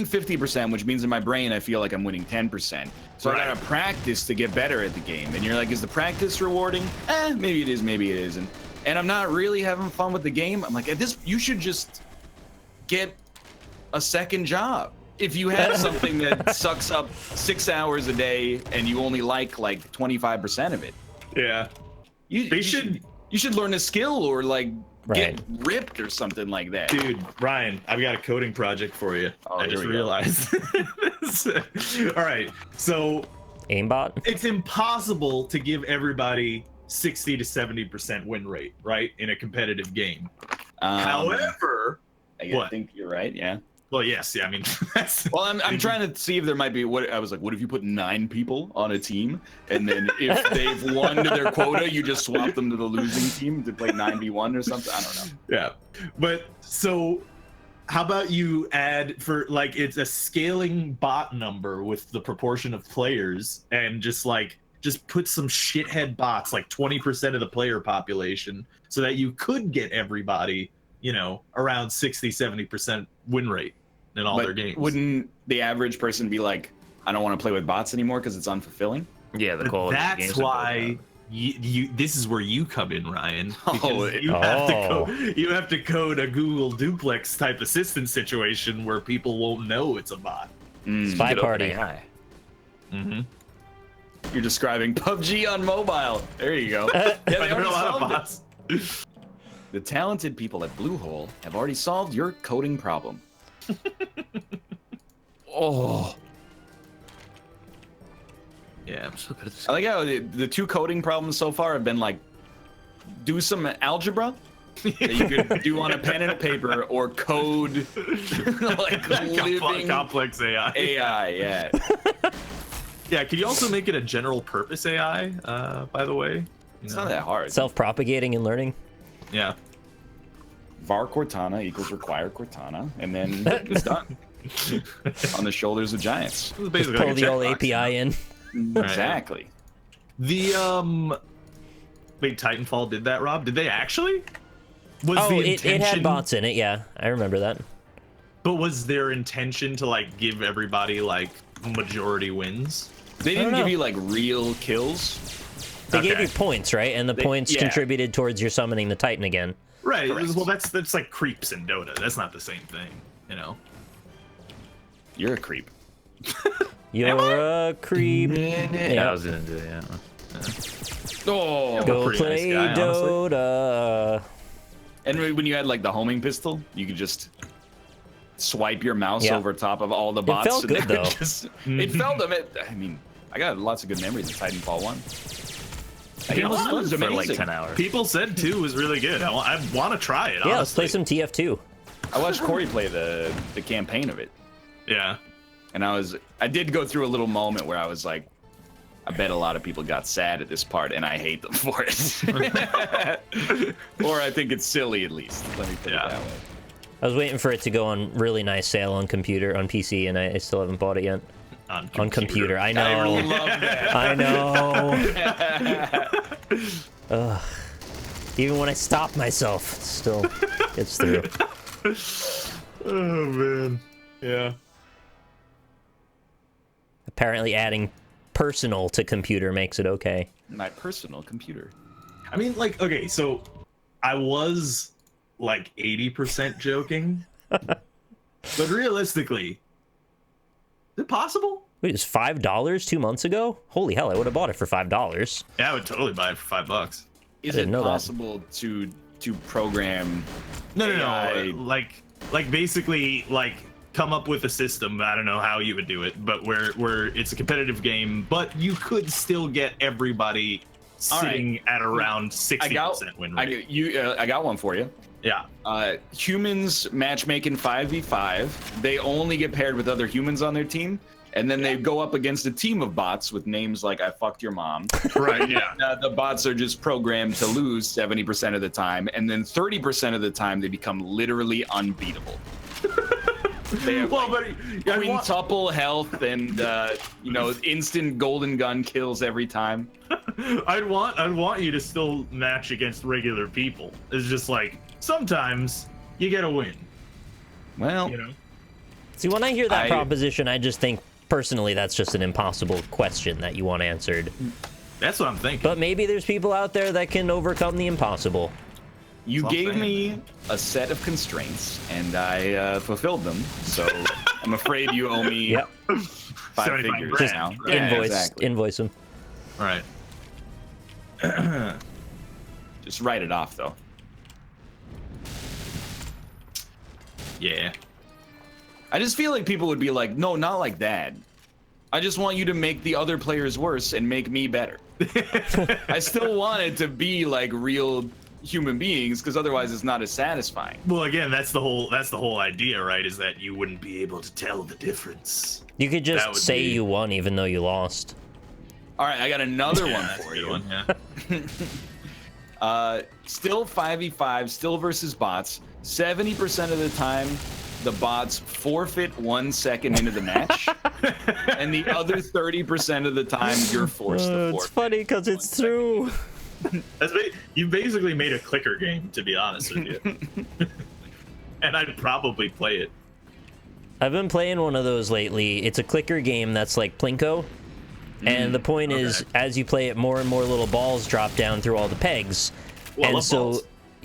50%, which means in my brain I feel like I'm winning 10%. So Right. I gotta practice to get better at the game. And you're like, is the practice rewarding? Maybe it is, maybe it isn't. And I'm not really having fun with the game. I'm like, at this, you should just get a second job. If you have something that sucks up 6 hours a day and you only like 25% of it, Yeah. you should learn a skill or like get Right. ripped or something like that. Dude, Ryan, I've got a coding project for you. Oh, I here just we go. realized. All right, so Aimbot? it's impossible to give everybody 60 to 70% win rate, right, in a competitive game. However, I what? think you're right. Yeah. well, yes, yeah, I mean, that's, Well, I'm trying to see if there might be what I was like. What if you put 9 people on a team, and then if they've won their quota, you just swap them to the losing team to play 9v1 or something? I don't know. yeah. But so, how about you add for like it's a scaling bot number with the proportion of players, and just put some shithead bots, like 20% of the player population, so that you could get everybody, you know, around 60-70% win rate in all their games. Wouldn't the average person be like, I don't want to play with bots anymore because it's unfulfilling? Yeah, the quality. of the That's games are why built you this is where you come in, Ryan. Oh, Because you have to code a Google duplex type assistant situation where people won't know it's a bot. Spy up. party. AI. Mm-hmm. You're describing PUBG on mobile. There you go. Yeah, they There are already a lot of solved it. bots. The talented people at Bluehole have already solved your coding problem. Oh. Yeah. I'm so good at this. I like how the 2 coding problems so far have been like, do some algebra that you could do on a pen and a paper, or code like living Complex AI. AI. Yeah. Yeah. Can you also make it a general purpose AI? By the way, It's not that hard. Self-propagating and learning. Yeah. var Cortana equals require Cortana, and then it's done. On the shoulders of giants. It was basically Pull like a the old checkbox, API you know? in. Exactly. The wait, Titanfall did that, Rob? Did they actually? Was Oh, the it had intention- bots in it, yeah. I remember that. But was their intention to like give everybody like majority wins? They don't didn't know. give you like real kills. They gave Okay. you points, right? And the points yeah. contributed towards your summoning the Titan again. Right. Correct. Well, that's like creeps in Dota. That's not the same thing, you know. You're a creep. You're a creep. Yeah, I Yeah. was gonna do it, yeah. Oh. Go pretty nice play guy, honestly. Dota. And when you had like the homing pistol, you could just swipe your mouse Yeah. over top of all the bots. felt and good, they would though. It felt I mean, I got lots of good memories of Titanfall 1. That game was For like amazing. 10 hours. People said 2 was really good. I want to try it. Yeah, let's play honestly. some TF2. I watched Corey play the campaign of it, Yeah. and I did go through a little moment where I was like, I bet a lot of people got sad at this part, and I hate them for it. Or I think it's silly, at least. Let me put it Yeah. that way. I was waiting for it to go on really nice sale on PC, and I still haven't bought it yet. On computer, I know. I love that. I know. Ugh. Even when I stop myself, it still gets through. Oh man. Yeah. Apparently adding personal to computer makes it okay. My personal computer. I mean, like, okay, so I was like 80% joking, but realistically, is it possible? Wait, it was $5 2 months ago? Holy hell, I would have bought it for $5. Yeah, I would totally buy it for $5. Is didn't it know that. possible to program? No, AI? like basically, like come up with a system. I don't know how you would do it, but where it's a competitive game, but you could still get everybody sitting at around 60% win rate. I got one for you. Yeah. Humans matchmaking 5v5. They only get paired with other humans on their team, and then they go up against a team of bots with names like "I fucked your mom." Right. Yeah. The bots are just programmed to lose 70% of the time, and then 30% of the time they become literally unbeatable. They have quintuple health and instant golden gun kills every time. I'd want you to still match against regular people. It's just like sometimes you get a win. Well, See, when I hear that proposition, I just think, personally, that's just an impossible question that you want answered. That's what I'm thinking. But maybe there's people out there that can overcome the impossible. you gave me a set of constraints, and I fulfilled them. So I'm afraid you owe me Yep. 5 figures grand. now. Invoice him. Right. Just write it off, though. Yeah. I just feel like people would be like, no, not like that. I just want you to make the other players worse and make me better. I still want it to be like real human beings, because otherwise it's not as satisfying. Well, again, that's the whole idea, right? Is that you wouldn't be able to tell the difference. You could just say you won even though you lost. All right, I got another one for you. Still 5v5, still versus bots. 70% of the time, the bots forfeit 1 second into the match, and the other 30% of the time, you're forced to forfeit. It's funny because it's true. You basically made a clicker game, to be honest with you. And I'd probably play it. I've been playing one of those lately. It's a clicker game that's like Plinko. And the point is, as you play it, more and more little balls drop down through all the pegs. Well, and so, balls.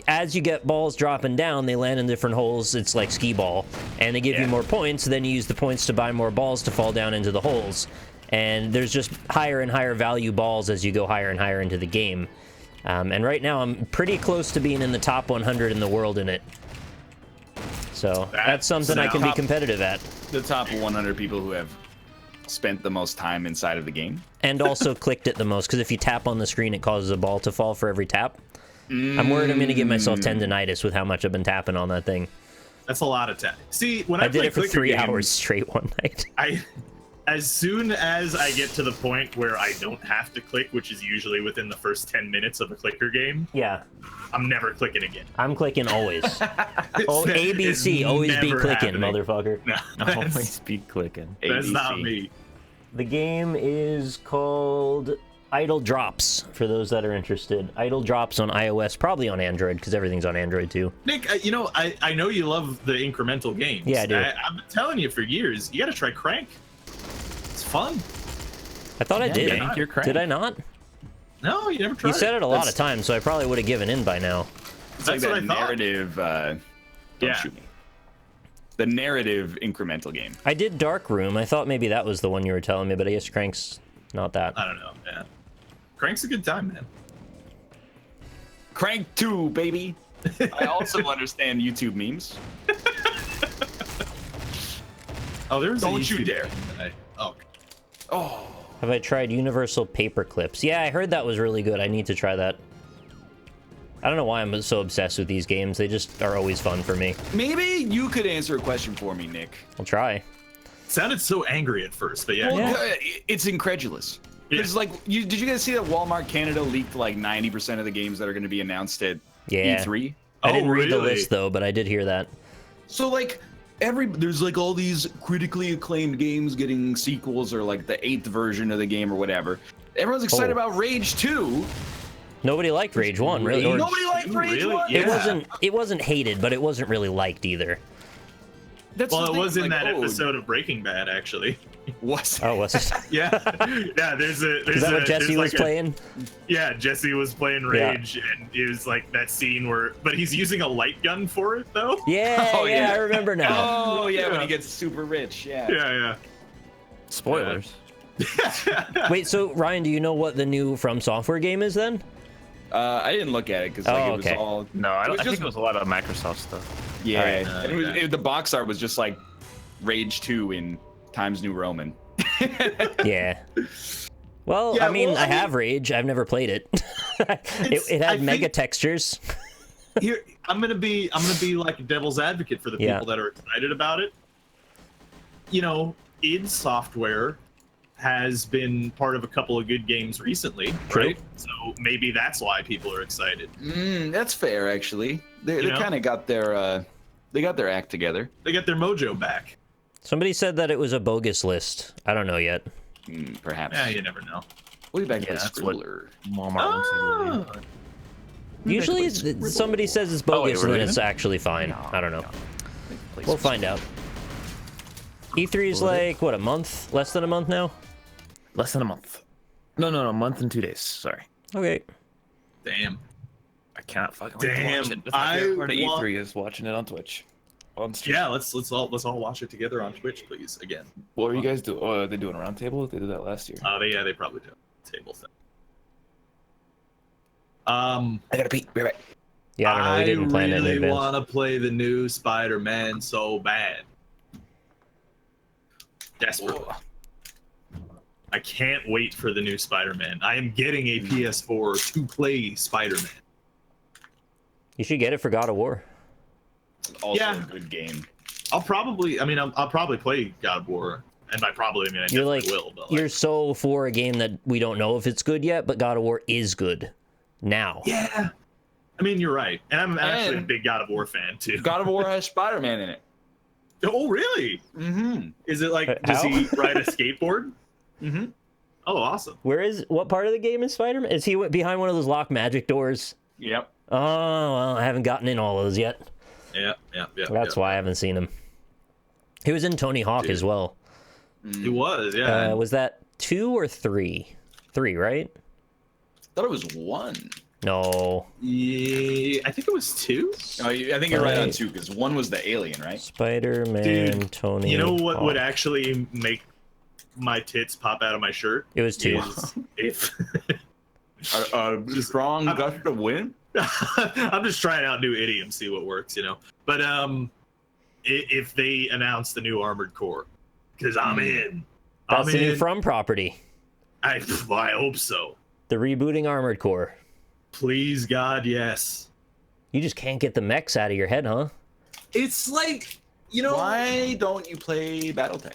as you get balls dropping down, they land in different holes. It's like skee ball. And they give you more points. Then you use the points to buy more balls to fall down into the holes. And there's just higher and higher value balls as you go higher and higher into the game. And right now, I'm pretty close to being in the top 100 in the world in it. So that's something I can be competitive at. The top 100 people who have spent the most time inside of the game. And also clicked it the most, because if you tap on the screen, it causes a ball to fall for every tap. I'm worried I'm going to give myself tendinitis with how much I've been tapping on that thing. That's a lot of tap. See, when I did play it for clicker 3 games, hours straight one night. As soon as I get to the point where I don't have to click, which is usually within the first 10 minutes of a clicker game, Yeah. I'm never clicking again. I'm clicking always. ABC, always be never clicking, happening. motherfucker. No, Always be clicking. that's not ABC. me. The game is called Idle Drops, for those that are interested. Idle Drops on iOS, probably on Android, because everything's on Android too. Nick, I know you love the incremental games. Yeah, I do. I've been telling you for years, you got to try Crank. It's fun. I thought I did. Crank your crank. Did I not? No, you never tried. You said it a lot of times, so I probably would have given in by now. It's like That's what that I thought. narrative. Don't Yeah. shoot me. The narrative incremental game. I did Dark Room. I thought maybe that was the one you were telling me, but I guess Crank's not that. I don't know, man. Crank's a good time, man. Crank 2, baby. I also understand YouTube memes. Oh, there's Don't you dare. Oh, Have I tried Universal Paper Clips? Yeah, I heard that was really good. I need to try that. I don't know why I'm so obsessed with these games. They just are always fun for me. Maybe you could answer a question for me, Nick. I'll try. sounded so angry at first, but yeah. Well, it's incredulous. It's like, did you guys see that Walmart Canada leaked like 90% of the games that are going to be announced at E3? I didn't read the really? list though, but I did hear that. So like there's like all these critically acclaimed games getting sequels or like the 8th version of the game or whatever. Everyone's excited about Rage 2, Nobody liked Rage 1, really. Or, Nobody liked Rage Really? 1. Yeah. it wasn't hated, but it wasn't really liked either. That's Well, the it thing, was in like, that oh, episode of Breaking Bad, actually. Was Oh, was it? Yeah, yeah. There's Is that what Jesse was playing? Yeah, Jesse was playing Rage, and it was like that scene where, but he's using a light gun for it though. Yeah, Oh, yeah, yeah. I remember now. Oh yeah, when Yeah. he gets super rich. Yeah. Yeah, Spoilers. Wait, so Ryan, do you know what the new From Software game is then? I didn't look at it because Oh, it was okay. all. No, I It don't. was I think just- it was a lot of Microsoft stuff. Yeah. Alright. And it was, the box art was just like Rage 2 in Times New Roman. Yeah. Well, Yeah, I mean, well, I I mean- have Rage. I've never played it. It I had mega think- textures. Here, I'm gonna be like a devil's advocate for the Yeah. people that are excited about it. You know, id Software has been part of a couple of good games recently, True. right? So maybe that's why people are excited. That's fair, actually. They You know? kind of got their act together. They got their mojo back. Somebody said that it was a bogus list. I don't know yet. Perhaps. Yeah, you never know. We'll be back Yeah, to that's what- Skribbler. Walmart wants you to Ah, Usually, somebody says it's bogus, and then really? it's actually fine. I don't know. play We'll some find out. E3's like, what, a month? Less than a month now? Less than a month. No, a month and 2 days. Sorry. Okay. damn. I cannot fucking wait to Damn, watch it. That's my favorite part of I want- E3 is watching it on Twitch. On stream. Yeah, let's all watch it together on Twitch, please. Again. What were you guys doing? Oh, are they doing a roundtable? They did that last year. They probably do. Table thing. I gotta pee. Be right back. Yeah, I don't know. We didn't plan it in really advance. want to play the new Spider-Man so bad. Desperately. I can't wait for the new Spider-Man. I am getting a PS4 to play Spider-Man. You should get it for God of War. Also Yeah. a good game. I'll probably play God of War. And by probably, I mean I You're definitely like, will. But you're so for a game that we don't know if it's good yet, but God of War is good now. yeah. I mean, you're right. And I'm actually a And- big God of War fan, too. God of War has Spider-Man in it. Oh, really? Mm-hmm. Is it like, How? does he ride a skateboard? Mm-hmm. Oh, awesome. What part of the game is Spider-Man? Is he behind one of those locked magic doors? Yep. Oh, well, I haven't gotten in all those yet. Yeah. That's why I haven't seen him. He was in Tony Hawk as well. He was, yeah. Was that 2 or 3? 3, right? Thought it was 1. No. Yeah, I think it was 2. Oh, I think you're right on Right. 2 because 1 was the alien, right? Spider-Man, Dude, Tony You know what would Hawk. actually make my tits pop out of my shirt? It was 2. Is if Strong gust of wind. I'm just trying out new idioms, see what works, you know. But if they announce the new Armored Core, because I'm in. That's I'm the new in. From property. I hope so. The rebooting Armored Core. Please, God, yes. You just can't get the mechs out of your head, huh? It's like, you know. Why don't you play BattleTech?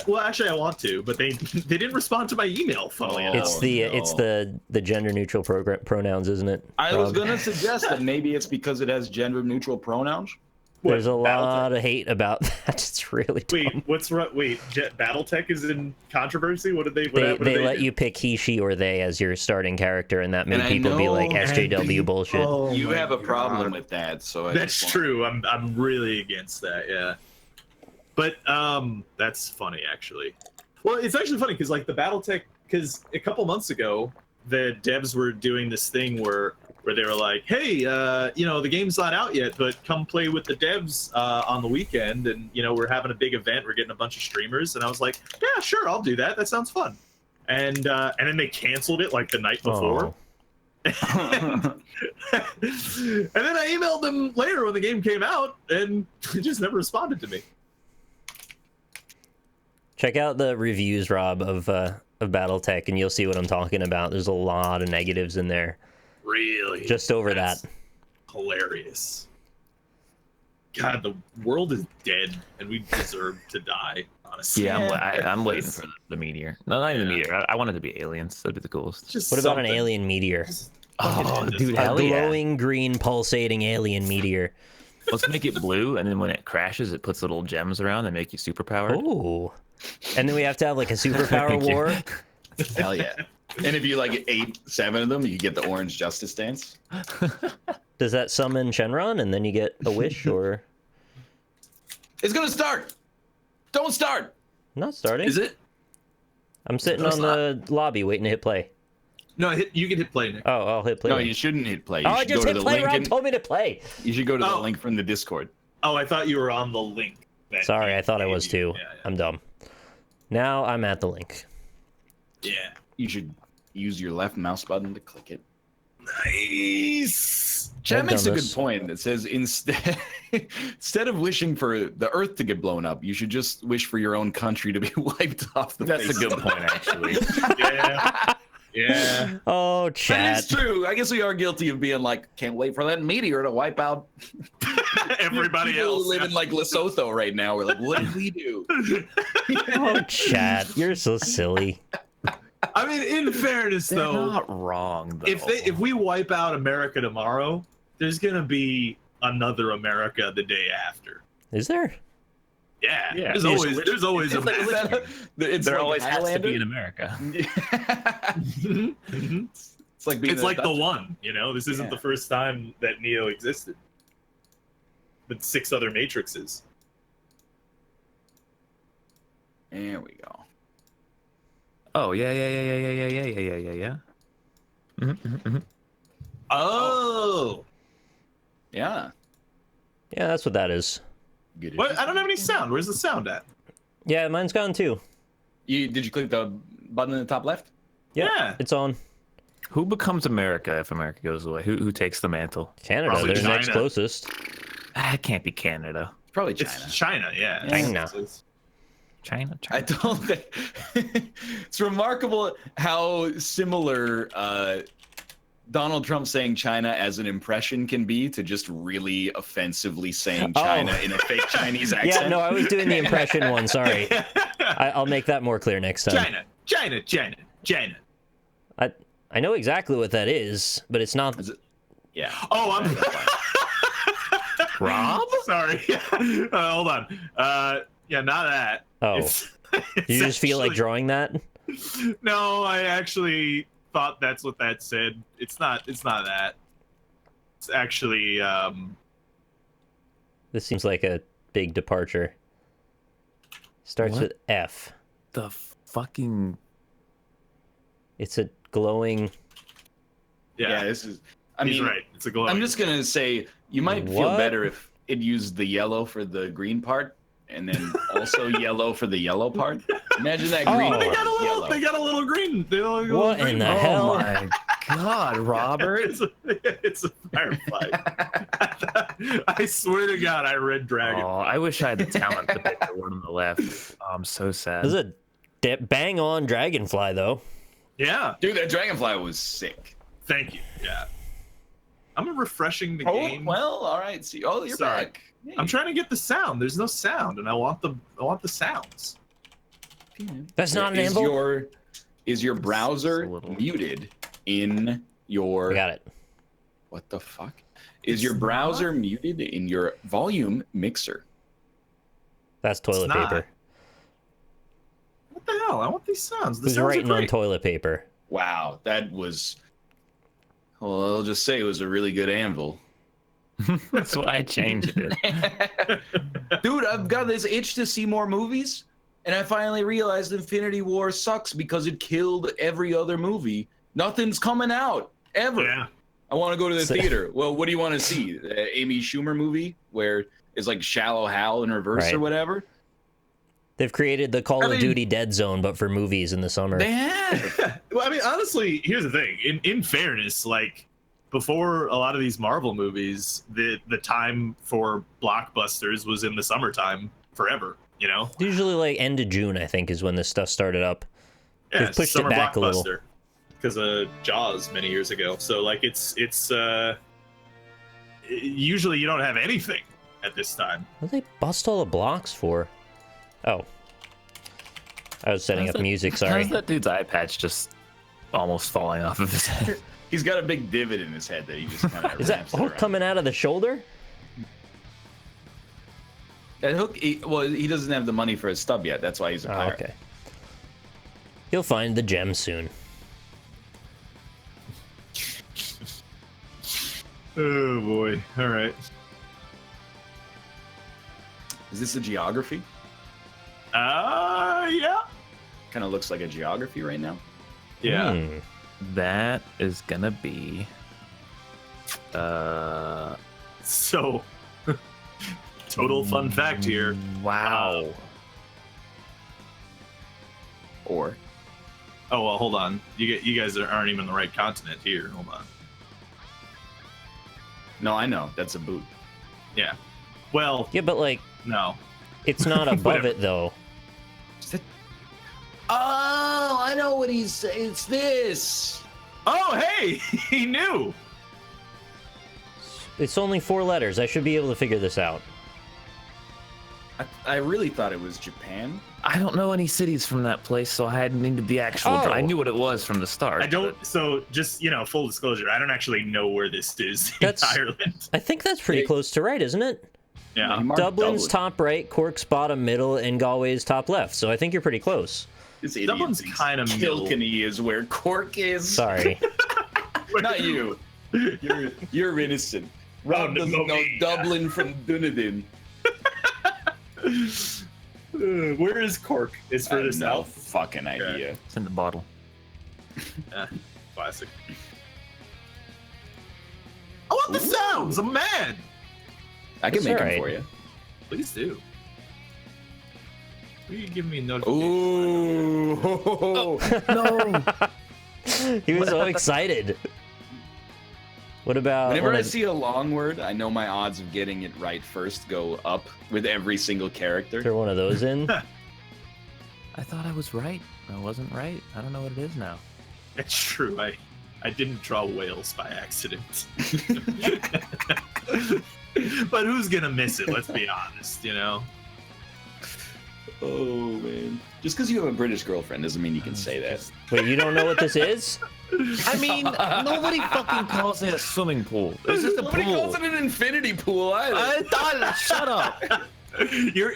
Well, actually, I want to, but they didn't respond to my email. Funnily Oh. enough. It's the gender neutral pronouns, isn't it? I was Rob? gonna suggest that maybe it's because it has gender neutral pronouns. There's a What, Battletech? lot of hate about that. It's really dumb. Wait, what's right? Wait, BattleTech is in controversy. What did they? What They did they let do? you pick he, she, or they as your starting character, and that made And I people be like know- SJW bullshit. Oh You my have a problem God. with that, so I That's just true. I'm really against that. Yeah, but that's funny actually. Well, it's actually funny because like the BattleTech, because a couple months ago the devs were doing this thing where they were like, hey, you know, the game's not out yet, but come play with the devs on the weekend, and you know, we're having a big event, we're getting a bunch of streamers, and I was like, yeah, sure, I'll do that. That sounds fun. And then they canceled it like the night before. Oh. And then I emailed them later when the game came out, and they just never responded to me. Check out the reviews, Rob, of BattleTech, and you'll see what I'm talking about. There's a lot of negatives in there. Really? Just over That's that. Hilarious. God, the world is dead, and we deserve to die, honestly. Yeah, I'm waiting It's for the meteor. No, not even the meteor. I want it to be aliens. That'd be the coolest. just What about an something. alien meteor? Oh, end this dude, one. A hell yeah. glowing green pulsating alien meteor. Let's make it blue, and then when it crashes, it puts little gems around and make you superpowered. Ooh. And then we have to have like a superpower Thank you. war. Hell yeah. And if you like ate 7 of them, you get the orange justice dance. Does that summon Shenron and then you get a wish, or? It's gonna start. Don't start. I'm not starting. Is it? I'm sitting No, on the lobby waiting to hit play. No, you can hit play, Nick. Oh, I'll hit play. No, then. you shouldn't hit play. You Oh, I should just go to hit the play. link. Rob told me to play. You should go to the Oh. link from the Discord. Oh, I thought you were on the link. Sorry, I thought I was too. Yeah, I'm dumb. Now I'm at the link. yeah. You should use your left mouse button to click it. Nice. Chad I've makes done a this. good point. It says instead of wishing for the Earth to get blown up, you should just wish for your own country to be wiped off the That's a face. good point, actually. Yeah. Yeah. Oh, That chat. is true. I guess we are guilty of being like, can't wait for that meteor to wipe out Everybody people else. who live in like Lesotho right now. We're like, what did we do? Oh, chat. You're so silly. I mean, in fairness, They're though, not wrong, though. if we wipe out America tomorrow, there's gonna be another America the day after. Is there? Yeah. Yeah. There's always a Is that it's there like always has to be Highlander? in America. It's like being It's like the one, This isn't Yeah. the first time that Neo existed. But 6 other matrices. There we go. Oh yeah. Oh. Yeah. Yeah, that's what that is. Good. What? I don't have any sound. Where's the sound at? Yeah, mine's gone too. Did you click the button in the top left? Yeah. It's on. Who becomes America if America goes away? Who takes the mantle? Canada, Probably they're next China. closest. It can't be Canada. It's probably China. It's China, yeah. China. China. I don't think it's remarkable how similar Donald Trump saying China as an impression can be to just really offensively saying China in a fake Chinese accent. Yeah, no, I was doing the impression one. Sorry. I'll make that more clear next time. China. I know exactly what that is, but it's not. Is it? Yeah. Oh, I'm Rob? sorry. Hold on. Yeah, not that. Oh, It's- you just feel like actually- drawing that? No, I actually thought that's what that said. It's not that. It's actually This seems like a big departure. Starts What? with F. The fucking. It's a glowing. yeah, This is. I he's mean, right. It's a glowing. I'm just gonna say you might feel What? better if it used the yellow for the green part, and then also yellow for the yellow part. Imagine that green. Oh. They part got a is little. yellow. They got a little green. They got a little What green. in the Oh hell? my God, Robert! It's a firefly. I swear to God, I read Dragon. Oh, I wish I had the talent to pick the one on the left. Oh, I'm so sad. This is a bang on dragonfly, though. Yeah, Dude, that dragonfly was sick. thank you. Yeah, I'm refreshing the Oh game. well, all right. See, oh, you're Sorry. back. Hey. I'm trying to get the sound. There's no sound, and I want the sounds. That's not an Is anvil. Is your browser a little- muted in your? I got it. What the fuck? Is your browser muted in your volume mixer? That's toilet not. paper. What the hell? I want these sounds. The Who's sounds are writing on great. toilet paper? Wow, that was. Well, I'll just say it was a really good anvil. That's why I changed it. Dude, I've got this itch to see more movies, and I finally realized Infinity War sucks because it killed every other movie. Nothing's coming out ever. Yeah. I want to go to the theater. Well, what do you want to see? The Amy Schumer movie where it's like Shallow Hal in reverse Right. or whatever? They've created the Call I of mean- Duty Dead Zone, but for movies in the summer. They have. Well, I mean, honestly, here's the thing. In fairness, like before a lot of these Marvel movies, the time for blockbusters was in the summertime forever. Usually, like end of June, I think, is when this stuff started up. They've it's pushed it summer back a little. blockbuster because of Jaws many years ago. So like usually you don't have anything at this time. What do they bust all the blocks for? Oh. I was setting up music, sorry. How's that dude's eye patch just almost falling off of his head? He's got a big divot in his head that he just kind of. Is that hook coming out of the shoulder? That hook? He doesn't have the money for his stub yet. That's why he's a Oh, pirate. okay. He'll find the gem soon. Oh boy. All right. Is this a geography? Yeah. Kind of looks like a geography right now. Yeah. Hmm. That is gonna be. So, total fun fact here. Wow. Or Oh well, hold on. You guys aren't even on the right continent here. Hold on. no, I know that's a boot. Yeah. Well, Yeah, but like, no. it's not above Whatever. it though. Oh, I know what he's saying. It's this. Oh, hey, he knew. It's only 4 letters. I should be able to figure this out. I really thought it was Japan. I don't know any cities from that place, so I hadn't needed the actual. Oh. I knew what it was from the start. I don't. So, just full disclosure, I don't actually know where this is in That's- Ireland. I think that's pretty Hey. close to right, isn't it? Yeah. He marked Dublin's Dublin. top right, Cork's bottom middle, and Galway's top left. So I think you're pretty close. This idiot Dublin's thinks kind of middle. Kilkenny is where Cork is. Sorry. Not you. You're innocent. Rob no, doesn't no, know me. Dublin from Dunedin. Where is Cork? It's further No south. fucking idea. It's in the bottle. Classic. I want the sounds. I'm mad. I can It's make alright. it for you. Please do. Will you give me a notification? Ooh. No. He was so excited. What about Whenever when I see a long word, I know my odds of getting it right first go up with every single character. throw one of those in? I thought I was right. I wasn't right. I don't know what it is now. It's true. I didn't draw whales by accident. But who's gonna miss it? Let's be honest. Oh man! Just because you have a British girlfriend doesn't mean you can say that. Wait, you don't know what this is? I mean, nobody fucking calls it a swimming pool. It's just a Nobody pool. calls it an infinity pool either. I thought. Shut up.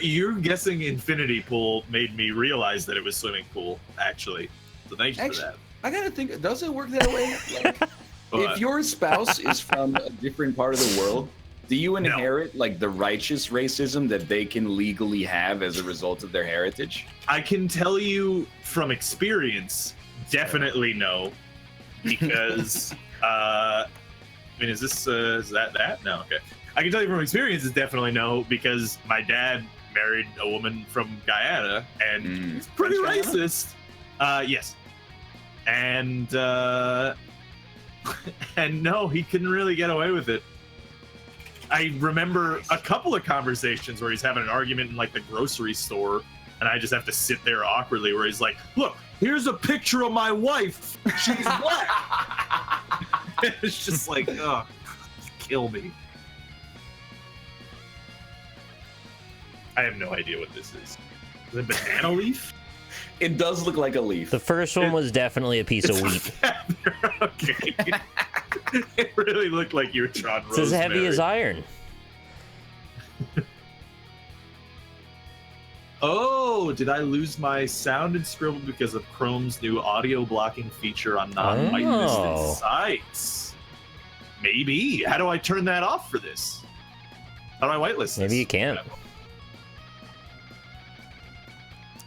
You're guessing infinity pool made me realize that it was swimming pool. Actually, so thanks for Actually, that. I gotta think. Does it work that way? Like, But- if your spouse is from a different part of the world, do you inherit like the righteous racism that they can legally have as a result of their heritage? I can tell you from experience, definitely no, because I mean, is that? No, okay. I can tell you from experience, it's definitely no, because my dad married a woman from Guyana, and it's pretty French Guyana? racist. Yes, and and no, he couldn't really get away with it. I remember a couple of conversations where he's having an argument in like the grocery store, and I just have to sit there awkwardly where he's like, look, here's a picture of my wife. She's black. It's just like, oh, kill me. I have no idea what this is. Is it a banana leaf? It does look like a leaf. The first one was definitely a piece of wheat. Okay. It really looked like you were trying It's as heavy as iron. Oh, did I lose my sound and scribble because of Chrome's new audio blocking feature on non-whitelisted Oh. sites? Maybe. How do I turn that off for this? How do I whitelist this? Maybe you can't.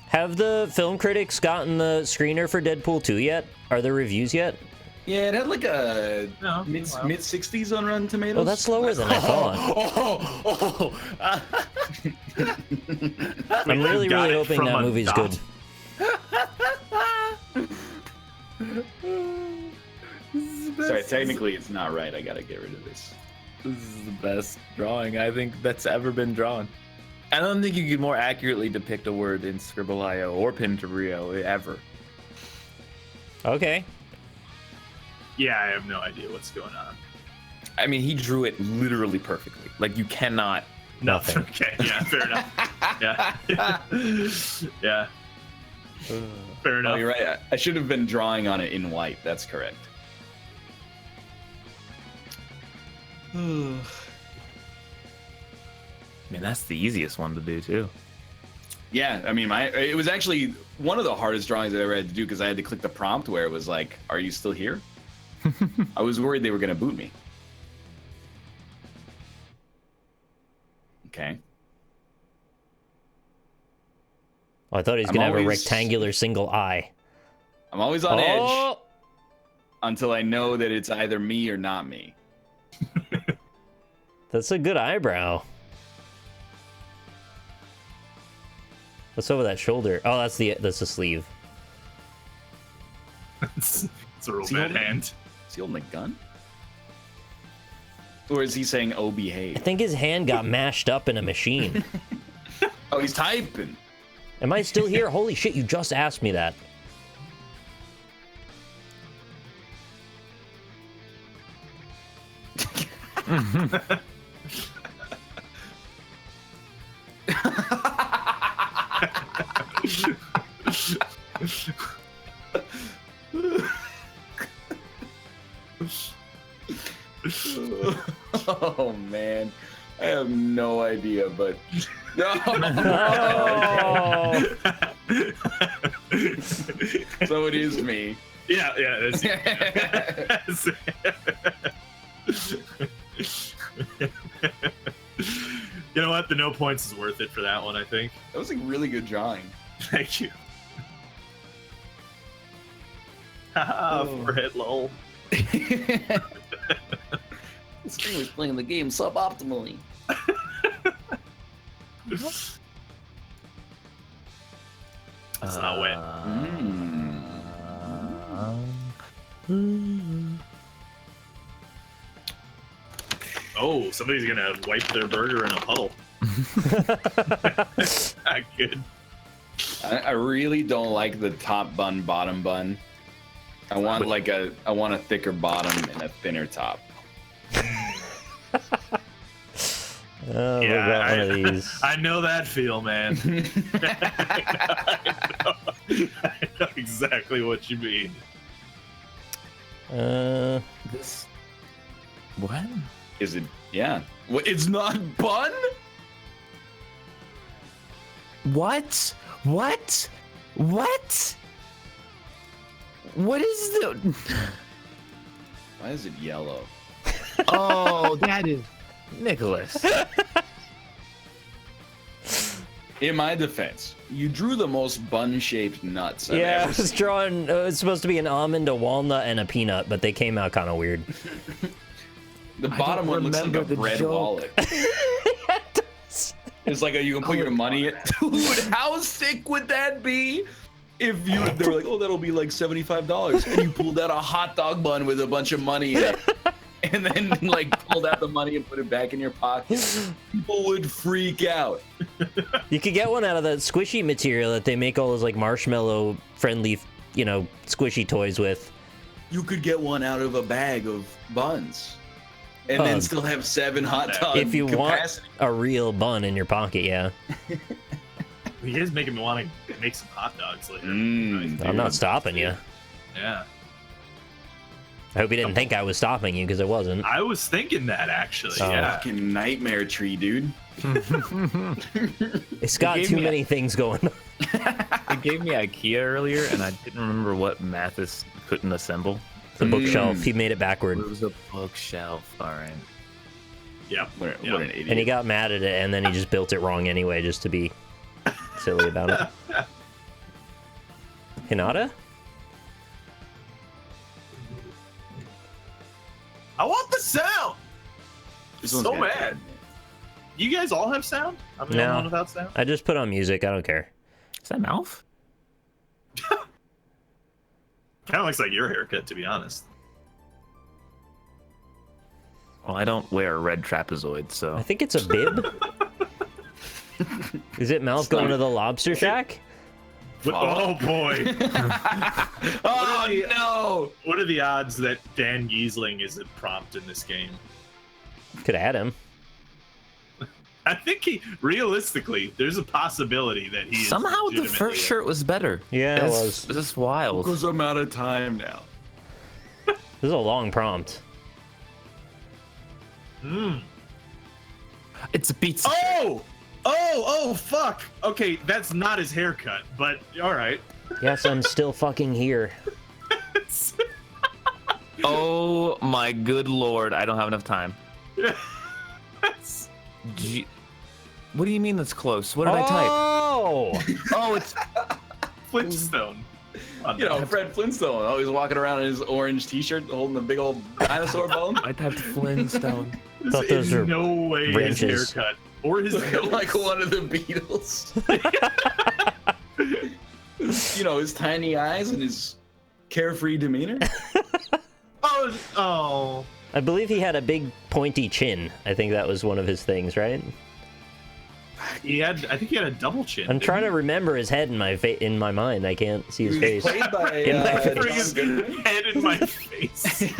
Have the film critics gotten the screener for Deadpool 2 yet? Are there reviews yet? Yeah, it had like a No, mid wow. 60s on Rotten Tomatoes. Oh, that's lower than I thought. I'm really, got really it hoping from that a movie's dot. good. Sorry, technically it's not right. I gotta get rid of this. This is the best drawing I think that's ever been drawn. I don't think you could more accurately depict a word in Scribble.io or Pinterest ever. Okay. Yeah, I have no idea what's going on. I mean, he drew it literally perfectly. Like, you cannot. Nothing. Nothing. Okay, yeah, fair enough. Yeah. Yeah. Fair Oh, enough. you're right. I should have been drawing on it in white. That's correct. I mean, that's the easiest one to do, too. Yeah, I mean, it was actually one of the hardest drawings I ever had to do because I had to click the prompt where it was like, "Are you still here?" I was worried they were gonna boot me. Okay. Oh, I thought he was I'm gonna have a always- rectangular single eye. I'm always on edge Oh, until I know that it's either me or not me. that's a good eyebrow. What's over that shoulder? Oh, that's the sleeve. It's a real Is he bad holding- hand. Is he holding a gun? Or is he saying, oh, I behave? think his hand got mashed up in a machine. Oh, he's typing. Am I still here? Holy shit, you just asked me that. Oh, man. I have no idea, but... No. Oh. So it is me. Yeah, that's You know what? The no points is worth it for that one, I think. That was a really good drawing. Thank you. Haha, forehead lol. This thing was playing the game suboptimally. It's not wet. Oh, somebody's gonna wipe their burger in a puddle. Not good. I really don't like the top bun, bottom bun. I want a thicker bottom and a thinner top. Oh, we got one of these. I know that feel, man. I know exactly what you mean. This. What? Is it? Yeah. It's not bun? What? What? What? What is the? Why is it yellow? Oh, that is Nicholas. In my defense, you drew the most bun-shaped nuts I've Yeah, I ever was seen. drawing. It was supposed to be an almond, a walnut, and a peanut, but they came out kind of weird. The bottom one looks like a remember the bread joke. wallet. It's like you can put your money in. Dude, how sick would that be? If they were like, oh, that'll be like $75, and you pulled out a hot dog bun with a bunch of money in it, and then like pulled out the money and put it back in your pocket, people would freak out. You could get one out of that squishy material that they make all those like marshmallow friendly, squishy toys with. You could get one out of a bag of buns, and then still have 7 hot dog If you capacity. want a real bun in your pocket, yeah. You guys making me want to make some hot dogs later. I'm not stopping you. Yeah. I hope you didn't think I was stopping you, because I wasn't. I was thinking that actually. Oh. Yeah. Fucking nightmare tree, dude. It's got gave too me many things going on. It gave me IKEA earlier, and I didn't remember what Mathis couldn't assemble. The bookshelf. He made it backward. It was a bookshelf. All right. Yep. What Yep. an idiot. And he got mad at it, and then he just built it wrong anyway, just to be silly about it. Hinata? I want the sound. This So one's got mad. bad. You guys all have sound? I'm the only No. one without sound. I just put on music. I don't care. Is that mouth? Kind of looks like your haircut, to be honest. Well, I don't wear a red trapezoid, so. I think it's a bib. Is it mouth going to the lobster shack? Oh boy! Oh no! What are the odds that Dan Giesling is a prompt in this game? Could add him. I think realistically, there's a possibility that he is Somehow the legitimately first shirt was better. Yeah, it It's was. just wild. Because I'm out of time now. This is a long prompt. It's a pizza. Oh, fuck. Okay, that's not his haircut, but all right. Yes, I'm still fucking here. Oh my good lord! I don't have enough time. That's- What do you mean that's close? What did I type? Oh! Oh, it's Flintstone. You know, Fred Flintstone always walking around in his orange T-shirt, holding a big old dinosaur bone. I typed Flintstone. Thought This those is were no way wrenches. his haircut or his nose. Like one of the Beatles. You know, his tiny eyes and his carefree demeanor. Oh. I believe he had a big pointy chin. I think that was one of his things, right? I think he had a double chin. I'm didn't trying he? to remember his head in my mind. I can't see his face. Played by In my face. Bring his head in my face.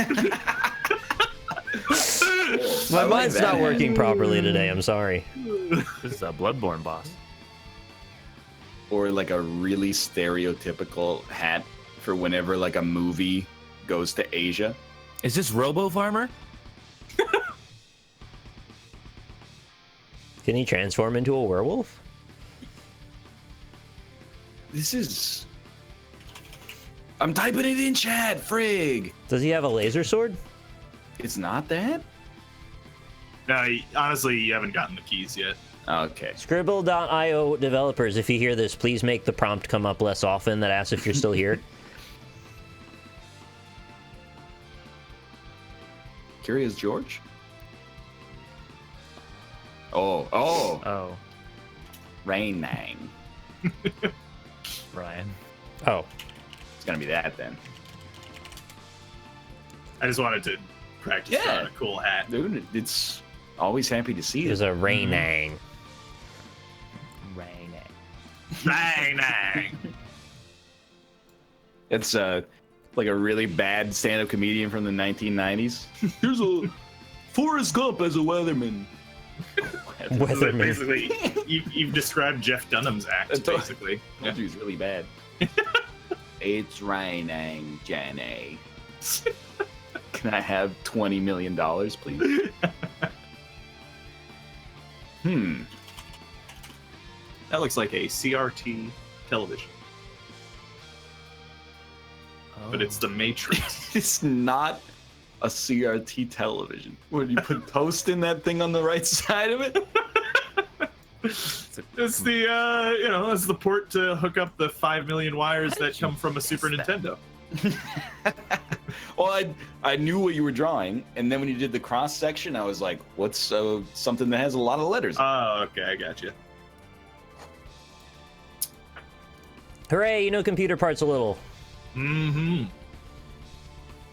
My mind's not working properly today. I'm sorry. This is a Bloodborne boss. Or like a really stereotypical hat for whenever like a movie goes to Asia. Is this Robo Farmer? Can he transform into a werewolf? This is... I'm typing it in chat, frig. Does he have a laser sword? It's not that? No, honestly, you haven't gotten the keys yet. Okay. Scribble.io developers, if you hear this, please make the prompt come up less often that asks if you're still here. Curious George? Oh. Oh, Rain Nang. Ryan. Oh, It's gonna be that then. I just wanted to practice Yeah. on a cool hat. Dude, it's always happy to see there's it. a Rainang. Ryan. Bang, bang. It's like a really bad stand-up comedian from the 1990s. Here's a Forrest Gump as a weatherman. Weatherman. Basically, you've described Jeff Dunham's act, That's all- basically. I told you he's really bad. It's raining, Jenny. Can I have $20 million, please? That looks like a CRT television, but it's the Matrix. It's not a CRT television. What, do you put toast in that thing on the right side of it? It's the it's the port to hook up the 5 million wires that come from a Super Nintendo. Well, I knew what you were drawing, and then when you did the cross section, I was like, what's something that has a lot of letters? Oh, okay, I got you. Hooray, you know computer parts a little. Mm-hmm.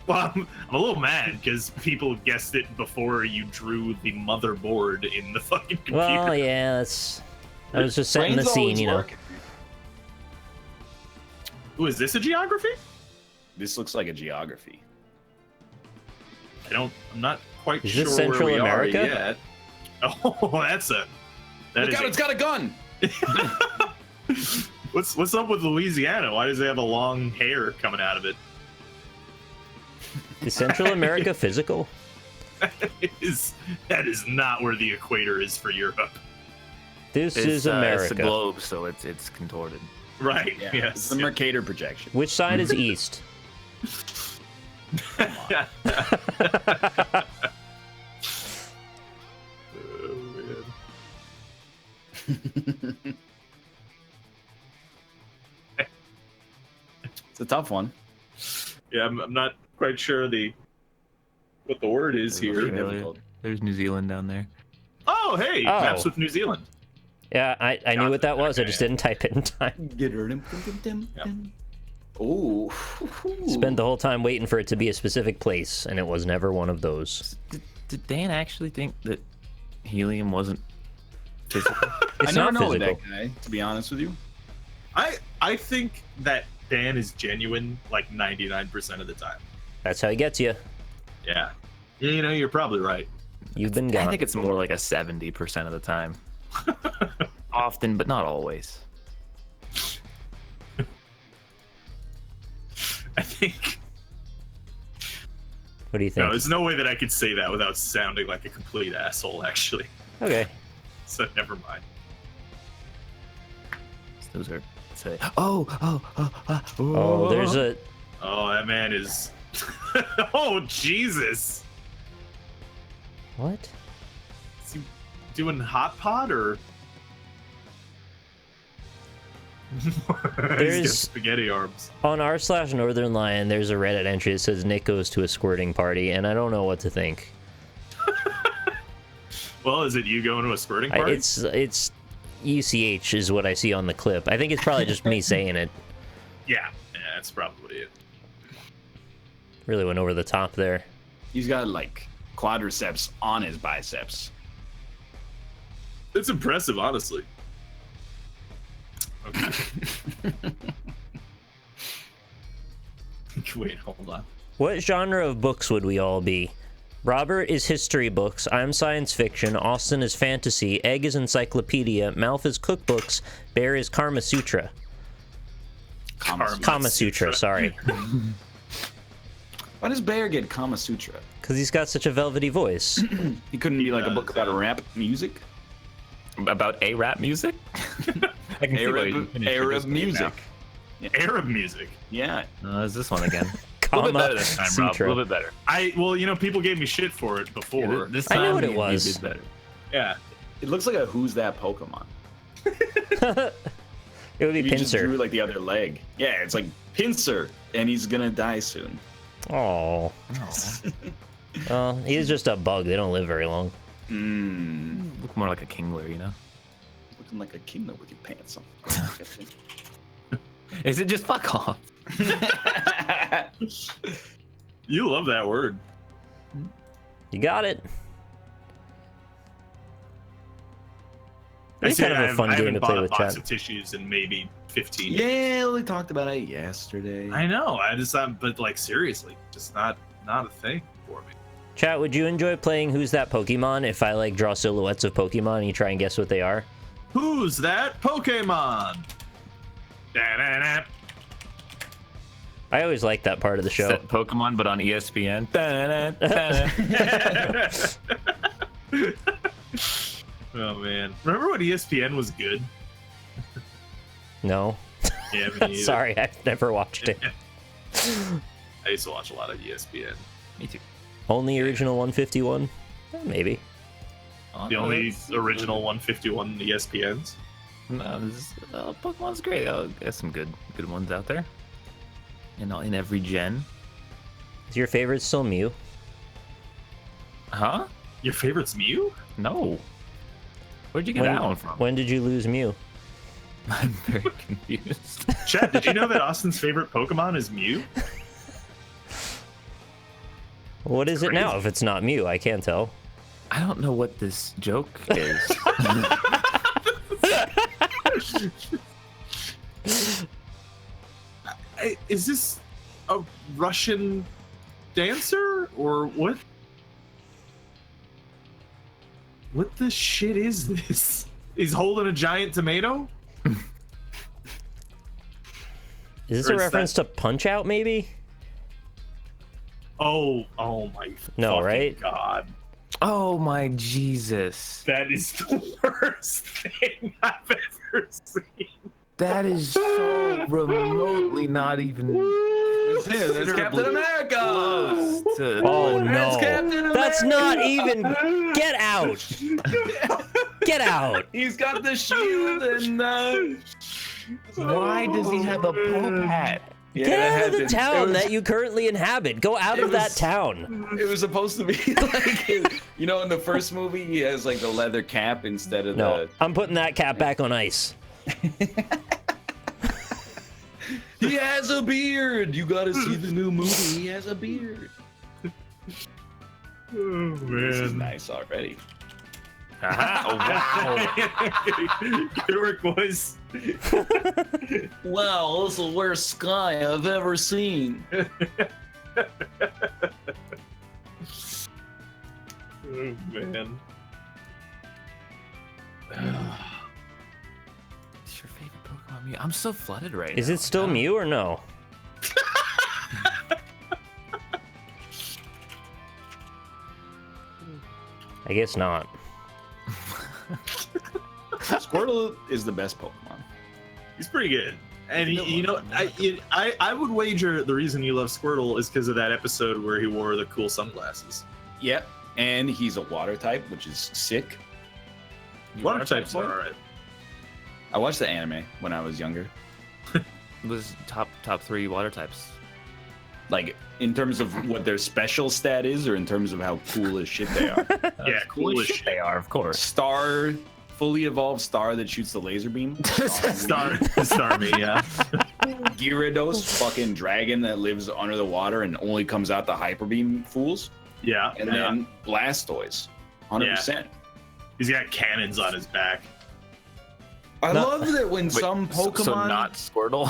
Well, I'm a little mad because people guessed it before you drew the motherboard in the fucking computer. Well, yeah, I was just setting the Brain's scene, always you know. working. Ooh, is this a geography? This looks like a geography. I'm not quite Is sure this Central where we America? are yet. Oh, Look out, it's got a gun! What's up with Louisiana? Why does it have a long hair coming out of it? Is Central America physical? That is not where the equator is for Europe. This is It's a America. globe, so it's contorted. Right, Yeah, yes. it's the Mercator projection. Which side is east? Oh, man. It's a tough one. Yeah, I'm not quite sure what the word is here. Australia. There's New Zealand down there. Oh, hey, Oh. maps with New Zealand. Yeah, I knew what that was. I Okay. just didn't type it in time. Get her. Ooh. Spent the whole time waiting for it to be a specific place, and it was never one of those. Did Dan actually think that helium wasn't physical? It's I never not know with physical. that guy, to be honest with you. I think that Dan is genuine like 99% of the time. That's how he gets you. Yeah. You know, you're probably right. You've been I gone. think it's more like a 70% of the time. Often, but not always. I think. What do you think? No, there's no way that I could say that without sounding like a complete asshole, actually. Okay. So never mind. Those are. Say, oh, Oh, there's a. Oh, that man is. Oh, Jesus. What? Is he doing hot pot or? He's got There's spaghetti arms. on r/Northernlion. There's a Reddit entry that says Nick goes to a squirting party, and I don't know what to think. Well, is it you going to a squirting party? It's UCH is what I see on the clip. I think it's probably just me saying it. Yeah, that's probably it. Really went over the top there. He's got like quadriceps on his biceps. It's impressive, honestly. Okay. Wait, hold on. What genre of books would we all be? Robert is history books, I'm science fiction, Austin is fantasy, Egg is encyclopedia, Malf is cookbooks, Bear is Karma Sutra. Kama Sutra, sorry. Why does Bear get Kama Sutra? Because he's got such a velvety voice. He couldn't be like a book about rap music? About a rap music? I can see why you finished with Arab this name music. now. Arab music. Yeah. Is this one again? A little bit better this time, Rob. A Sutra. little bit better. Well, people gave me shit for it before. This I time knew what it you was. did better. Yeah. It looks like a Who's That Pokemon. It would be You just drew Pinsir. like the other leg. Yeah, it's like Pinsir, and he's gonna die soon. Oh. He is just a bug. They don't live very long. Look more like a Kingler, you know? Looking like a kingdom with your pants on. Is it just fuck off? You love that word. You got it. I It's say kind of a fun I game haven't to bought play a with box chat. of tissues in maybe 15 years. Yeah, we talked about it yesterday. I know. But like seriously, just not a thing for me. Chat, would you enjoy playing Who's That Pokemon if I like draw silhouettes of Pokemon and you try and guess what they are? Who's that Pokemon? Da-da-da. I always like that part of the show. Set Pokemon, but on ESPN. Oh man, remember when ESPN was good? No. Yeah, me neither. Sorry, I've never watched it. I used to watch a lot of ESPN. Me too. Only original 151? Maybe. The only original 151 ESPNs. No, Pokemon's great. There's some good ones out there. In every gen. Is your favorite still Mew? Huh? Your favorite's Mew? No. Where'd you get that one from? When did you lose Mew? I'm very confused. Chad, did you know that Austin's favorite Pokemon is Mew? What is it now if it's not Mew? I can't tell. I don't know what this joke is. Is this a Russian dancer or what? What the shit is this? He's holding a giant tomato? Is this Or a is reference to Punch Out, maybe? Oh my No, fucking right? God. Oh my Jesus. That is the worst thing I've ever seen. That is so remotely not even That's Captain America. close to... Oh That's no. Captain That's America. not even. Get out. Get out. He's got the shield and Why does he have a Pope hat? yeah, Get it out had of the been- town it was- that you currently inhabit. Go out it of that was- town. It was supposed to be like, you know, in the first movie, he has like the leather cap instead of No, the. I'm putting that cap back on ice. He has a beard. You gotta see the new movie. He has a beard. Oh, This is man. nice already. Good work, boys. Wow, this is the worst sky I've ever seen. Oh, man. What's your favorite Pokemon Mew? I'm so flooded right now. Is it still Mew or no? I guess not. Squirtle is the best Pokemon. He's pretty good. And you know, I would wager the reason you love Squirtle is because of that episode where he wore the cool sunglasses. Yep, and he's a water type, which is sick. Water types are alright. I watched the anime when I was younger. It was top 3 water types. Like, in terms of what their special stat is, or in terms of how cool as shit they are. Yeah, cool as shit. They are, of course. Fully evolved star that shoots the laser beam. Starmie, yeah. Gyarados, fucking dragon that lives under the water and only comes out the hyper beam fools. Yeah. And then Blastoise, 100%. He's got cannons on his back. I love that when some Pokemon. So not Squirtle.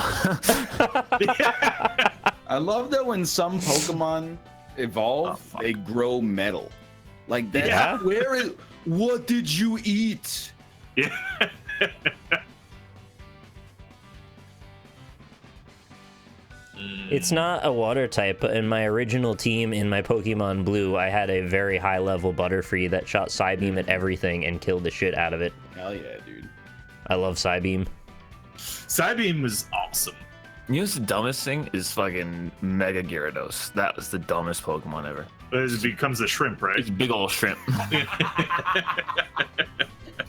I love that when some Pokemon evolve, they grow metal. Like that. Yeah? What did you eat? Yeah. It's not a water type, but in my original team in my Pokemon Blue, I had a very high level Butterfree that shot Psybeam at everything and killed the shit out of it. Hell yeah, dude. I love Psybeam. Psybeam was awesome. You know what's the dumbest thing is fucking Mega Gyarados. That was the dumbest Pokemon ever. It becomes a shrimp, right? It's a big old shrimp.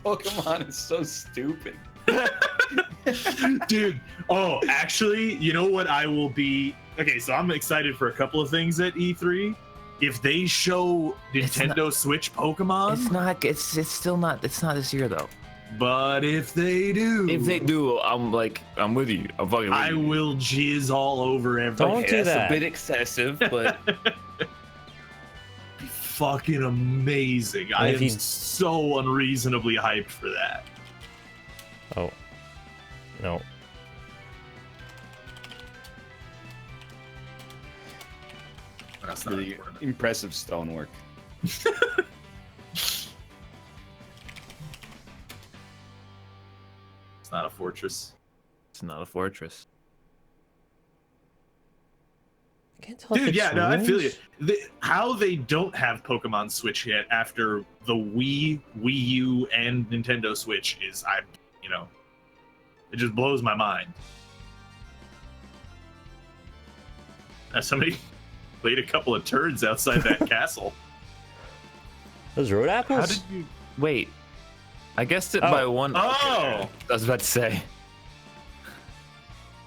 Pokemon is so stupid. Dude, actually, you know what I will be... Okay, so I'm excited for a couple of things at E3. If they show Nintendo Switch Pokemon... It's still not, it's not this year though. But if they do... If they do, I'm with you. I'm fucking with I you. will jizz all over everything. Don't do That's that. a bit excessive, but... Fucking amazing. I if am you- so unreasonably hyped for that. Oh. No. That's not Really important. impressive stonework. It's not a fortress. It's not a fortress. I can't tell if Dude, it's yeah, no, I feel you. runes. How they don't have Pokemon Switch yet after the Wii, Wii U, and Nintendo Switch is, it just blows my mind. Somebody laid a couple of turds outside that castle. Those road apples? How did you... Wait. I guessed it by one... Oh! I was about to say.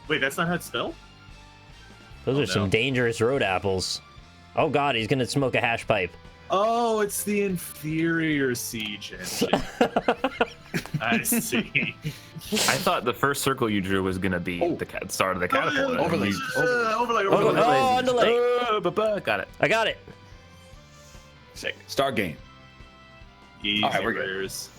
Wait, that's not how it's spelled? Those are no. some dangerous road apples. Oh god, he's gonna smoke a hash pipe. Oh, it's the inferior siege engine. I see. I thought the first circle you drew was gonna be the start of the catapult. Overlay. Overlay. Oh, underlay. Got it. I got it. Sick. Start game. Easy All right, we're good. rares.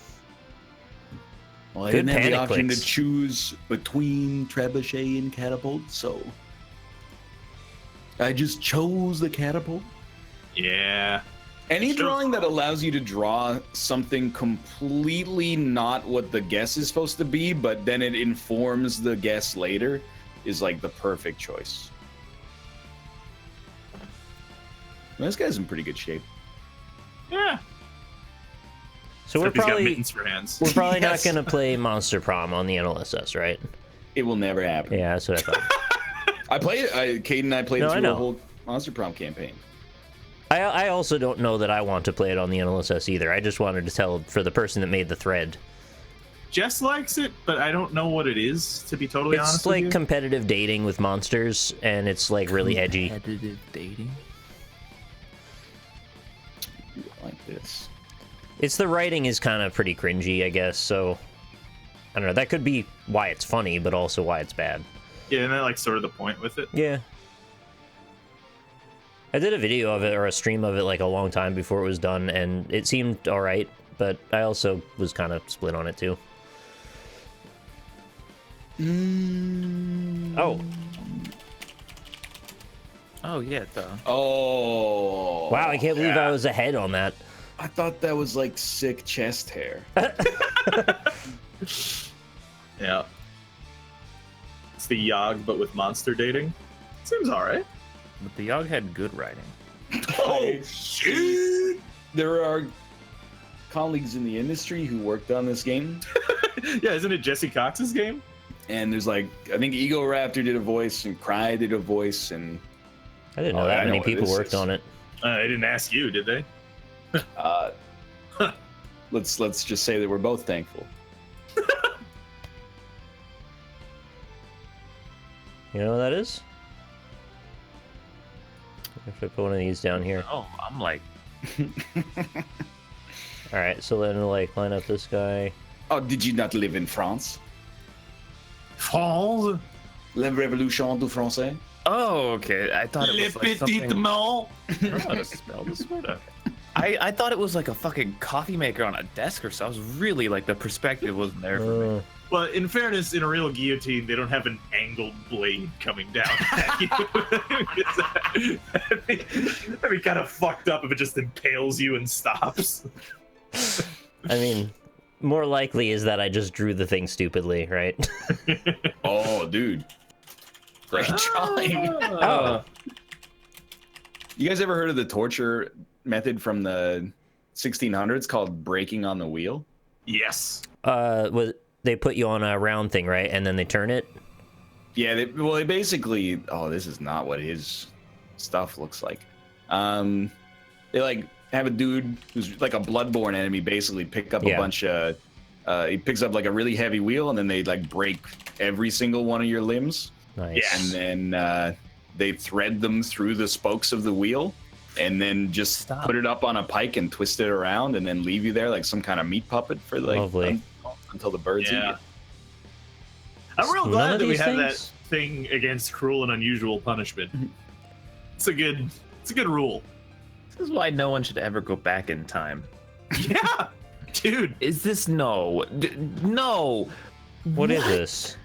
Well, I Good didn't have the panic option clicks. to choose between Trebuchet and Catapult, so I just chose the Catapult. Yeah. Any Sure. drawing that allows you to draw something completely not what the guess is supposed to be, but then it informs the guess later, is like the perfect choice. This guy's in pretty good shape. Yeah. So we're Except he's got probably mittens for hands. we're probably Yes. not gonna play Monster Prom on the NLSS, right? It will never happen. Yeah, that's what I thought. Caden and I played No, I through know. a whole Monster Prom campaign. I also don't know that I want to play it on the NLSS either. I just wanted to tell for the person that made the thread. Jess likes it, but I don't know what it is, to be totally honest It's with like you. competitive dating with monsters, and it's like really edgy. Competitive dating? Like this. It's the writing is kind of pretty cringy, I guess. So I don't know. That could be why it's funny, but also why it's bad. Yeah, and that like sort of the point with it. Yeah. I did a video of it or a stream of it like a long time before it was done, and it seemed all right, but I also was kind of split on it too. Oh, Oh, yeah, duh. Oh. wow, I can't believe yeah. I was ahead on that. I thought that was like sick chest hair. Yeah. It's the Yogg, but with monster dating. Seems alright. But the Yogg had good writing. Oh, shit! There are colleagues in the industry who worked on this game, Yeah, isn't it Jesse Cox's game? and there's like, I think Ego Raptor did a voice, and Cry did a voice, and I didn't know Oh, that I know many what people this worked is. on it. They didn't ask you, did they? let's just say that we're both thankful. You know what that is? If I put one of these down here. Oh, I'm like, Alright, so then like line up this guy. Oh, did you not live in France? France. La Révolution du Français? oh, okay. I thought it was like something. mall. I don't know how to spell this word. Okay. I thought it was like a fucking coffee maker on a desk or so. I was really like the perspective wasn't there for me. Well, in fairness, in a real guillotine, they don't have an angled blade coming down at you. That'd be kind of fucked up if it just impales you and stops. I mean, more likely is that I just drew the thing stupidly, right? Oh, dude. Great drawing. Oh. You guys ever heard of the torture method from the 1600s called breaking on the wheel? Yes. They put you on a round thing, right? And then they turn it? Yeah, they basically... Oh, this is not what his stuff looks like. They, like, have a dude who's like a bloodborne enemy basically pick up a bunch of... he picks up, like, a really heavy wheel, and then they, like, break every single one of your limbs. Nice. And then they thread them through the spokes of the wheel, and then just put it up on a pike and twist it around, and then leave you there like some kind of meat puppet for, like... Lovely. Until the birds eat it. I'm real None glad of that we these have things? that thing against cruel and unusual punishment. It's a good rule. This is why no one should ever go back in time. Yeah, dude. Is this no? No. What is this?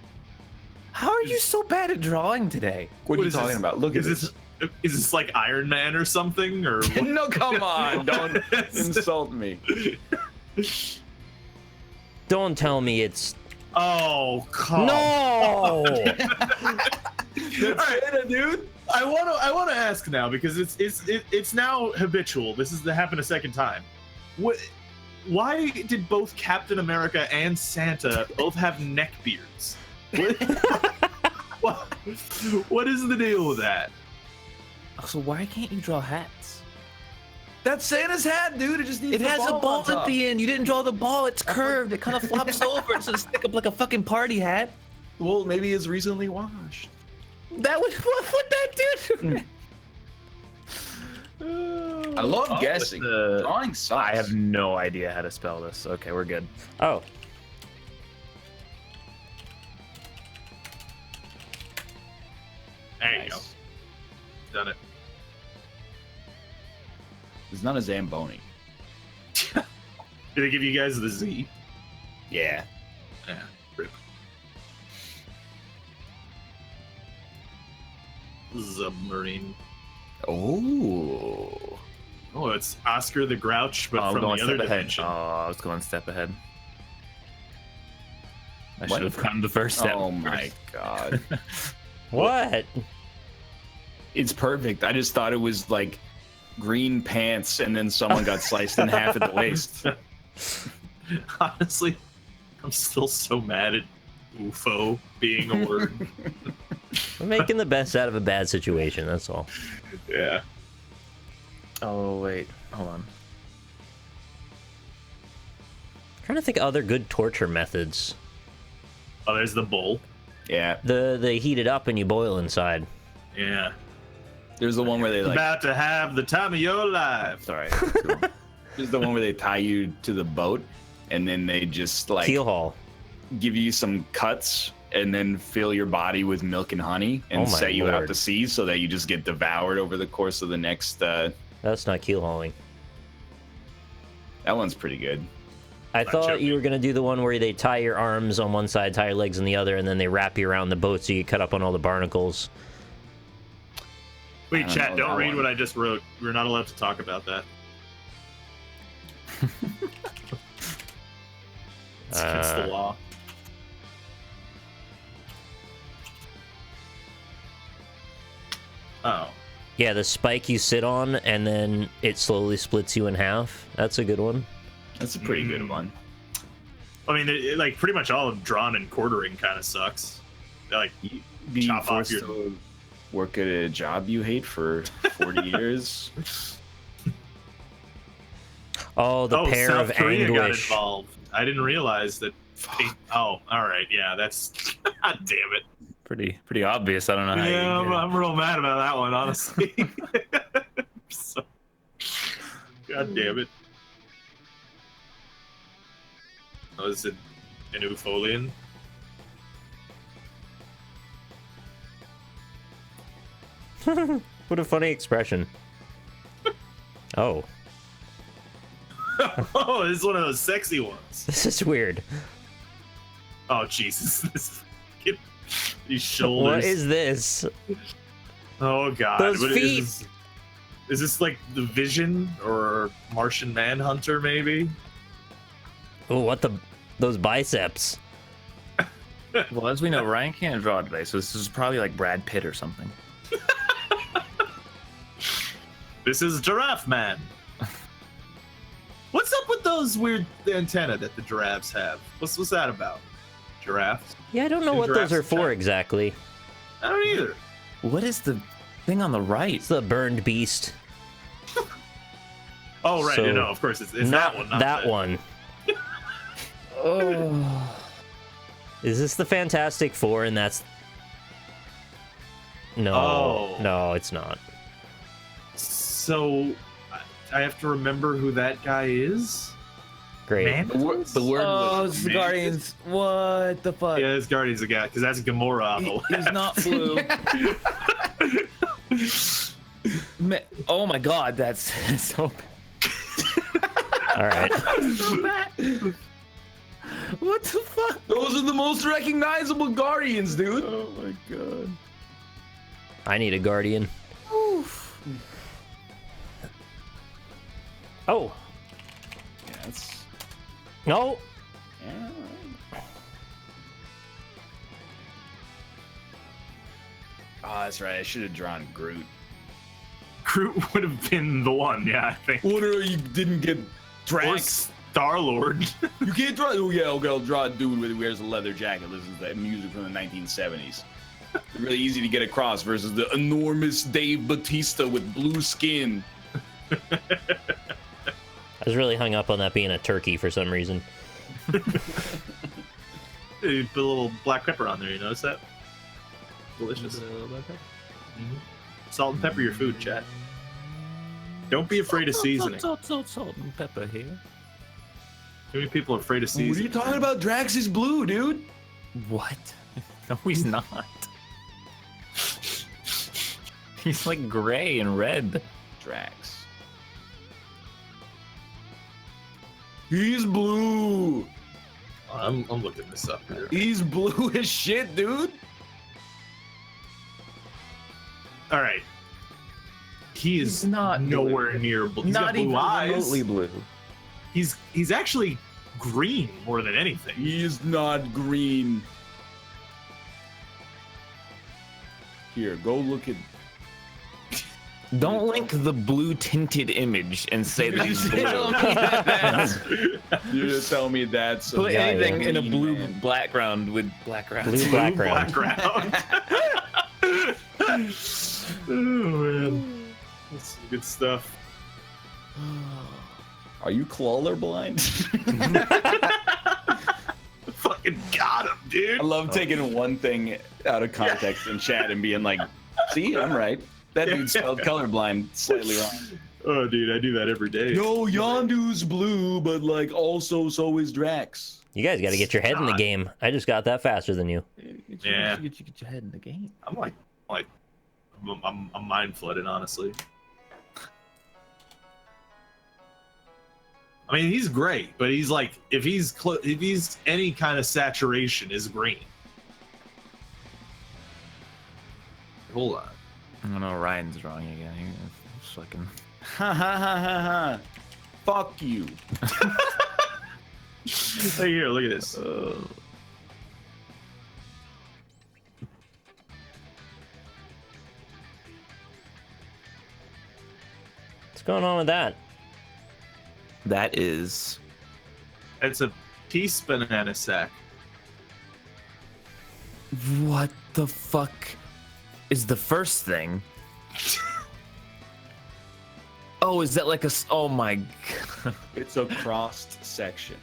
How are you so bad at drawing today? What are you is talking this? about? Look at this. Is this like Iron Man or something? Or what? No, come on. Don't insult me. Don't tell me it's... Oh, come No! All right, dude. I want to ask now because it's now habitual. This has happened a second time. Why did both Captain America and Santa both have neck beards? What is the deal with that? So why can't you draw hats? That's Santa's hat, dude. It just needs It has a ball at the end. You didn't draw the ball. It's curved. It kind of flops over. It's gonna stick up like a fucking party hat. Well, maybe it's recently washed. That would what that do? I love guessing. Drawing sucks. I have no idea how to spell this. Okay, we're good. Oh. There you go. Done it. It's not a Zamboni. Did they give you guys the Z? Yeah. Yeah. Rip. Submarine. Oh. Oh, it's Oscar the Grouch, but I'm from going the other step ahead. dimension. Oh, I was going step ahead. I What? should have come the first step. Oh my god. What? It's perfect. I just thought it was like green pants and then someone got sliced in half at the waist. Honestly, I'm still so mad at UFO being a word. We're making the best out of a bad situation, that's all. Yeah. Oh wait, hold on. Trying to think of other good torture methods. Oh, there's the bull. Yeah. They heat it up and you boil inside. Yeah. There's the one where they like About to have the time of your life. sorry. There's the one where they tie you to the boat and then they just like Keel haul. give you some cuts and then fill your body with milk and honey and Oh my set you out lord. to sea so that you just get devoured over the course of the next That's not keel hauling. that one's pretty good. I Not thought joking. you were gonna do the one where they tie your arms on one side, tie your legs on the other, and then they wrap you around the boat so you cut up on all the barnacles. Wait, I don't chat, know don't that read one. what I just wrote. We're not allowed to talk about that. It's against the law. Oh. Yeah, the spike you sit on, and then it slowly splits you in half. That's a good one. That's a pretty good one. I mean, like, pretty much all of drawn and quartering kind of sucks. Like, Being chop off forced your... to work at a job you hate for 40 years. Oh, the pair South of Korea got anguish. involved. I didn't realize that. Oh, all right. Yeah, that's... God damn it. pretty obvious. I don't know how Yeah, you I'm real mad about that one, honestly. So, God damn it. Oh, is it an Ufolian? What a funny expression. Oh, Oh, this is one of those sexy ones. this is weird. Oh, Jesus. These shoulders. What is this? Oh, God. Those What feet. Is this like the Vision or Martian Manhunter, maybe? Oh, what the? Those biceps. Well, as we know, Ryan can't draw today, so this is probably like Brad Pitt or something. This is Giraffe Man. What's up with those weird antennae that the giraffes have? What's that about? Giraffes? Yeah, I don't know Two what those giraffes are in for China. exactly. I don't either. What is the thing on the right? It's the burned beast. Oh, right. So, no, of course. It's not that one. Not that one. Oh, Is this the Fantastic Four? And that's no, Oh. no, it's not. So, I have to remember who that guy is? Great. Man? The word oh, was it's the Guardians. What the fuck? Yeah, it's Guardians of the Galaxy, because that's Gamora on the left. He's not blue. Oh my god, that's so bad. All right. So bad. What the fuck? Those are the most recognizable Guardians, dude. Oh my god. I need a guardian. Oh Yeah, that's. no! Yeah. Oh, that's right. I should have drawn Groot. Groot would have been the one, yeah, I think. What are you didn't get Or Drax? Star-Lord. You can't draw. Oh yeah, okay, I'll draw a dude who wears a leather jacket. Listens to that music from the 1970s. Really easy to get across versus the enormous Dave Bautista with blue skin. I was really hung up on that being a turkey for some reason. You put a little black pepper on there, you notice that? Delicious. Salt and pepper your food, chat. Don't be afraid of seasoning. Salt and pepper here. Too many people are afraid of What are you seasoning. talking about? Drax is blue, dude. What? No, he's not. He's like gray and red. Drax. He's blue. I'm looking this up here. He's blue as shit, dude. All right. He is He's not nowhere blue. near blue. He's got Not blue even eyes. remotely blue. He's actually green more than anything. He is not green. Here, go look at. Don't link the blue tinted image and say that he's blue. You're just telling me that's. Put Yeah, anything yeah. in a blue Man. background with blackground. Blue Blue background. background. Oh man, that's some good stuff. Are you colorblind? Fucking got him, dude. I love taking one thing out of context in chat and being like, see, I'm right. That dude spelled colorblind slightly wrong. Oh, dude, I do that every day. No, Yondu's blue, but like also so is Drax. You guys got to get your head in the game. I just got that faster than you. Yeah. Get your head in the game. I'm I'm mind flooded, honestly. I mean, he's great, but he's like, if he's any kind of saturation, is green. Hold on. I don't know. Ryan's drawing again. He's fucking. Ha ha ha ha ha. Fuck you. Hey, here, look at this. What's going on with that? That is. It's a peace banana sack. What the fuck is the first thing? Oh, is that like a? Oh my god! It's a crossed section.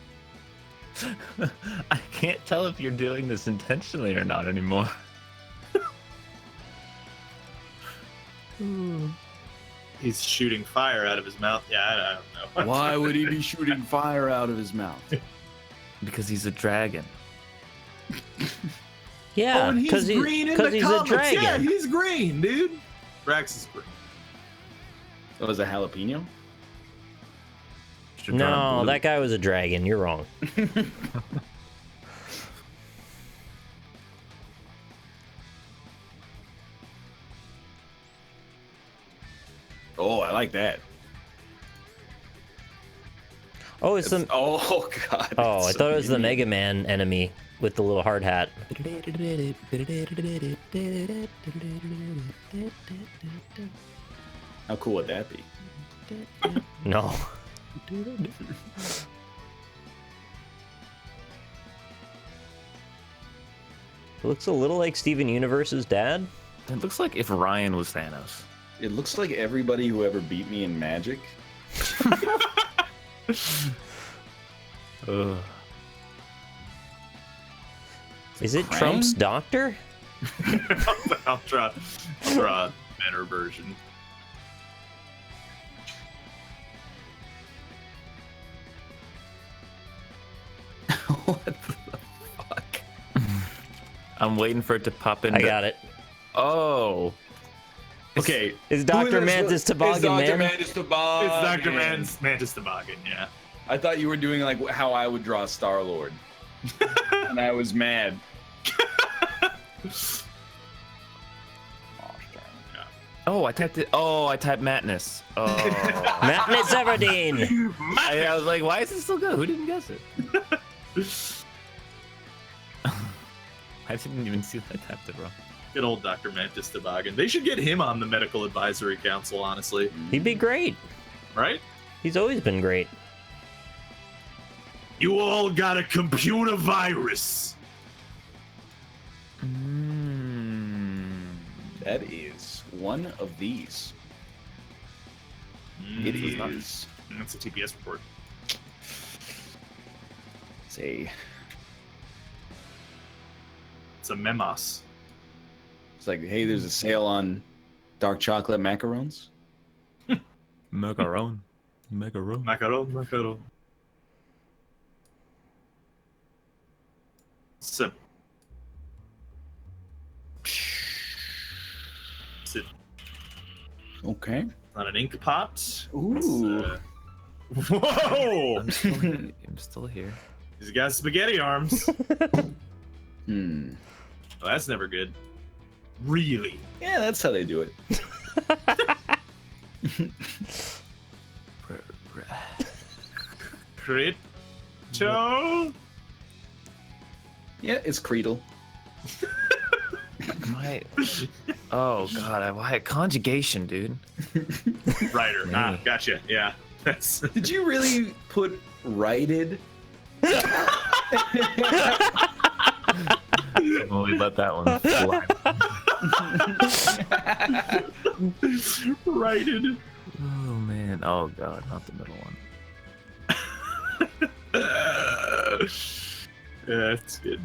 I can't tell if you're doing this intentionally or not anymore. He's shooting fire out of his mouth. Yeah, I don't know. Why would he be shooting fire out of his mouth? Because he's a dragon. Yeah, and because he's green in because the he's comics. a dragon. Yeah, he's green, dude. Drax is green. That was a jalapeno? Should've drawn No, blue. that guy was a dragon. You're wrong. Oh, I like that. Oh, it's the. Oh god. Oh, I it's thought it was the so Mega Man enemy with the little hard hat. How cool would that be? No. It looks a little like Steven Universe's dad. It looks like if Ryan was Thanos. It looks like everybody who ever beat me in Magic. Ugh. Is it Krang? Trump's doctor? I'll draw a better version. What the fuck? I'm waiting for it to pop in. I got it. Oh. Okay. It's Dr. Mantis Toboggan, Dr. man. Mantis Toboggan. It's Dr. Mantis Toboggan, yeah. I thought you were doing like how I would draw Star-Lord. And I was mad. Oh, I typed it. Oh, I typed Madness. Oh. Madness Everdeen! I was like, why is it still good? Who didn't guess it? I didn't even see that I typed it wrong. Good old Dr. Mantis Toboggan. They should get him on the Medical Advisory Council, honestly. He'd be great. Right? He's always been great. You all got a computer virus. That is one of these. It is. That's a TPS report. It's a. It's a memos. It's like, hey, there's a sale on dark chocolate macarons. Macaron. Macaron. So. It's Okay. on an ink pot. Ooh. Whoa! I'm still here. He's got spaghetti arms. Hmm. Well, that's never good. Really? Yeah, that's how they do it. Crypto? Yeah, it's Creedle. My, oh god, why conjugation, dude? Writer. Ah, gotcha. Yeah. That's Did you really put righted? Only let that one fly. righted. Oh man, oh god, not the middle one. Yeah, that's good.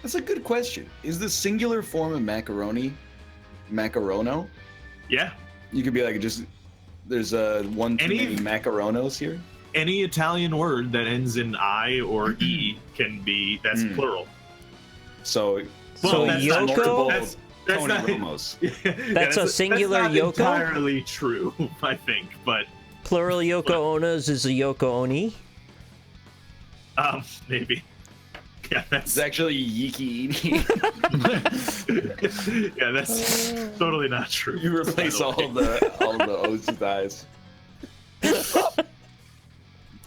That's a good question. Is the singular form of macaroni macarono? Yeah. You could be like, just there's one too Any- many macaronos here. Any Italian word that ends in I or E can be, that's plural. So, So that's Yoko? not true. That's Tony not, Romos. That's a singular that's not Yoko? entirely true, I think, but Plural Yoko Onos is a Yoko Oni. maybe. Yeah, that's It's actually Yiki. yeah, that's totally not true. You replace by all the way. the O's with I's.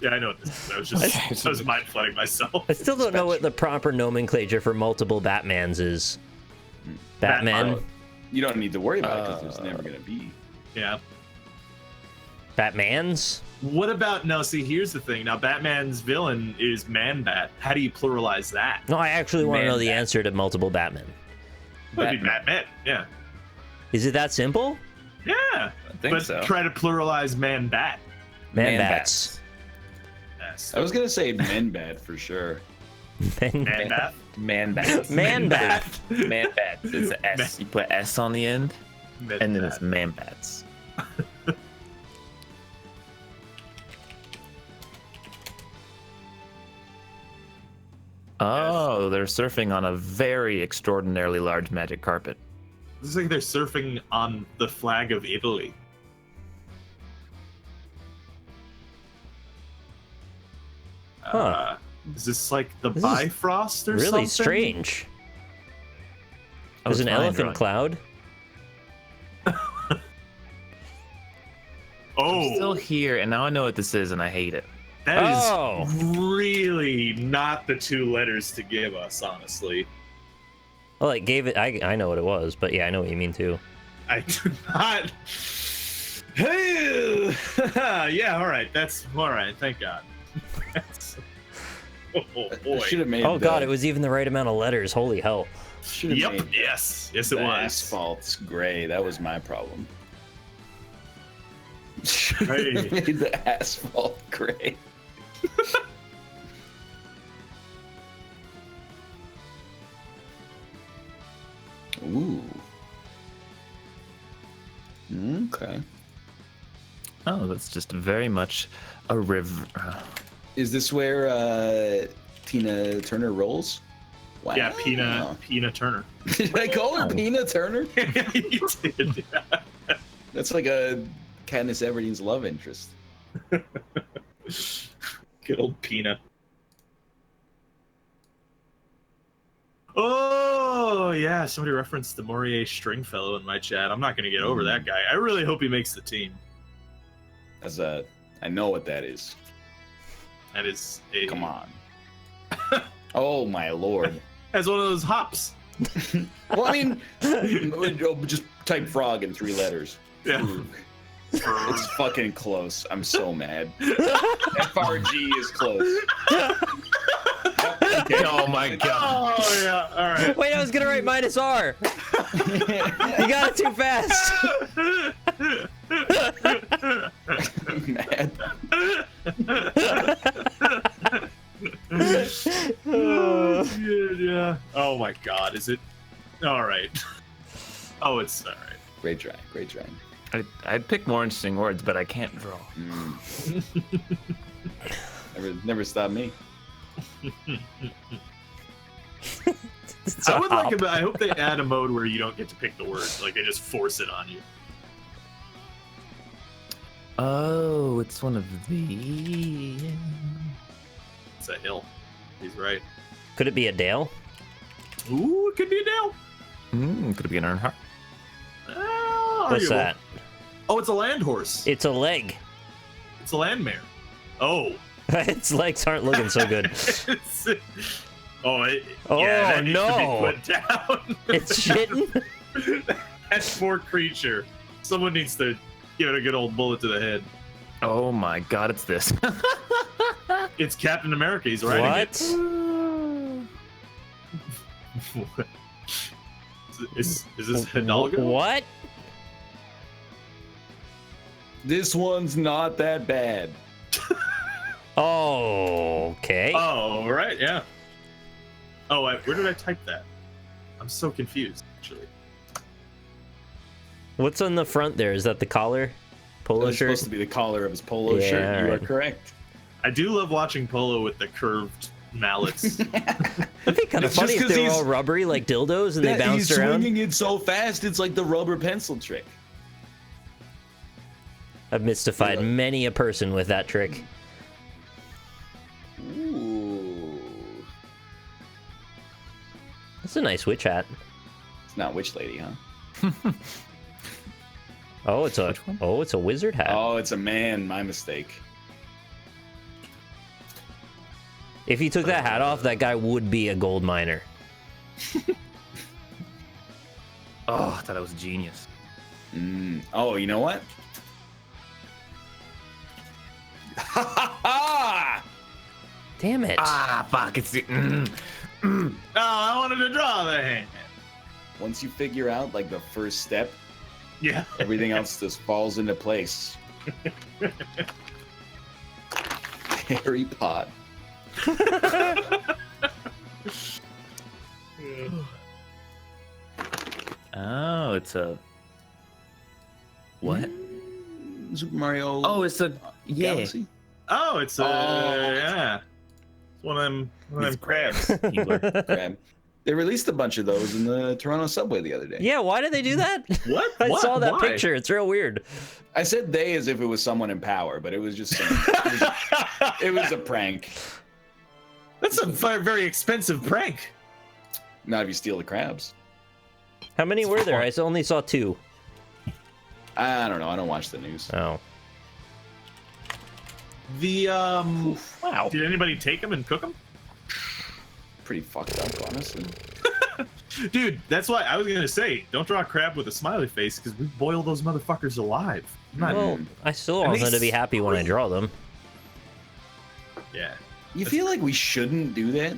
Yeah, I know what this is. I was mind flooding myself. I still don't know what the proper nomenclature for multiple Batmans is. Batman, You don't need to worry about it because there's never gonna be. Yeah. Batmans. What about no? See, here's the thing. Now, Batman's villain is Man-Bat. How do you pluralize that? No, I actually want to know the Man-Bat. answer to multiple Batman. That'd be Batman. Yeah. Is it that simple? Yeah. I think but so. try to pluralize Man-Bat. Man-Bats. Yes. I was gonna say men bad for sure. Man-Bat. Man bat. Man-Bat. Man bat. It's an S. You put S on the end. And then it's man-bats. Oh, they're surfing on a very extraordinarily large magic carpet. It's like they're surfing on the flag of Italy. Is this like the This is Bifrost or Really something? strange. Oh, There's it's an fine, elephant Ron. cloud. Oh, Still here, and now I know what this is, and I hate it. that is Oh. really not the 2 letters to give us, honestly. Well, it gave it. I know what it was, but yeah, I know what you mean too. I do not. Hey, yeah, all right. That's all right. Thank God. That's... Oh boy. Should have made. Oh god, it was even the right amount of letters. Holy hell. Should have Yep. made Yes. Yes, the it was. asphalt's gray. That was my problem. Should Hey. have made the asphalt gray. Ooh. Okay. Oh, that's just very much a river. Is this where Tina Turner rolls? Wow. Yeah, Pina Turner. Did I call her Pina Turner? You did. That's like a Katniss Everdeen's love interest. Good old Pina. Oh yeah, somebody referenced the Morier Stringfellow in my chat. I'm not gonna get over that guy. I really hope he makes the team. I know what that is. That is a Come on. Oh my lord. as one of those hops. Well, I mean, just type frog in 3 letters. Yeah. It's fucking close. I'm so mad. FRG is close. Okay. Oh my god. Oh yeah. All right. Wait, I was gonna write minus R. You got it too fast. Mad. Oh, yeah. Oh my God. Is it? All right. Oh, it's all right. Great try. Great try. I'd pick more interesting words, but I can't draw. Never stopped me. I would like. I hope they add a mode where you don't get to pick the word. Like they just force it on you. Oh, it's one of the. It's a hill. He's right. Could it be a Dale? Ooh, it could be a Dale. Could it be an Earnhardt? Ah, What's arguable. that? Oh, it's a land horse. It's a leg. It's a land mare. Oh. Its legs aren't looking so good. It's- oh, Oh, yeah, that needs no. to be put down. It's shitting. That poor creature. Someone needs to give it a good old bullet to the head. Oh my god, it's this. It's Captain America. He's riding What? it. Is this Hidalgo? What? This one's not that bad. Oh, okay. Oh, right, yeah. Oh, where did I type that? I'm so confused, actually. What's on the front there? Is that the collar? Polo That's shirt? supposed to be the collar of his polo Yeah, shirt. You are right. correct. I do love watching polo with the curved mallets. It'd be kind of It's funny just if 'cause they were he's- all rubbery like dildos and they bounced He's around. swinging it so fast, it's like the rubber pencil trick. I've mystified Yeah. many a person with that trick. Ooh. That's a nice witch hat. It's not Witch Lady, huh? Oh, it's a wizard hat. Oh, it's a man. My mistake. If he took that hat off, that guy would be a gold miner. Oh, I thought it was genius. Oh, you know what? Ha ha ha! Damn it. Ah, fuck, it's the. Oh, I wanted to draw the hand. Once you figure out like the first step, Yeah. everything else just falls into place. Harry Potter. Oh, it's a What? Super Mario. Oh, it's a Galaxy. Oh, it's yeah. It's one of them crabs. Keebler. Crab. They released a bunch of those in the Toronto subway the other day. Yeah, why did they do that? What? I What? saw that Why? picture. It's real weird. I said they as if it was someone in power, but it was just it was a prank. That's a very expensive prank. Not if you steal the crabs. How many were there? I only saw 2. I don't know. I don't watch the news. Oh. The Wow. Did anybody take them and cook them? Pretty fucked up, honestly. Dude, that's why I was gonna say, don't draw a crab with a smiley face because we boil those motherfuckers alive. I'm not, Well, I still And want them they to be happy when I draw them. yeah. You feel like we shouldn't do that?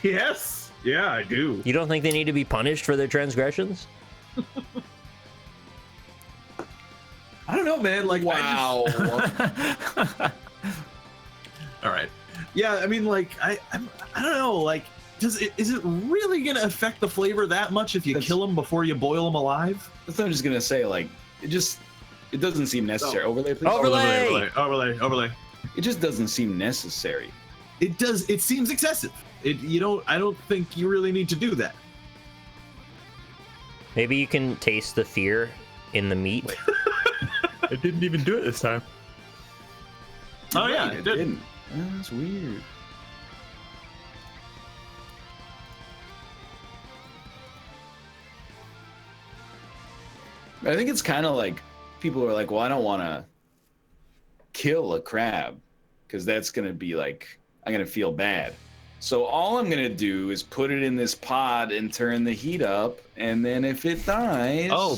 Yes. Yeah, I do. You don't think they need to be punished for their transgressions? I don't know, man. Like, Wow. All right. Yeah, I mean, like, I don't know. Like, is it really gonna affect the flavor that much if you That's- kill them before you boil them alive? That's what I'm just gonna say. Like, it doesn't seem necessary. Overlay, please. Overlay! Overlay. It just doesn't seem necessary. It does. It seems excessive. I don't think you really need to do that. Maybe you can taste the fear in the meat. I didn't even do it this time. Oh yeah, Right, it did. didn't. Oh, that's weird. I think it's kind of like people are like, well, I don't want to kill a crab because that's going to be like, I'm going to feel bad. So all I'm going to do is put it in this pot and turn the heat up. And then if it dies. Oh,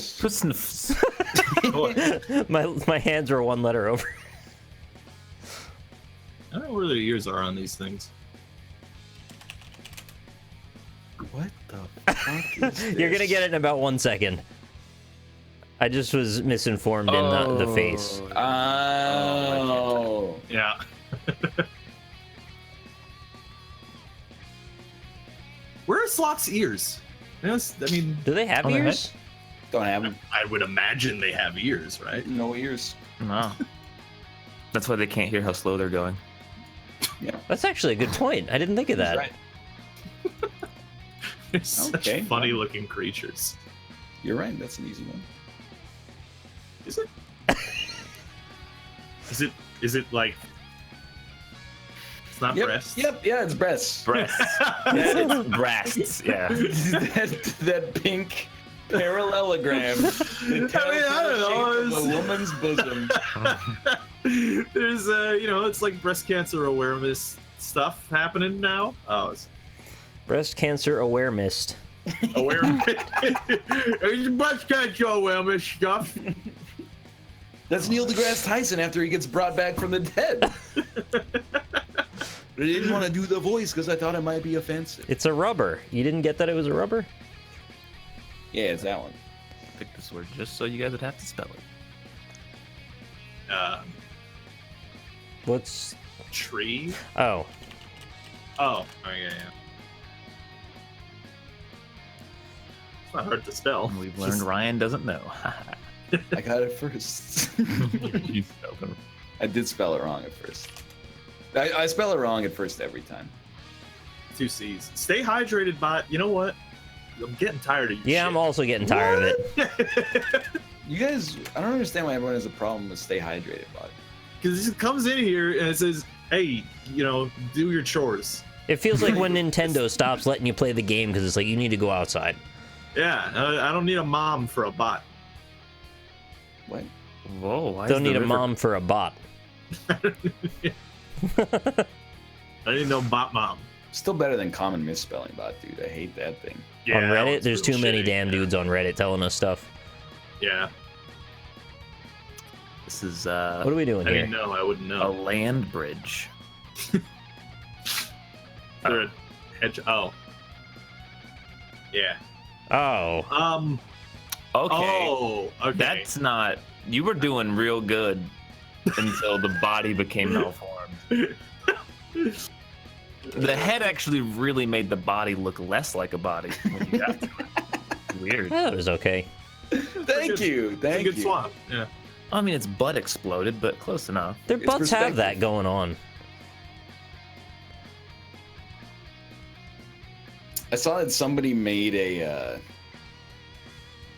my hands are 1 letter over. I don't know where the ears are on these things. What the fuck is this? You're gonna get it in about 1 second. I just was misinformed in the face. Oh. Yeah. Where are Sloth's ears? Yes, I mean, Do they have On their ears? Don't have them. I would imagine they have ears, right? No ears. No. That's why they can't hear how slow they're going. That's actually a good point. I didn't think of that. Right. They're such Okay. funny-looking creatures. You're right. That's an easy one. Is it? Is it like? It's not breasts. Yep. Yeah, it's breasts. Breasts. It's breasts. Yeah. that pink parallelogram. That I don't know, tells the shape of a woman's bosom. There's it's like breast cancer awareness stuff happening now. Oh, it's Breast cancer aware mist. awareness. It's breast cancer awareness stuff. That's Neil deGrasse Tyson after he gets brought back from the dead. I didn't want to do the voice because I thought it might be offensive. It's a rubber. You didn't get that it was a rubber? Yeah, it's that one. Pick this word just so you guys would have to spell it. What's... Tree. Oh. Oh, yeah. It's not hard to spell. We've learned Ryan doesn't know. I got it first. You spelled it. I did spell it wrong at first. I spell it wrong at first every time. 2 C's. Stay hydrated, bot. You know what? I'm getting tired of you. Yeah, I'm also getting tired of it. You guys, I don't understand why everyone has a problem with stay hydrated, bud. Because it comes in here and it says, "Hey, do your chores." It feels like when Nintendo stops letting you play the game because it's like you need to go outside. Yeah, I don't need a mom for a bot. What? Whoa. Why Don't is the need a river- mom for a bot. I need no bot mom. Still better than common misspelling bot, dude. I hate that thing. Yeah, On that Reddit, one's there's real too many shitty. damn dudes on Reddit telling us stuff. Yeah. This is What are we doing I here? didn't know. I wouldn't a know. land bridge. They're a hedge. Oh. Yeah. Oh. Okay. Oh. Okay. That's not. You were doing real good until the body became malformed. The head actually really made the body look less like a body when you got to it. Weird. That was okay. Thank you. It's a Thank good you. swap. Yeah. I mean, its butt exploded, but close enough. Their It's butts have perspective. that going on. I saw that somebody made a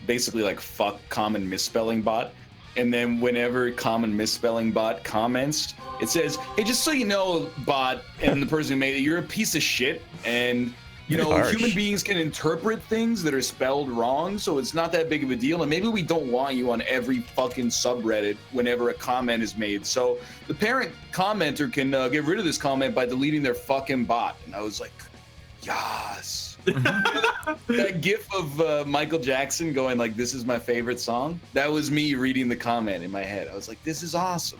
basically like fuck common misspelling bot, and then whenever common misspelling bot comments, it says, "Hey, just so you know, bot," and the person who made it, "You're a piece of shit, and you know Harsh. human beings can interpret things that are spelled wrong, so it's not that big of a deal, and maybe we don't want you on every fucking subreddit whenever a comment is made. So the parent commenter can get rid of this comment by deleting their fucking bot." And I was like, "Yas." That gif of Michael Jackson going like, "This is my favorite song," that was me reading the comment in my head. I was like, this is awesome.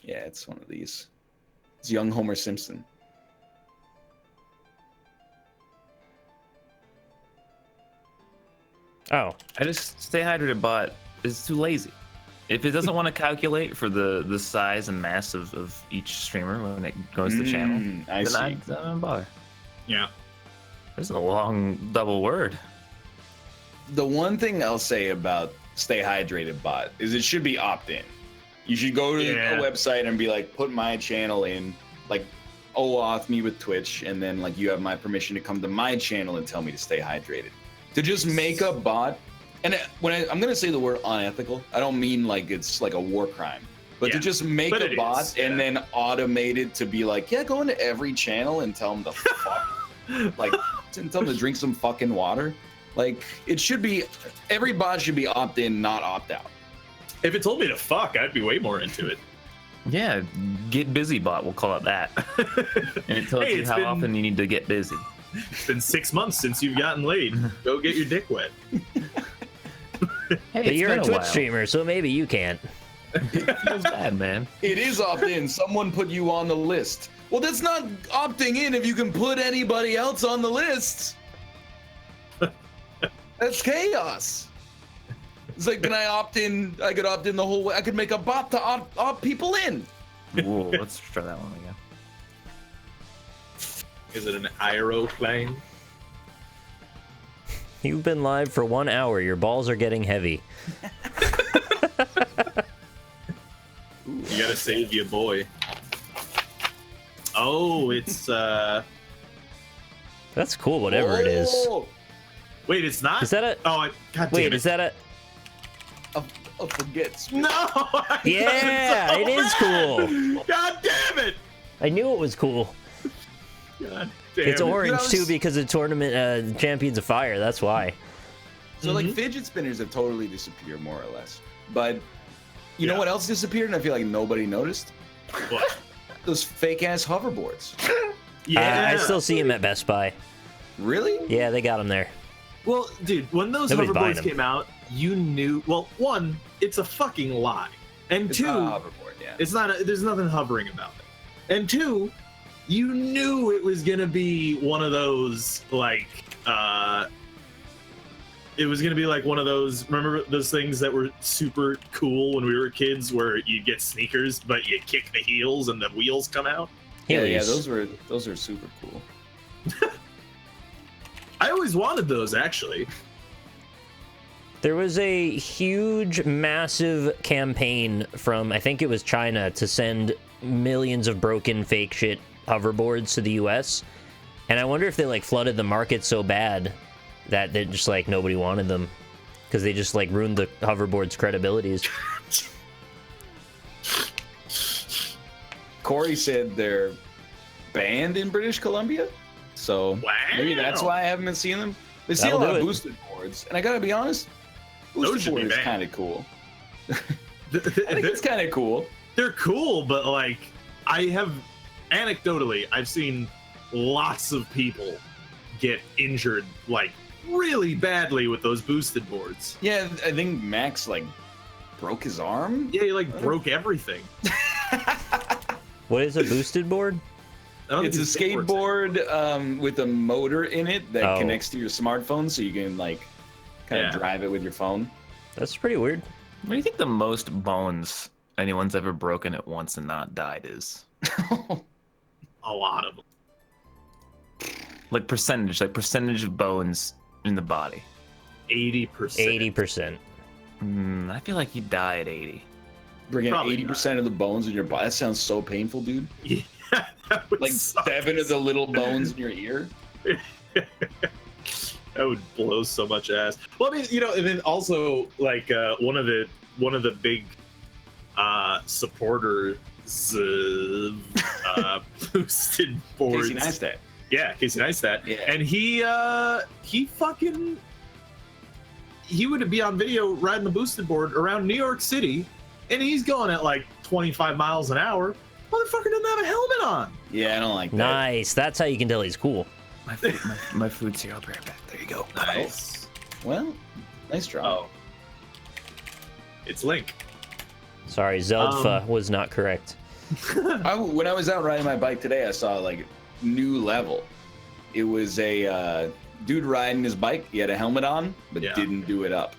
Yeah, it's one of these. It's young Homer Simpson. Oh, I just stay hydrated bot is too lazy. If it doesn't want to calculate for the size and mass of each streamer when it goes to channel, I then see. I don't bother. Yeah. There's a long double word. The one thing I'll say about Stay Hydrated bot is it should be opt-in. You should go to Yeah. a website and be like, put my channel in, like, OAuth me with Twitch, and then like you have my permission to come to my channel and tell me to stay hydrated. To just make a bot, and I'm gonna say the word unethical, I don't mean like it's like a war crime, but to Yeah, just make but a it bot is, and yeah. then automate it to be like, yeah, go into every channel and tell them to fuck, like, and tell them to drink some fucking water. Like, it should be, every bot should be opt-in, not opt-out. If it told me to fuck, I'd be way more into it. Yeah, get busy bot, we'll call it that. And it tells Hey, you it's how been- often you need to get busy. It's been 6 months since you've gotten laid. Go get your dick wet. Hey, but you're a been Twitch while. streamer, so maybe you can't. It feels bad, man. It is opt-in. Someone put you on the list. Well, that's not opting in if you can put anybody else on the list. That's chaos. It's like, can I opt in? I could opt in the whole way. I could make a bot to opt people in. Whoa, let's try that one again. Is it an aeroplane? You've been live for 1 hour. Your balls are getting heavy. You gotta save your boy. Oh, it's That's cool, whatever it is. Oh, wait, it's not. Is that a... Oh, God damn Wait, it. is that a... I forget. No. Yeah, it is cool. God damn it. I knew it was cool. God damn It's it. orange, You know, too, because of Tournament Champions of Fire. That's why. So like fidget spinners have totally disappeared, more or less. But you know Yeah. what else disappeared, and I feel like nobody noticed? What? Those fake ass hoverboards. Yeah. I still see him at Best Buy. Really? Yeah, they got him there. Well, dude, when those Nobody's buying hoverboards them. came out, you knew. Well, one, it's a fucking lie, and It's two, not a hoverboard, yeah. it's not. There's nothing hovering about it, and two, you knew it was gonna be one of those like. It was gonna be like one of those. Remember those things that were super cool when we were kids, where you get sneakers, but you kick the heels and the wheels come out. Yeah, Heelys. those are super cool. I always wanted those, actually. There was a huge, massive campaign from, I think it was China, to send millions of broken fake shit hoverboards to the US. And I wonder if they like flooded the market so bad that they just like nobody wanted them because they just like ruined the hoverboard's credibilities. Corey said they're banned in British Columbia, so maybe that's Wow. why I haven't been seeing them. They see a That'll lot do of it. boosted boards, and I gotta be honest, Those boosted should be board is banned. kind of cool. I think it's kind of cool. They're cool, but like I have anecdotally, I've seen lots of people get injured like really badly with those boosted boards. Yeah, I think Max like broke his arm. Yeah, he like broke everything. What is a boosted board? I don't It's a think his skateboard's skateboard with a motor in it that Oh. connects to your smartphone, so you can like kind of Yeah. drive it with your phone. That's pretty weird. What do you think the most bones anyone's ever broken at once and not died is? a lot of them. Like percentage of bones in the body. 80%. 80%. I feel like you die at 80. Bringing Probably 80% of the bones in your body. That sounds so painful, dude. Yeah, that would Like suck. 7 of the little bones in your ear. That would blow so much ass. Well, I mean, and then also like one of the big supporters boosted boards. Casey Neistat. Yeah, Casey Neistat. Yeah. And he would be on video riding the boosted board around New York City, and he's going at like 25 miles an hour. Motherfucker doesn't have a helmet on. Yeah, I don't like that. Nice. That's how you can tell he's cool. My food's here. I'll be right back. There you go. Nice. Well, nice job. Oh. It's Link. Sorry, Zeldfa was not correct. When I was out riding my bike today, I saw like new level. It was a dude riding his bike. He had a helmet on, but Yeah. didn't do it up.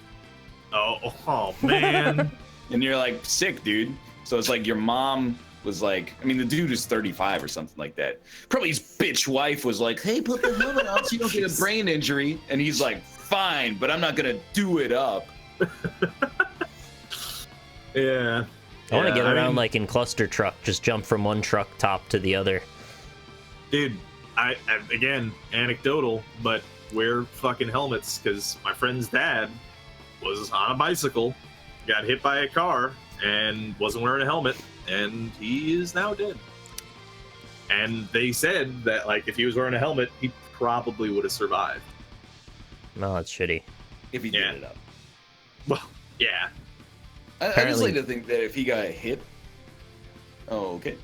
Oh man. And you're like, sick, dude. So it's like your mom was like, I mean, the dude is 35 or something like that. Probably his bitch wife was like, hey, put the helmet on so you don't get a brain injury. And he's like, fine, but I'm not going to do it up. Yeah. I want to get around mean, like in cluster truck, just jump from one truck top to the other. dude, I again, anecdotal, but wear fucking helmets because my friend's dad was on a bicycle, got hit by a car, and wasn't wearing a helmet, and he is now dead. And they said that like if he was wearing a helmet, he probably would have survived. No, that's shitty. If he Yeah. did it up. Well, yeah. I just Apparently- like to think that if he got hit, oh, okay.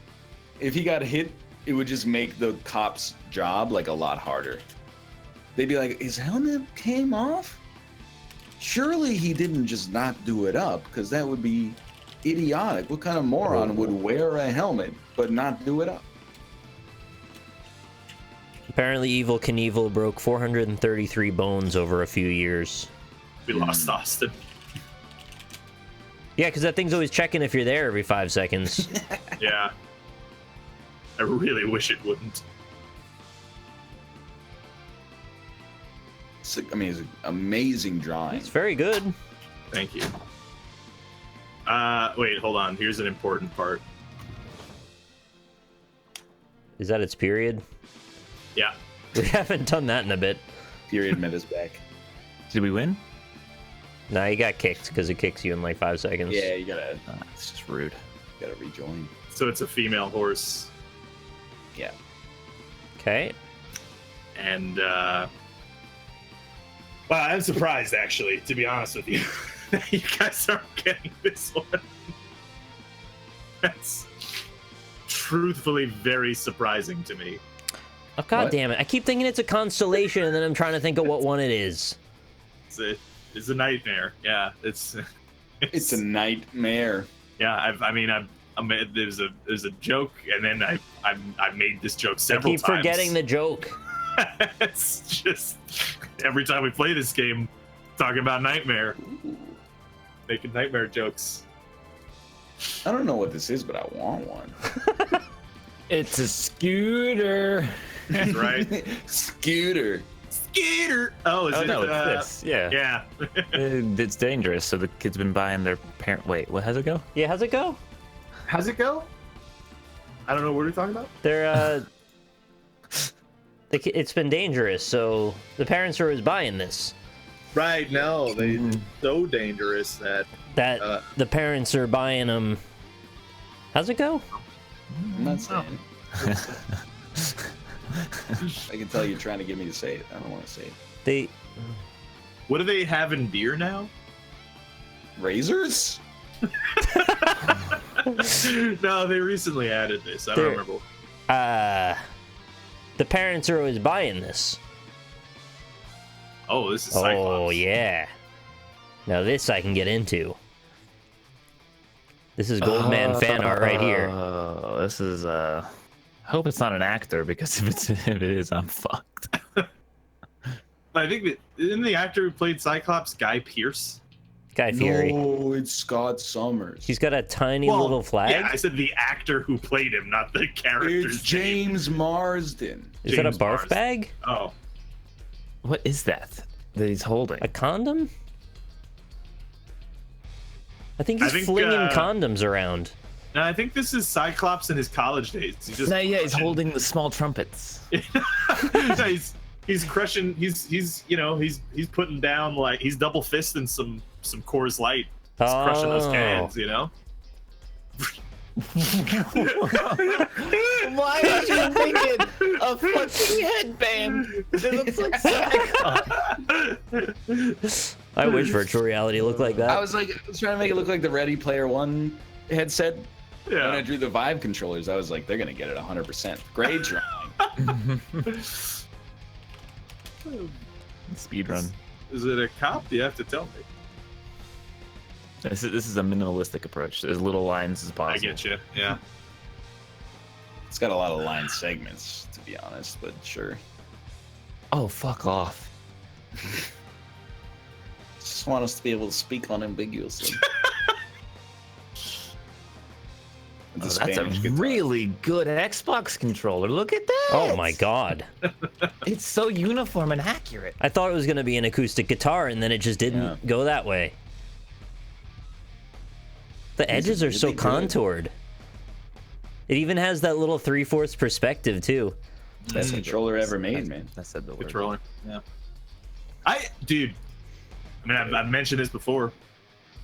If he got hit, it would just make the cop's job like a lot harder. They'd be like, his helmet came off? Surely he didn't just not do it up, because that would be idiotic. What kind of moron would wear a helmet but not do it up? Apparently, Evil Knievel broke 433 bones over a few years. We lost Austin. Yeah, because that thing's always checking if you're there every 5 seconds. Yeah. I really wish it wouldn't. It's an amazing drawing. It's very good. Thank you. Wait, hold on. Here's an important part. Is that its period? Yeah. We haven't done that in a bit. Period metas back. Did we win? Nah, you got kicked because it kicks you in like 5 seconds. Yeah, you gotta It's just rude. rejoin. So it's a female horse. Yeah. Okay. And, well, I'm surprised, actually, to be honest with you, that you guys aren't getting this one. That's truthfully very surprising to me. Oh, God What? damn it. I keep thinking it's a constellation, and then I'm trying to think of what one it is. It's a nightmare. Yeah, it's It's a nightmare. yeah. There's a joke, and then I made this joke I several keep times. forgetting the joke. It's just every time we play this game, talking about nightmare, making nightmare jokes. I don't know what this is, but I want one. It's a scooter. That's right. Scooter. Skeeter. Oh, is Oh it? no, it's this. Yeah. Yeah. It's dangerous. So the kid's been buying their parent. Wait, what? How's it go? Yeah, how's it go? How's it go? I don't know what we're talking about. They're, it's been dangerous, so the parents are always buying this. Right. No, they so dangerous that That the parents are buying them. How's it go? I'm not saying it. I can tell you're trying to get me to say it. I don't want to say it. They what do they have in beer now? Razors? No, they recently added this. I don't They're- remember. the parents are always buying this. Oh, this is Cyclops. Oh yeah. Now this I can get into. This is Goldman fan art right here. Oh, this is. I hope it's not an actor because if it is, I'm fucked. I think that isn't the actor who played Cyclops Guy Pearce? Guy Fieri. No, it's Scott Summers. He's got a tiny little flag. Yeah, I said the actor who played him, not the character's It's James Marsden. Is that a James barf Marsden. bag? Oh, What is that he's holding? A condom? I think he's I think, flinging condoms around. no, I think this is Cyclops in his college days. He's just No, yeah, he's crushing- holding the small trumpets. No, he's crushing. He's putting down like he's double fisting some Coors Light. He's crushing those cans, you know. Why was you thinking a fucking headband that looks like Cyclops? I wish virtual reality looked like that. I was trying to make it look like the Ready Player One headset. When I Yeah. drew the Vive controllers, I was like, they're gonna get it 100%. Great drawing. Speed run. Is it a cop? You have to tell me. This is a minimalistic approach. As little lines as possible. I get you. Yeah. It's got a lot of line segments, to be honest, but sure. Oh, fuck off. Just want us to be able to speak unambiguously. Oh, that's a Spanish guitar. really good Xbox controller. Look at that. Oh my god. It's so uniform and accurate. I thought it was going to be an acoustic guitar, and then it just didn't Yeah. go that way. The edges are so really good. contoured. It even has that little 3/4 perspective, too. Best controller ever made, man. I said the word. Controller. Yeah. Dude. I mean, I've mentioned this before.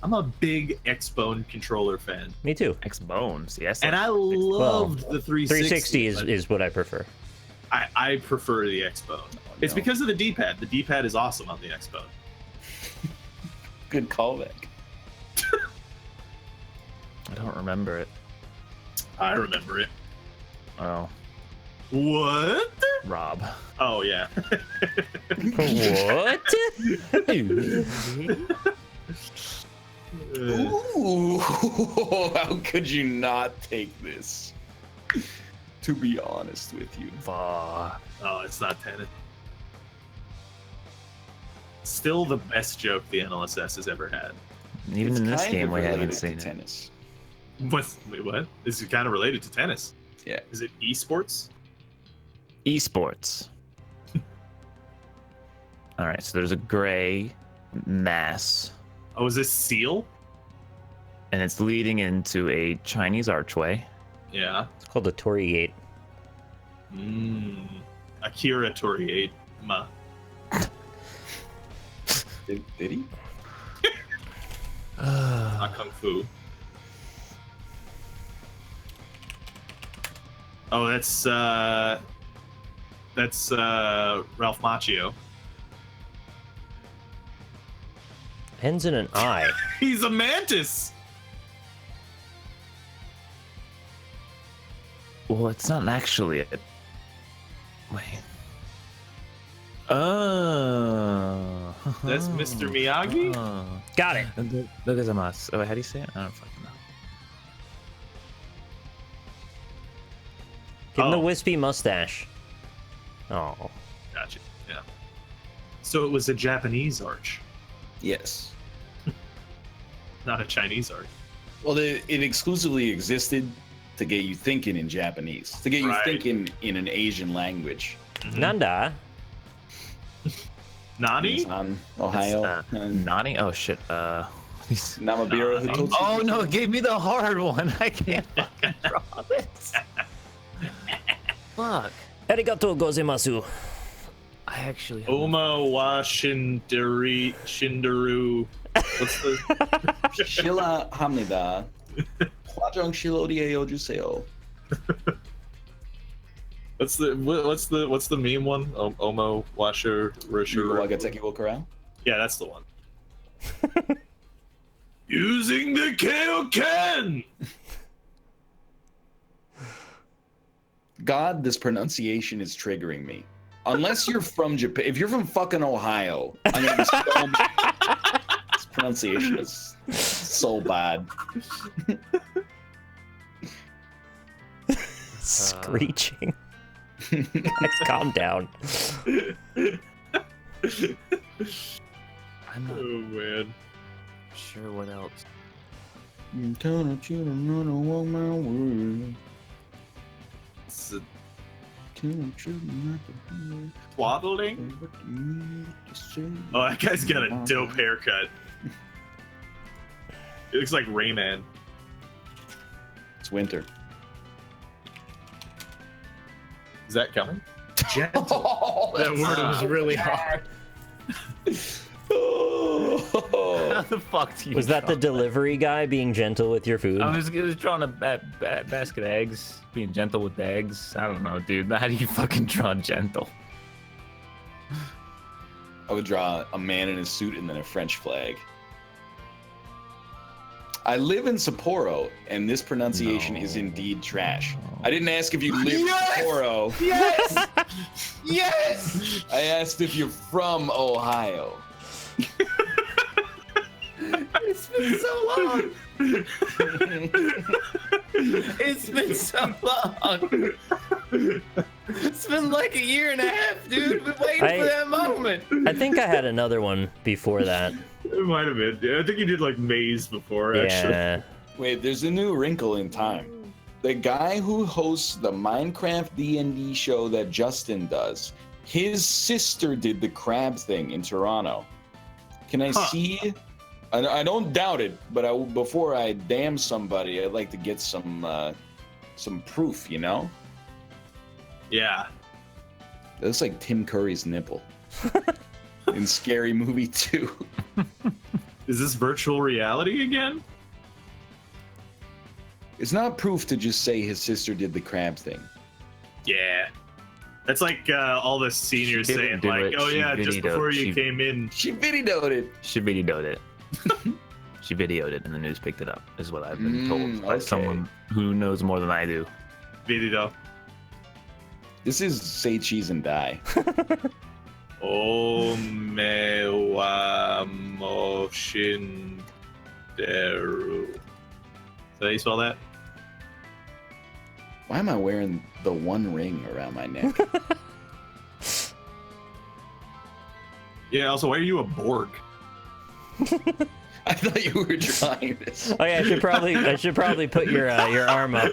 I'm a big Xbone controller fan, Me too. X Bones, yes. and I loved the 360. 360 is what I prefer. I prefer the Xbone. It's no. because of the D-pad. The D-pad is awesome on the Xbone. Good callback. I don't remember it. I remember it. Oh, What? Rob. Oh yeah. What? Ooh, how could you not take this? To be honest with you. Fuck. Oh, it's not tennis. Still the best joke the NLSS has ever had. Even It's in this kind game, of we haven't related to seen it. tennis. Wait, what? This is kind of related to tennis. Yeah. Is it eSports? eSports. All right, so there's a gray mass, Oh, is this Seal? and it's leading into a Chinese archway. Yeah. It's called the Torii Gate. Akira Toriyama. Did he? Not Kung Fu. Oh, that's Ralph Macchio. Ends in an I. He's a mantis. Well, it's not actually it. Wait. Oh. That's Mr. Miyagi? Oh. Got it. Look at us. Oh, how do you say it? I don't fucking know. Give him the Oh. wispy mustache. Oh. Gotcha. Yeah. So it was a Japanese arch, Yes. not a Chinese arch. Well, it exclusively existed to get you thinking in Japanese, to get you Right. thinking in an Asian language. Nanda. Nani? On Ohio. Nani? Oh shit. Namabiro Hitoshi. Oh no! It gave me the hard one. I can't fucking draw this. Fuck. Arigatou gozaimasu. I actually. Oma wa Shindaru. What's the? Shila Hamnida. Hwajong Shilodie Ojuseo. What's the meme one? Omo Washer Risher. Wagateki Wokarao. Yeah, that's the one. Using the Kaioken! God, this pronunciation is triggering me. Unless you're from Japan, if you're from fucking Ohio, I'm gonna be so mad. This pronunciation is so bad. Screeching. Guys, calm down. I'm not, Oh man. Sure, what else? I'm telling you to not walk my world. It's a Telling you not to twaddling. Oh, that guy's got a dope haircut. He looks like Rayman. It's winter. Is that coming? Gentle. Oh, That word was really hard. How the fuck do you Was that the draw delivery guy being gentle with your food? I was drawing a basket of eggs, being gentle with the eggs. I don't know, dude. How do you fucking draw gentle? I would draw a man in a suit and then a French flag. I live in Sapporo, and this pronunciation is indeed trash. I didn't ask if you live in Sapporo. Yes! Yes! I asked if you're from Ohio. It's been so long. It's been so long. It's been like a year and a half, dude. We've been waiting for that moment. I think I had another one before that. It might have been. Yeah, I think you did like maze before, actually. Yeah. Wait, there's a new wrinkle in time. The guy who hosts the Minecraft D&D show that Justin does, his sister did the crab thing in Toronto. Can I see? I don't doubt it, but before I damn somebody, I'd like to get some proof, you know? Yeah. It looks like Tim Curry's nipple in Scary Movie 2. Is this virtual reality again? It's not proof to just say his sister did the crab thing. Yeah. That's like all the seniors She didn't saying, do like, it. oh She yeah, just before you she- came in. She videoed it. She videoed it. She videoed it, and the news picked it up. Is what I've been told by okay. someone who knows more than I do. Video. This is Say Cheese and Die. Oh me wa moshinderu. Is that how you spell that? Why am I wearing the one ring around my neck? Yeah, also, why are you a Borg? I thought you were drawing this. Oh yeah, I should probably put your arm up.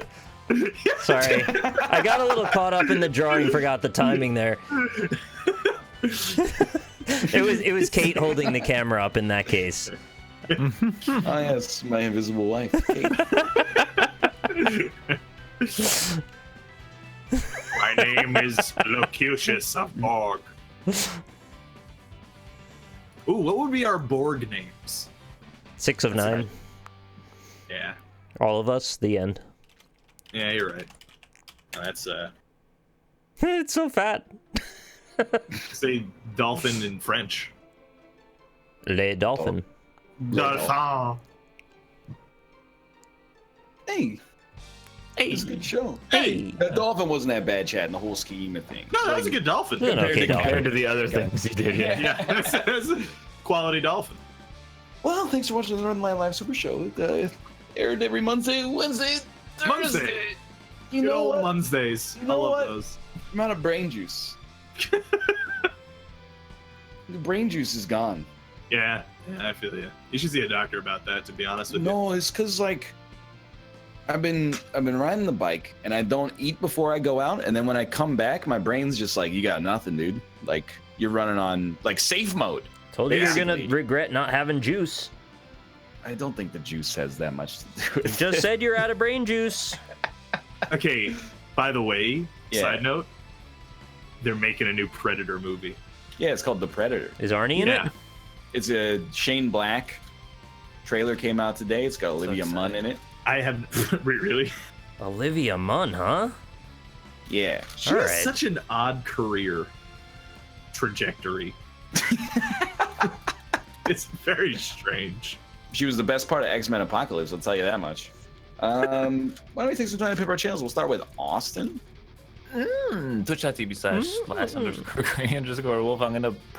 Sorry, I got a little caught up in the drawing, forgot the timing there. It was Kate holding the camera up in that case. Oh yes, my invisible wife. Kate. My name is Locutus of Borg. Ooh, what would be our Borg names? 6 of 9. Yeah. All of us. The end. Yeah, you're right. Oh, that's It's so fat. say dolphin in French. Le dolphin. Dolphin. Hey, it's a good show. Hey. That dolphin wasn't that bad, Chad, in the whole scheme of things. No, that was a good dolphin. It's an okay Compared dolphin. to the other things he did, yeah. Yeah, that's a quality dolphin. Well, thanks for watching the Northernlion Live Super Show. It aired every Monday, Wednesday, Thursday. Monday. You Good know old what? Mondays. You know I love what? those. I'm out of brain juice. The brain juice is gone. Yeah, I feel you. You should see a doctor about that, to be honest with you. No, it's because like I've been riding the bike and I don't eat before I go out, and then when I come back, my brain's just like, you got nothing, dude. Like you're running on like safe mode. Told you you're gonna Basically. regret not having juice. I don't think the juice has that much to do with Just it. said you're out of brain juice. Okay, by the way, Yeah. side note, they're making a new Predator movie. Yeah, it's called The Predator. Is Arnie in Yeah. it? It's a Shane Black trailer came out today. It's got Olivia Munn in it. I have really. Olivia Munn, huh? Yeah. She All has right. such an odd career trajectory. It's very strange. She was the best part of X-Men Apocalypse, I'll tell you that much. Why don't we take some time to pick our channels? We'll start with Austin. Twitch.tv//_wolf. I'm gonna probably